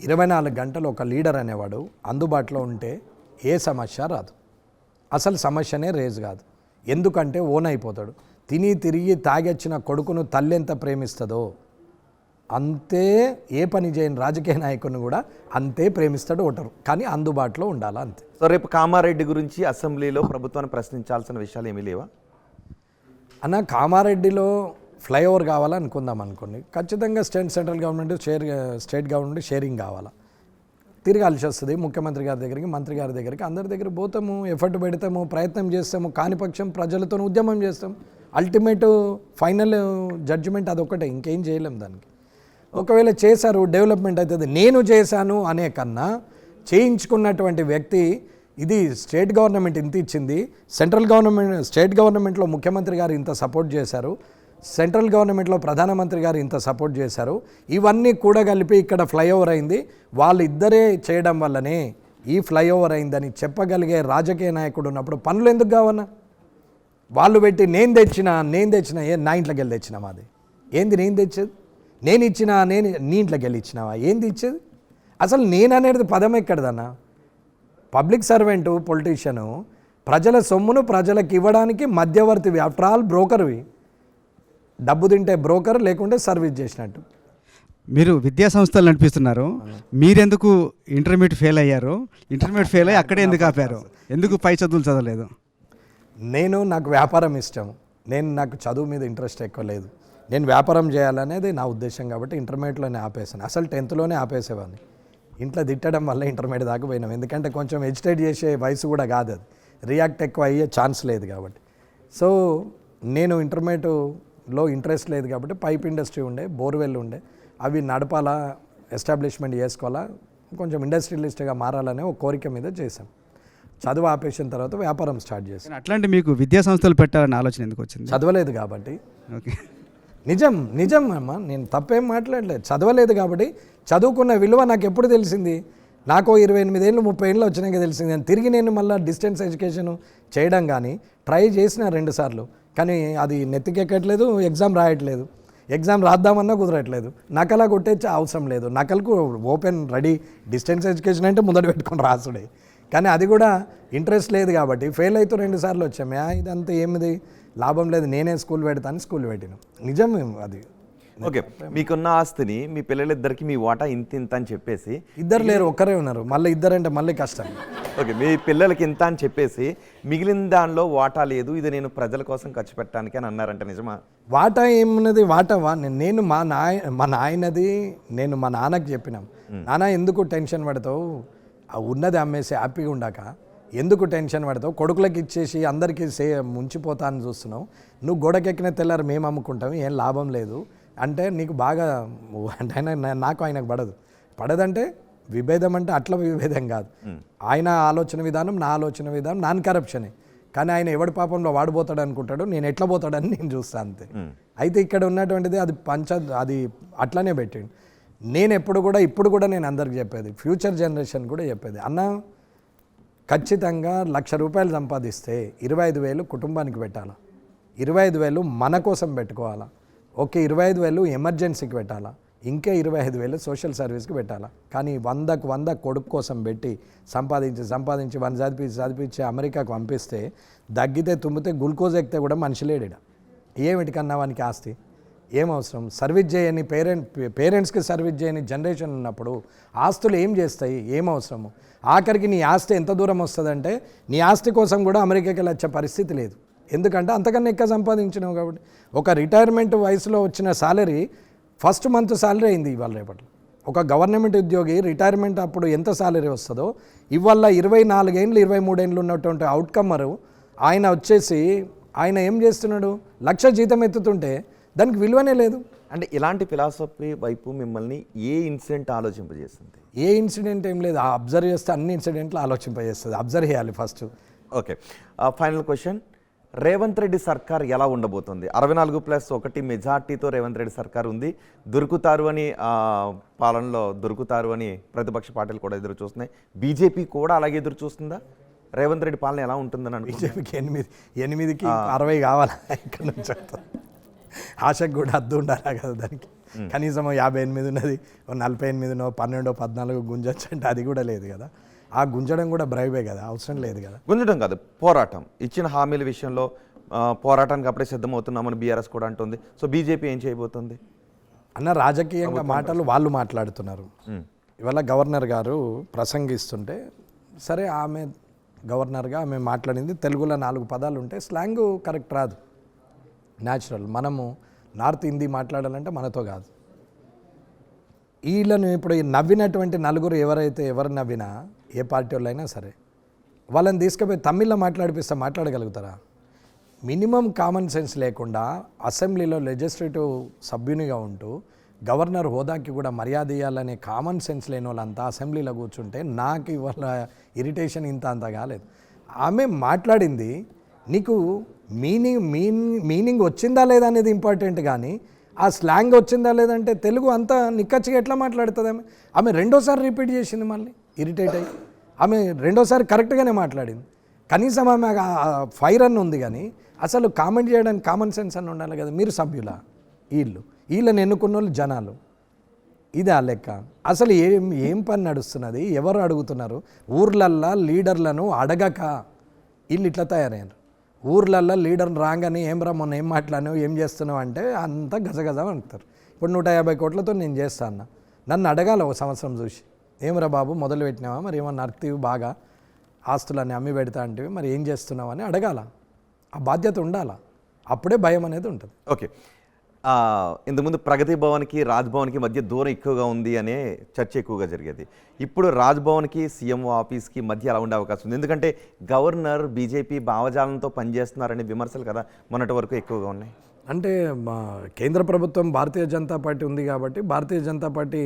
24 గంటలు ఒక లీడర్ అనేవాడు అందుబాటులో ఉంటే ఏ సమస్య రాదు. అసలు సమస్యనే రేజ్ కాదు. ఎందుకంటే ఓన్ అయిపోతాడు. తిని తిరిగి తాగొచ్చిన కొడుకును తల్లి ఎంత ప్రేమిస్తుందో అంతే ఏ పని చేయని రాజకీయ నాయకుని కూడా అంతే ప్రేమిస్తాడు ఓటరు. కానీ అందుబాటులో ఉండాలా అంతే. సో రేపు కామారెడ్డి గురించి అసెంబ్లీలో ప్రభుత్వాన్ని ప్రశ్నించాల్సిన విషయాలు ఏమీ లేవా అన్న? కామారెడ్డిలో ఫ్లైఓవర్ కావాలనుకుందాం అనుకోండి, ఖచ్చితంగా central government state government sharing కావాలా. తిరగాల్సి వస్తుంది ముఖ్యమంత్రి గారి దగ్గరికి, మంత్రి గారి దగ్గరికి, అందరి దగ్గర పోతాము, ఎఫర్ట్ పెడతాము, ప్రయత్నం చేస్తాము. కాని పక్షం ప్రజలతో ఉద్యమం చేస్తాం. అల్టిమేట్ ఫైనల్ జడ్జిమెంట్ అదొకటే, ఇంకేం చేయలేం దానికి. ఒకవేళ చేశారు డెవలప్మెంట్ అవుతుంది, నేను చేశాను అనే కన్నా చేయించుకున్నటువంటి వ్యక్తి ఇది స్టేట్ గవర్నమెంట్ ఇంత ఇచ్చింది, స్టేట్ గవర్నమెంట్లో ముఖ్యమంత్రి గారు ఇంత సపోర్ట్ చేశారు, సెంట్రల్ గవర్నమెంట్లో ప్రధానమంత్రి గారు ఇంత సపోర్ట్ చేశారు, ఇవన్నీ కూడా కలిపి ఇక్కడ ఫ్లైఓవర్ అయింది, వాళ్ళిద్దరే చేయడం వల్లనే ఈ ఫ్లైఓవర్ అయిందని చెప్పగలిగే రాజకీయ నాయకుడు ఉన్నప్పుడు పనులు ఎందుకు కావన్నా? వాళ్ళు పెట్టి నేను తెచ్చిన నా ఇంట్లోకి వెళ్ళి తెచ్చినా మాది ఏంది? నేను తెచ్చేది నేను ఇచ్చినా, నీ ఇంట్లోకి వెళ్ళి ఇచ్చినావా? ఏంది ఇచ్చేది? అసలు నేను అనేది పదం ఎక్కడదన్నా? పబ్లిక్ సర్వెంటు, పొలిటీషియను ప్రజల సొమ్మును ప్రజలకు ఇవ్వడానికి మధ్యవర్తివి. After all బ్రోకర్వి. డబ్బు తింటే బ్రోకర్, లేకుంటే సర్వీస్ చేసినట్టు. మీరు విద్యా సంస్థలు నడిపిస్తున్నారు, మీరెందుకు ఇంటర్మీడియట్ ఫెయిల్ అయ్యారు? ఇంటర్మీడియట్ ఫెయిల్ అయ్యి అక్కడే ఎందుకు ఆపారు? ఎందుకు పై చదువులు చదవలేదు? నాకు వ్యాపారం ఇష్టం. నాకు చదువు మీద ఇంట్రెస్ట్ ఎక్కువ లేదు. నేను వ్యాపారం చేయాలనేది నా ఉద్దేశం కాబట్టి ఇంటర్మీడియట్లోనే ఆపేసాను. అసలు 10th ఆపేసేవాడిని. ఇంట్లో తిట్టడం వల్ల ఇంటర్మీడియట్ దాకా పోయినాం. ఎందుకంటే కొంచెం ఎజిటేట్ చేసే వయసు కూడా కాదు అది, రియాక్ట్ ఎక్కువ అయ్యే ఛాన్స్ లేదు కాబట్టి. సో నేను ఇంటర్మీడియట్లో ఇంట్రెస్ట్ లేదు కాబట్టి పైప్ ఇండస్ట్రీ ఉండే, బోర్వెల్ ఉండే, అవి నడపాలా, ఎస్టాబ్లిష్మెంట్ చేసుకోవాలా, కొంచెం ఇండస్ట్రియలిస్ట్గా మారాలనే ఒక కోరిక మీద చేశాం. చదువు ఆపేసిన తర్వాత వ్యాపారం స్టార్ట్ చేశాను. అట్లాంటి మీకు విద్యా సంస్థలు పెట్టాలనే ఆలోచన ఎందుకు వచ్చింది? చదవలేదు కాబట్టి. ఓకే, నిజం అమ్మ, నేను తప్పేం మాట్లాడలేదు. చదవలేదు కాబట్టి. చదువుకున్న విలువ నాకు ఎప్పుడు తెలిసింది? నాకు 28 ఏళ్ళు 30 ఏళ్ళు వచ్చినాక తెలిసింది. నేను తిరిగి మళ్ళీ డిస్టెన్స్ ఎడ్యుకేషన్ చేయడం కానీ ట్రై చేసిన 2 సార్లు, కానీ అది నెత్తికెక్కట్లేదు, ఎగ్జామ్ రాయట్లేదు. ఎగ్జామ్ రాద్దామన్నా కుదరట్లేదు. నకలా కొట్టేచ్చే అవసరం లేదు, నకలకు ఓపెన్ రెడీ. డిస్టెన్స్ ఎడ్యుకేషన్ అంటే ముందట పెట్టుకొని రాసుడే, కానీ అది కూడా ఇంట్రెస్ట్ లేదు కాబట్టి ఫెయిల్ అవుతూ 2 సార్లు వచ్చాము. ఇదంతా ఏమిది లాభం లేదు, నేనే స్కూల్ పెడతాను, స్కూల్ పెట్టినాం. నిజం అది. ఓకే, మీకున్న ఆస్తిని మీ పిల్లలిద్దరికి మీ వాటా ఇంత అని చెప్పేసి, ఇద్దరు లేరు, ఒక్కరే ఉన్నారు. మళ్ళీ ఇద్దరంటే మళ్ళీ కష్టం. ఓకే, మీ పిల్లలకి ఇంత అని చెప్పేసి మిగిలిన దానిలో వాటా లేదు, ఇది నేను ప్రజల కోసం ఖర్చు పెట్టడానికి అని అన్నారంట, నిజమా? వాటా ఏమున్నది? వాటా నేను మా నాయనది నేను మా నాన్నకి చెప్పినాం, నాన్న ఎందుకు టెన్షన్ పడతావు, ఉన్నది అమ్మేసి హ్యాపీగా ఉండాక ఎందుకు టెన్షన్ పడతావు, కొడుకులకు ఇచ్చేసి అందరికీ ముంచిపోతా అని చూస్తున్నావు, నువ్వు గోడకెక్కిన తెల్లారు మేము అమ్ముకుంటాం, ఏం లాభం లేదు అంటే నీకు బాగా అంటే నాకు ఆయనకు పడదంటే విభేదం అంటే అట్లా విభేదం కాదు. ఆయన ఆలోచన విధానం, నా ఆలోచన విధానం నాన్ కరప్షనే. కానీ ఆయన ఎవడి పాపంలో వాడిపోతాడు అనుకుంటాడు, నేను ఎట్లా పోతాడని నేను చూస్తాను అంతే. అయితే ఇక్కడ ఉన్నటువంటిది అది అట్లనే పెట్టిండు. నేను ఇప్పుడు కూడా నేను అందరికి చెప్పేది, ఫ్యూచర్ జనరేషన్ కూడా చెప్పేది, అన్న ఖచ్చితంగా ₹1,00,000 సంపాదిస్తే 25,000 కుటుంబానికి పెట్టాలా, 25,000 మన కోసం పెట్టుకోవాలా, ఓకే 25,000 ఎమర్జెన్సీకి పెట్టాలా, ఇంకా 25,000 సోషల్ సర్వీస్కి పెట్టాలా. కానీ 100కు 100 కొడుకు కోసం పెట్టి సంపాదించి వన్ చదివించి అమెరికాకు పంపిస్తే దగ్గితే తుమ్మితే గ్లూకోజ్ ఎక్కితే కూడా మనిషి లేడు. ఏమిటికన్నా వానికి ఆస్తి? ఏం అవసరం? సర్వీస్ చేయని పేరెంట్స్కి సర్వీస్ చేయని జనరేషన్ ఉన్నప్పుడు ఆస్తులు ఏం చేస్తాయి? ఏం అవసరము? ఆఖరికి నీ ఆస్తి ఎంత దూరం వస్తుందంటే నీ ఆస్తి కోసం కూడా అమెరికాకి వచ్చే పరిస్థితి లేదు. ఎందుకంటే అంతకన్నా ఎక్కువ సంపాదించినావు కాబట్టి. ఒక రిటైర్మెంట్ వయసులో వచ్చిన సాలరీ ఫస్ట్ మంత్ సాలరీ అయింది ఇవాళ రేపట్లో. ఒక గవర్నమెంట్ ఉద్యోగి రిటైర్మెంట్ అప్పుడు ఎంత సాలరీ వస్తుందో ఇవాళ 24 ఏళ్ళు 23 ఏళ్ళు ఉన్నటువంటి అవుట్కమ్మరు ఆయన వచ్చేసి ఆయన ఏం చేస్తున్నాడు? 1,00,000 జీతం ఎత్తుతుంటే దానికి విలువనే లేదు. అంటే ఇలాంటి ఫిలాసఫీ వైపు మిమ్మల్ని ఏ ఇన్సిడెంట్ ఆలోచింపజేస్తుంది? ఏ ఇన్సిడెంట్ ఏం లేదు, అబ్జర్వ్ చేస్తే అన్ని ఇన్సిడెంట్లు ఆలోచింపజేస్తుంది. అబ్జర్వ్ చేయాలి first. Okay, final question. Revanth Reddy సర్కార్ ఎలా ఉండబోతుంది? 64+1 మెజార్టీతో రేవంత్ రెడ్డి సర్కార్ ఉంది. దొరుకుతారు అని పాలనలో దొరుకుతారు అని ప్రతిపక్ష పార్టీలు కూడా ఎదురు చూస్తున్నాయి. బీజేపీ కూడా అలాగే ఎదురు చూస్తుందా? రేవంత్ రెడ్డి పాలన ఎలా ఉంటుందని బీజేపీకి 8కి 60 కావాలా? ఇక్కడ నుంచి ఆశకు కూడా అద్దు ఉండాలా కదా దానికి. కనీసం 58 ఉన్నది, 48, 12, 14 గుంజొచ్చు అంటే అది కూడా లేదు కదా. ఆ గుంజడం కూడా బ్రైబే కదా, అవసరం లేదు కదా. గుంజడం కాదు, పోరాటం. ఇచ్చిన హామీల విషయంలో పోరాటానికి అప్పుడే సిద్ధమవుతున్నామని బీఆర్ఎస్ కూడా అంటుంది. సో బీజేపీ ఏం చేయబోతుంది అన్న? రాజకీయంగా మాటలు వాళ్ళు మాట్లాడుతున్నారు. ఇవాళ గవర్నర్ గారు ప్రసంగిస్తుంటే సరే, ఆమె గవర్నర్గా ఆమె మాట్లాడింది తెలుగులో 4 పదాలు ఉంటే స్లాంగ్ కరెక్ట్ రాదు, న్యాచురల్. మనము నార్త్ హిందీ మాట్లాడాలంటే మనతో కాదు. వీళ్ళను ఇప్పుడు నవ్వినటువంటి నలుగురు ఎవరు నవ్వినా, ఏ పార్టీ వాళ్ళైనా సరే, వాళ్ళని తీసుకుపోయి తమిళ్లో మాట్లాడిపిస్తే మాట్లాడగలుగుతారా? మినిమం కామన్ సెన్స్ లేకుండా అసెంబ్లీలో లెజిస్లేటివ్ సభ్యునిగా ఉంటూ గవర్నర్ హోదాకి కూడా మర్యాద ఇవ్వాలనే కామన్ సెన్స్ లేని వాళ్ళంతా అసెంబ్లీలో కూర్చుంటే నాకు ఇవాళ ఇరిటేషన్ అంత కాలేదు. ఆమె మాట్లాడింది నీకు మీనింగ్ వచ్చిందా లేదా అనేది ఇంపార్టెంట్, కానీ ఆ స్లాంగ్ వచ్చిందా లేదంటే తెలుగు అంతా నిక్కచ్చిగా ఎట్లా మాట్లాడుతుంది ఆమె రెండోసారి రిపీట్ చేసింది, మళ్ళీ ఇరిటేట్ అయ్యి. ఆమె రెండోసారి కరెక్ట్గానే మాట్లాడింది. కనీసం ఆమె ఫైర్ అన్న ఉంది, కానీ అసలు కామెంట్ చేయడానికి కామన్ సెన్స్ అని ఉండాలి కదా. మీరు సభ్యుల వీళ్ళని ఎన్నుకున్న వాళ్ళు జనాలు, ఇది ఆ లెక్క. అసలు ఏం పని నడుస్తున్నది? ఎవరు అడుగుతున్నారు? ఊర్లల్లో లీడర్లను అడగక వీళ్ళు ఇట్లా తయారయ్యారు. ఊర్లల్లో లీడర్ని రాగానే ఏం రా మొన్న ఏం మాట్లాడినావు, ఏం చేస్తున్నావు అంటే అంతా గజగజ అంటారు. ఇప్పుడు 150 కోట్లతో నేను చేస్తా అన్న, నన్ను అడగాల ఒక సంవత్సరం చూసి, ఏమరా బాబు మొదలు పెట్టినావా, మరి ఏమన్నా నర్తీవి బాగా ఆస్తులన్నీ అమ్మి పెడతా అంటే మరి ఏం చేస్తున్నావు అని అడగాల. ఆ బాధ్యత ఉండాలా, అప్పుడే భయం అనేది ఉంటుంది. ఓకే, ఇంతకుముందు ప్రగతి భవన్కి రాజ్భవన్కి మధ్య దూరం ఎక్కువగా ఉంది అనే చర్చ ఎక్కువగా జరిగేది. ఇప్పుడు రాజ్భవన్కి సీఎంఓ ఆఫీస్కి మధ్య అలా ఉండే అవకాశం ఉంది, ఎందుకంటే గవర్నర్ బీజేపీ భావజాలంతో పనిచేస్తున్నారనే విమర్శలు కదా మొన్నటి వరకు ఎక్కువగా ఉన్నాయి. అంటే కేంద్ర ప్రభుత్వం భారతీయ జనతా పార్టీ ఉంది కాబట్టి భారతీయ జనతా పార్టీ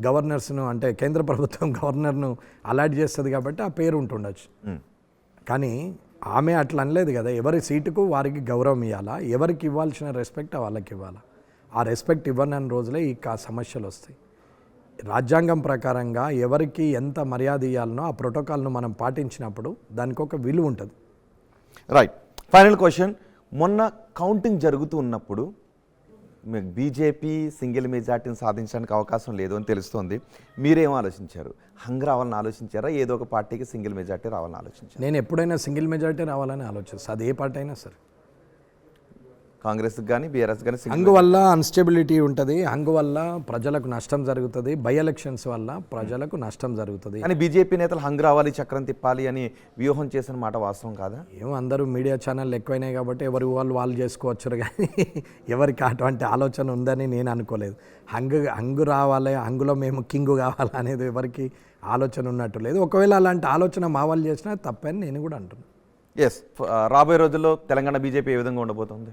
గవర్నర్స్ను, అంటే కేంద్ర ప్రభుత్వం గవర్నర్ను అలాట్ చేస్తుంది కాబట్టి ఆ పేరు ఉంటుండొచ్చు. కానీ ఆమె అట్లా అనలేదు కదా. ఎవరి సీటుకు వారికి గౌరవం ఇవ్వాలా, ఎవరికి ఇవ్వాల్సిన రెస్పెక్ట్ వాళ్ళకి ఇవ్వాలా. ఆ రెస్పెక్ట్ ఇవ్వని రోజులే ఈ సమస్యలు వస్తాయి. రాజ్యాంగం ప్రకారంగా ఎవరికి ఎంత మర్యాద ఇవ్వాలనో ఆ ప్రోటోకాల్ను మనం పాటించినప్పుడు దానికి ఒక విలువ ఉంటుంది. Right, final question. మొన్న కౌంటింగ్ జరుగుతూ ఉన్నప్పుడు బీజేపీ సింగిల్ మెజార్టీని సాధించడానికి అవకాశం లేదు అని తెలుస్తోంది. మీరేం ఆలోచించారు? హంగ్ రావాలని ఆలోచించారా, ఏదో ఒక పార్టీకి సింగిల్ మెజార్టీ రావాలని ఆలోచించారు? నేను ఎప్పుడైనా సింగిల్ మెజార్టీ రావాలని ఆలోచిస్తాను, అది ఏ పార్టీ అయినా సరే. కాంగ్రెస్కి కానీ బీఆర్ఎస్ కానీ హంగ్ వల్ల అన్స్టెబిలిటీ ఉంటుంది, హంగ్ వల్ల ప్రజలకు నష్టం జరుగుతుంది, బై ఎలక్షన్స్ వల్ల ప్రజలకు నష్టం జరుగుతుంది. కానీ బీజేపీ నేతలు హంగ్ రావాలి, చక్రం తిప్పాలి అని వ్యూహం చేసిన మాట వాస్తవం కాదా? ఏమో అందరూ మీడియా ఛానళ్ళు ఎక్కువైనాయి కాబట్టి ఎవరి వాళ్ళు చేసుకోవచ్చు, కానీ ఎవరికి అటువంటి ఆలోచన ఉందని నేను అనుకోలేదు. హంగు రావాలి, హంగులో మేము కింగు కావాలి అనేది ఎవరికి ఆలోచన ఉన్నట్టు లేదు. ఒకవేళ అలాంటి ఆలోచన మా వాళ్ళు చేసినా తప్పని నేను కూడా అంటున్నాను. ఎస్, రాబోయే రోజుల్లో తెలంగాణ బీజేపీ ఏ విధంగా ఉండబోతుంది?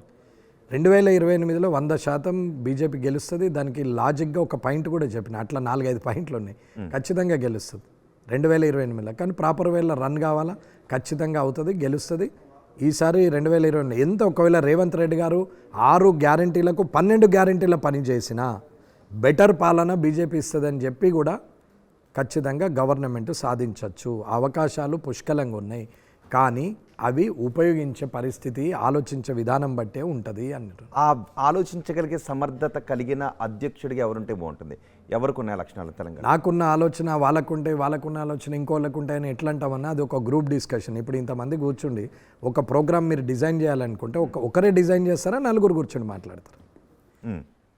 2028లో 100% బీజేపీ గెలుస్తుంది. దానికి లాజిక్గా ఒక పాయింట్ కూడా చెప్పిన, అట్లా 4-5 పాయింట్లు ఉన్నాయి. ఖచ్చితంగా గెలుస్తుంది 2028లో. కానీ ప్రాపర్ వేలో రన్ కావాలా, ఖచ్చితంగా అవుతుంది, గెలుస్తుంది ఈసారి 2020. ఎంత ఒకవేళ రేవంత్ రెడ్డి గారు 6 గ్యారంటీలకు 12 గ్యారంటీల పని చేసినా బెటర్ పాలన బీజేపీ ఇస్తుందని చెప్పి కూడా ఖచ్చితంగా గవర్నమెంట్ సాధించవచ్చు. అవకాశాలు పుష్కలంగా ఉన్నాయి, కానీ అవి ఉపయోగించే పరిస్థితి ఆలోచించే విధానం బట్టే ఉంటుంది అన్నట్టు. ఆ ఆలోచించగలిగే సమర్థత కలిగిన అధ్యక్షుడిగా ఎవరుంటే బాగుంటుంది? ఎవరికి ఉన్న లక్షణాలు తెలంగాణ? నాకున్న ఆలోచన వాళ్ళకున్న ఆలోచన ఇంకోళ్ళకు ఉంటాయని ఎట్లా అంటామన్నా, అది ఒక గ్రూప్ డిస్కషన్. ఇప్పుడు ఇంతమంది కూర్చుండి ఒక ప్రోగ్రామ్ మీరు డిజైన్ చేయాలనుకుంటే ఒకరే డిజైన్ చేస్తారా, 4 కూర్చొని మాట్లాడతారు?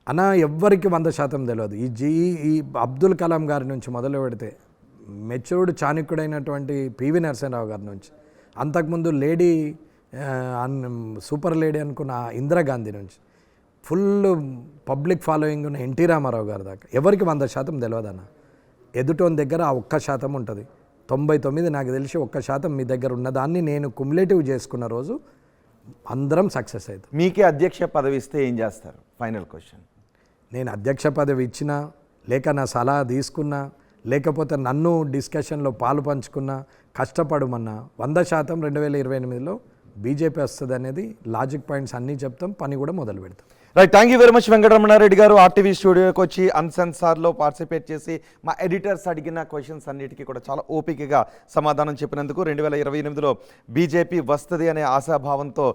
అన్న ఎవ్వరికి 100% తెలియదు. ఈ అబ్దుల్ కలాం గారి నుంచి మొదలు పెడితే మెచ్యూర్డ్ చాణక్యుడైనటువంటి పివి నరసింహరావు గారి నుంచి, అంతకుముందు లేడీ సూపర్ లేడీ అనుకున్న ఇందిరాగాంధీ నుంచి, ఫుల్ పబ్లిక్ ఫాలోయింగ్ ఉన్న ఎన్టీ రామారావు గారి దాకా ఎవరికి 100% తెలియదు అన్న. ఎదుటోని దగ్గర ఆ 1% ఉంటుంది. 99 నాకు తెలిసి 1% మీ దగ్గర ఉన్నదాన్ని నేను కుములేటివ్ చేసుకున్న రోజు అందరం సక్సెస్ అవుతాం. మీకే అధ్యక్ష పదవి ఇస్తే ఏం చేస్తారు? Final question. నేను అధ్యక్ష పదవి ఇచ్చినా, లేక నా సలహా తీసుకున్నా, లేకపోతే నన్ను డిస్కషన్లో పాలు పంచుకున్నా, కష్టపడమన్నా 100% 2028లో బీజేపీ వస్తుంది అనేది లాజిక్ పాయింట్స్ అన్నీ చెప్తాం, పని కూడా మొదలు పెడతాం. Right, thank you very much Venkataramanareddy garu. RTV స్టూడియోకి వచ్చి అన్సెన్సార్లో పార్టిసిపేట్ చేసి మా ఎడిటర్స్ అడిగిన క్వశ్చన్స్ అన్నిటికీ కూడా చాలా ఓపికగా సమాధానం చెప్పినందుకు 2028లో బీజేపీ వస్తుంది అనే ఆశాభావంతో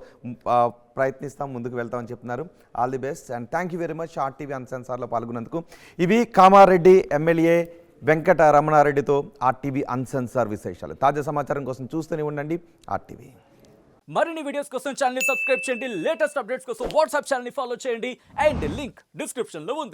ప్రయత్నిస్తాం, ముందుకు వెళ్తామని చెప్తున్నారు. All the best and thank you very much RTV అన్సెన్సార్లో పాల్గొన్నందుకు. ఇవి కామారెడ్డి ఎమ్మెల్యే వెంకట రమణారెడ్డితో ఆర్టీవీ అన్సెన్సార్ విశేషాలు. తాజా సమాచారం కోసం చూస్తూనే ఉండండి ఆర్టీవీ. మరిన్ని వీడియోస్ కోసం ఛానల్ ని సబ్స్క్రైబ్ చేయండి, లేటెస్ట్ అప్డేట్స్ కోసం వాట్సాప్ ఛానల్ ని ఫాలో చేయండి అండ్ లింక్ డిస్క్రిప్షన్ లో ఉంది.